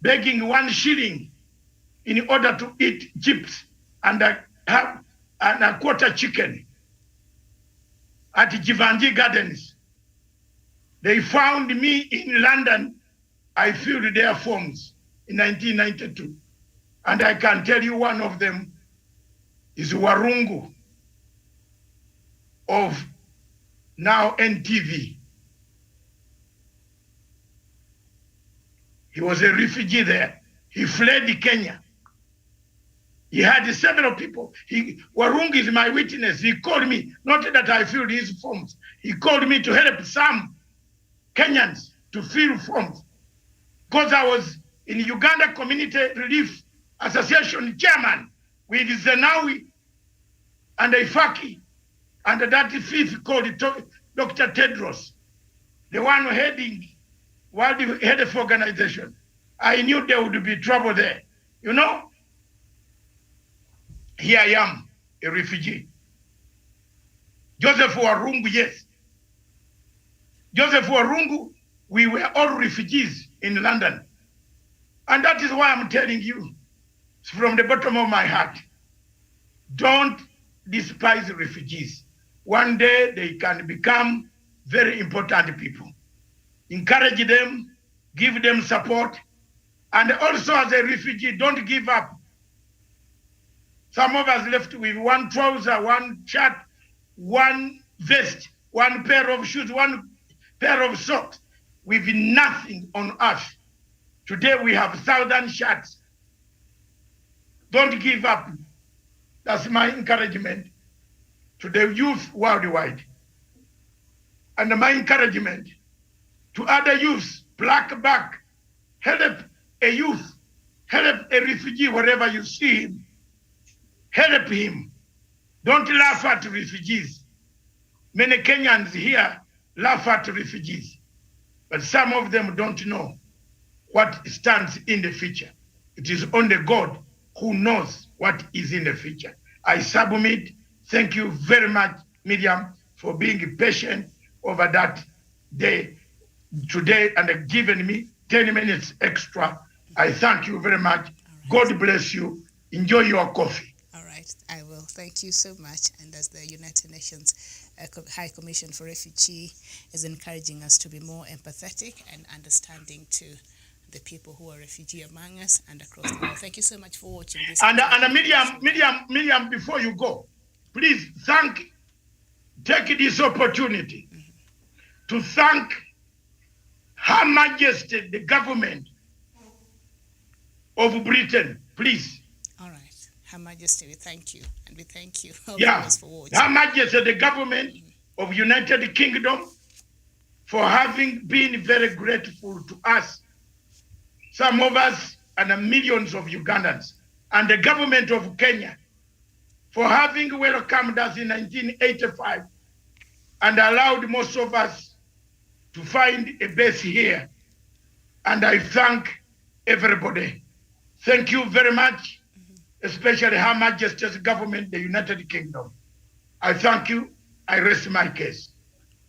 begging 1 shilling in order to eat chips and have a quarter chicken at Jivanji Gardens. They found me in London. I filled their forms in 1992. And I can tell you one of them is Warungu of now NTV. He was a refugee there. He fled Kenya. He had several people. Warungu is my witness. He called me, not that I filled his forms. He called me to help some Kenyans to fill forms. Because I was in Uganda Community Relief Association chairman with Zenawi and Ifaki, and that fifth called Dr. Tedros, the one heading World Health Organization. I knew there would be trouble there. You know, here I am, a refugee. Joseph Warungu, yes. Joseph Warungu, we were all refugees in London. And that is why I'm telling you, from the bottom of my heart, don't despise refugees. One day they can become very important people. Encourage them, give them support, and also as a refugee, don't give up. Some of us left with 1 trouser, 1 shirt, 1 vest, 1 pair of shoes, 1 pair of socks, with nothing on earth. Today we have 1,000 shirts. Don't give up. That's my encouragement to the youth worldwide. And my encouragement to other youths, black back, help a youth, help a refugee wherever you see him. Help him. Don't laugh at refugees. Many Kenyans here laugh at refugees, but some of them don't know what stands in the future. It is only God who knows what is in the future. I submit. Thank you very much, Miriam, for being patient over that day today and giving me 10 minutes extra. I thank you very much. God bless you. Enjoy your coffee. All right, I will. Thank you so much. And as the United Nations High Commission for Refugee is encouraging us to be more empathetic and understanding to the people who are refugee among us and across the world. Thank you so much for watching this. And Miriam, before you go, please take this opportunity to thank Her Majesty, the government of Britain, please. All right. Her Majesty, we thank you. And we thank you for watching. Her Majesty, the government of United Kingdom, for having been very grateful to us, some of us and millions of Ugandans, and the government of Kenya for having welcomed us in 1985 and allowed most of us to find a base here. And I thank everybody. Thank you very much, especially Her Majesty's government, the United Kingdom. I thank you. I rest my case.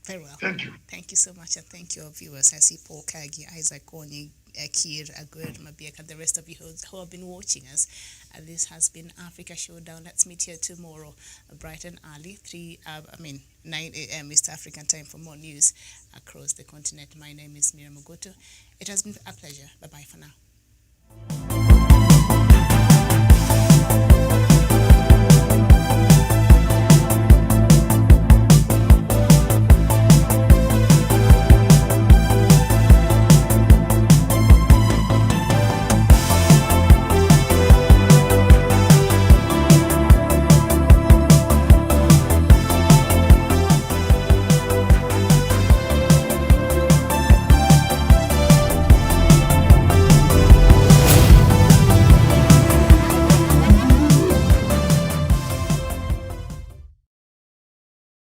Very well. Thank you. Thank you so much, and thank you, our viewers. I see Paul Kagi, Isaac Konyi, Akir, Aguer, Mabiek, and the rest of you who have been watching us. This has been Africa Showdown. Let's meet here tomorrow, bright and early, 9 a.m. East African time for more news across the continent. My name is Miriam Ogoto. It has been a pleasure. Bye-bye for now.